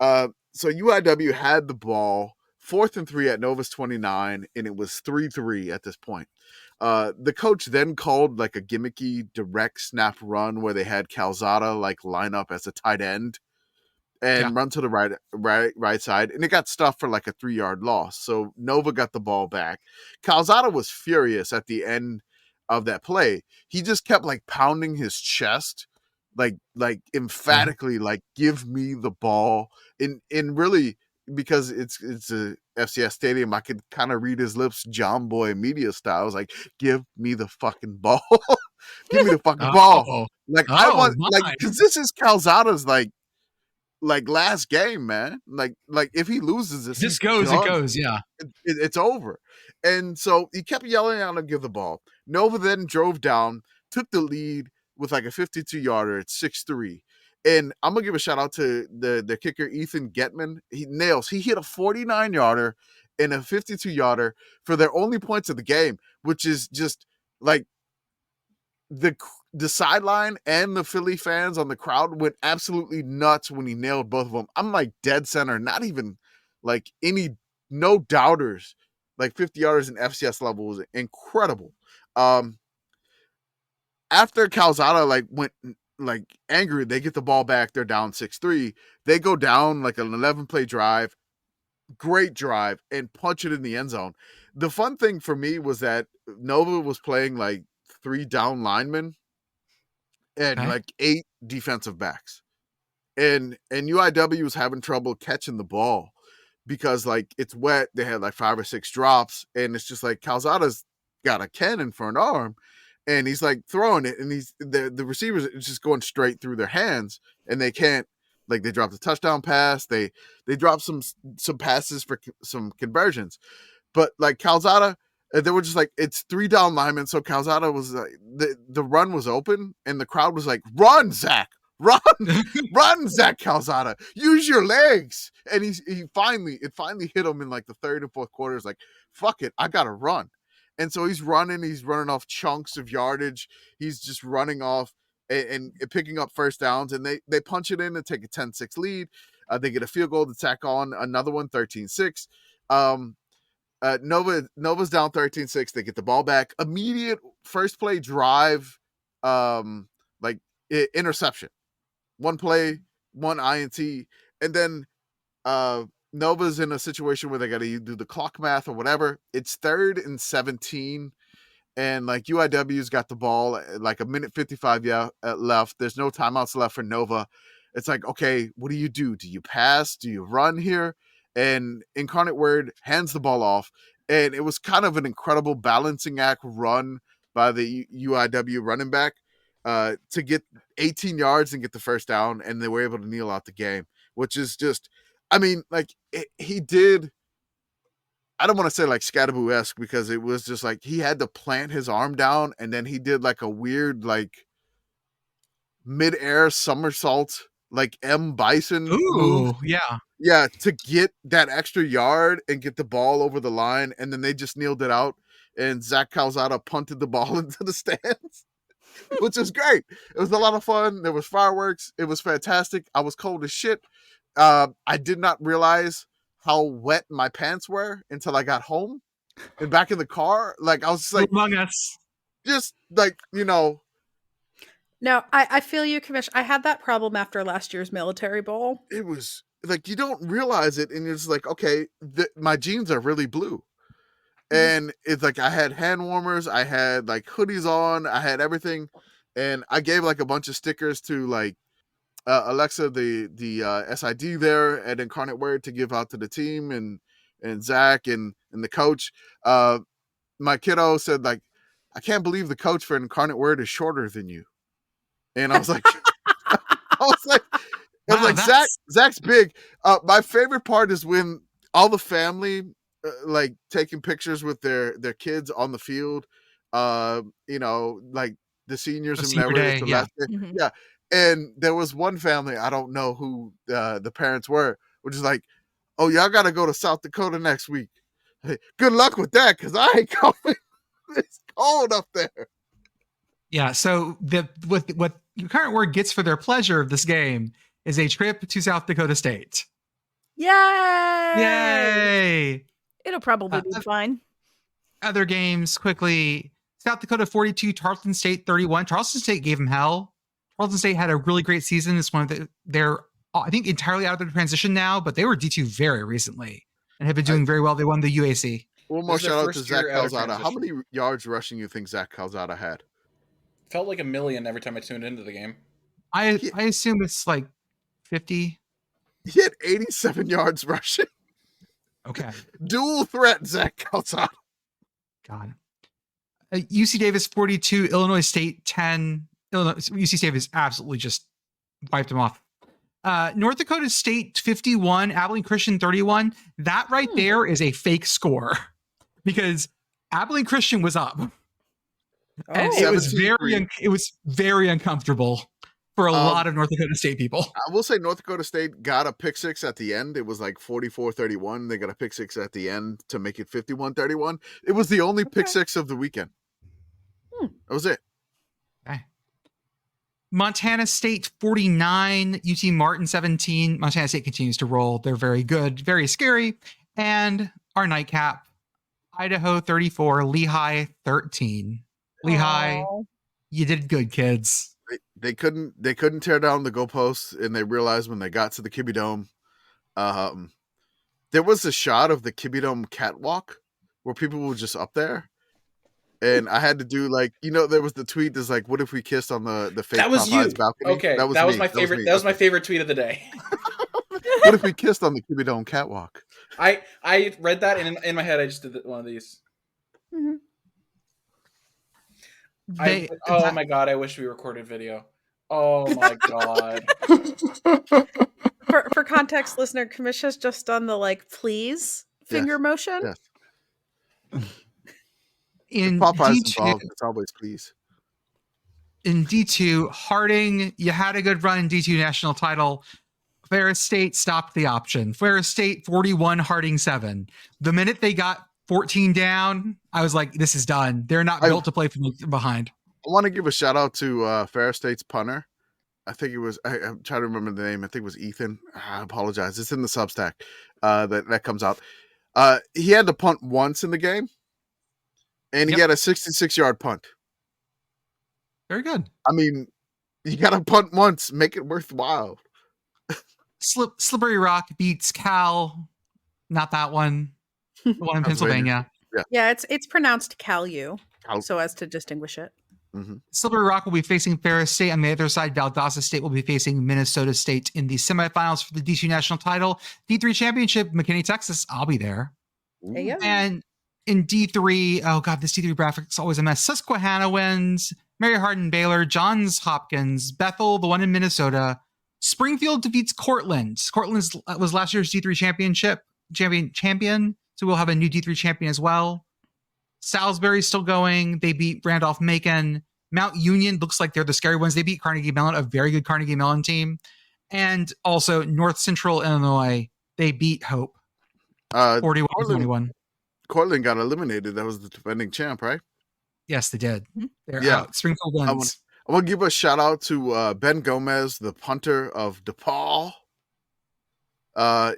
So UIW had the ball 4th and 3 at Nova's 29, and it was 3-3 at this point. The coach then called like a gimmicky direct snap run where they had Calzada like line up as a tight end and run to the right side, and it got stuffed for like a 3-yard loss. So Nova got the ball back. Calzada was furious at the end of that play. He just kept like pounding his chest, like emphatically, like give me the ball. In really, because it's a FCS stadium, I could kind of read his lips, John Boy media style. I was like, give me the fucking ball. Give me the fucking ball. Like I want, like, because this is Calzada's like last game, man. Like if he loses this, it goes. Yeah, it's over. And so he kept yelling out to give the ball. Nova then drove down, took the lead with like a 52-yarder at 6-3. And I'm going to give a shout out to the kicker, Ethan Getman. He hit a 49-yarder and a 52-yarder for their only points of the game, which is just like the sideline and the Philly fans on the crowd went absolutely nuts when he nailed both of them. I'm like dead center, not even like no doubters. Like 50 yarders in FCS level was incredible. After Calzada went angry, they get the ball back. They're down 6-3. They go down like an 11-play drive, great drive, and punch it in the end zone. The fun thing for me was that Nova was playing like 3 down linemen and like 8 defensive backs. And UIW was having trouble catching the ball because like it's wet. They had like 5 or 6 drops, and it's just like Calzada's got a cannon for an arm, and he's like throwing it, and the receivers is just going straight through their hands, and they can't, like, they dropped a touchdown pass. They dropped some passes for some conversions, but like Calzada, they were just like, it's 3 down linemen. So Calzada was like, the run was open, and the crowd was like, run, Zach, run, Zach Calzada, use your legs. And it finally hit him in like the 3rd and 4th quarters. Like, fuck it, I gotta run. And so he's running off chunks of yardage. He's just running off and picking up first downs, and they punch it in and take a 10-6 lead. They get a field goal to tack on another one, 13-6. Nova's down 13-6. They get the ball back. Immediate first play drive, interception. 1 play, 1 INT, and then Nova's in a situation where they got to do the clock math or whatever. It's 3rd and 17, and like UIW's got the ball like 1:55 left. There's no timeouts left for Nova. It's like, okay, what do you do? Do you pass? Do you run here? And Incarnate Word hands the ball off, and it was kind of an incredible balancing act run by the UIW running back to get 18 yards and get the first down, and they were able to kneel out the game, which is just, I mean, like, he did, I don't want to say like Scadaboo-esque, because it was just like he had to plant his arm down, and then he did like a weird like mid-air somersault, like M. Bison move. Yeah, to get that extra yard and get the ball over the line, and then they just kneeled it out, and Zach Calzada punted the ball into the stands, which was great. It was a lot of fun. There was fireworks. It was fantastic. I was cold as shit. I did not realize how wet my pants were until I got home and back in the car. Like, I was just like, among us, just like, you know. No, I feel you, Commish. I had that problem after last year's Military Bowl. It was like, you don't realize it, and it's like, okay, my jeans are really blue. And it's like, I had hand warmers, I had like hoodies on, I had everything. And I gave like a bunch of stickers to like Alexa, the SID there at Incarnate Word, to give out to the team, and Zach and the coach. My kiddo said, like, I can't believe the coach for Incarnate Word is shorter than you. And I was like, wow, Zach's big. My favorite part is when all the family like taking pictures with their kids on the field. You know, like the seniors and whatever. Yeah. And there was one family, I don't know who the parents were, which is like, oh, y'all got to go to South Dakota next week. Hey, good luck with that, because I ain't coming. It's cold up there. Yeah, so what your current word gets for their pleasure of this game is a trip to South Dakota State. Yay! It'll probably be fine. Other games, quickly. South Dakota 42, Tarleton State 31. Charleston State gave them hell. Charleston State had a really great season. It's one of they're, I think, entirely out of their transition now, but they were D2 very recently and have been doing very well. They won the UAC. One more shout out to Zach Calzada. How many yards rushing you think Zach Calzada had? Felt like 1 million every time I tuned into the game. I assume it's like 50. He had 87 yards rushing. Okay. Dual threat, Zach Calzada. God. UC Davis 42, Illinois State 10. UC Davis absolutely just wiped them off. North Dakota State 51, Abilene Christian 31. That right there is a fake score. because Abilene Christian was up. And Oh. it was very uncomfortable for a lot of North Dakota State people. I will say North Dakota State got a pick six at the end. It was like 44-31. They got a pick six at the end to make it 51-31. It was the only pick six of the weekend. That was it. Okay. Montana State 49, UT Martin 17. Montana State continues to roll. They're very good, very scary. And our nightcap, Idaho 34, Lehigh 13. Lehigh, you did good, kids. They couldn't tear down the goalposts, and they realized when they got to the Kibbe Dome, there was a shot of the Kibbe Dome catwalk where people were just up there. And I had to do there was the tweet that's like, what if we kissed on the fake that was Popeye's you. balcony? Okay, that was my favorite. That was my favorite tweet of the day. What if we kissed on the Kibbe Dome catwalk? I read that and in my head I just did one of these. Mm-hmm. Oh my god! I wish we recorded video. Oh my god! For context, listener, Commish has just done the please finger motion. Yes. In Popeye's D2, involved, it's always please. In D2, Harding, you had a good run in D2 national title. Ferris State stopped the option. Ferris State 41, Harding 7. The minute they got 14 down, I was like, this is done. They're not built to play from behind. I want to give a shout out to Ferris State's punter. I think it was, I'm trying to remember the name. I think it was Ethan. I apologize. It's in the Substack that comes out. He had to punt once in the game, and he had a 66-yard punt. Very good. I mean, you got to punt once, make it worthwhile. Slippery Rock beats Cal. Not that one. The one in Pennsylvania. Yeah, it's pronounced Cal-U, so as to distinguish it. Mm-hmm. Slippery Rock will be facing Ferris State. On the other side, Valdosta State will be facing Minnesota State in the semifinals for the D2 national title. D3 championship, McKinney, Texas. I'll be there. Yeah. And in D3, oh God, this D3 graphic is always a mess. Susquehanna wins. Mary Hardin Baylor, Johns Hopkins, Bethel, the one in Minnesota. Springfield defeats Cortland. Cortland was last year's D3 champion. So we'll have a new D3 champion as well. Salisbury's still going. They beat Randolph-Macon. Mount Union looks like they're the scary ones. They beat Carnegie Mellon, a very good Carnegie Mellon team. And also North Central Illinois, they beat Hope. 41-21. Cortland got eliminated. That was the defending champ, right? Yes, they did. They're out. Springfield wins. I want to give a shout out to Ben Gomez, the punter of DePaul.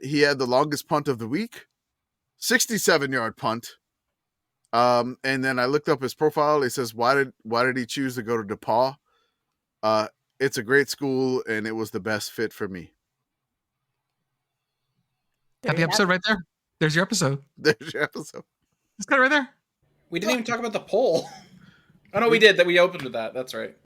He had the longest punt of the week, 67-yard punt. And then I looked up his profile. It says, why did he choose to go to DePaul? It's a great school, and it was the best fit for me. Got the episode right there. There's your episode. There's your episode. It's got it right there. We didn't even talk about the poll. Oh no, we did. That we opened with that. That's right.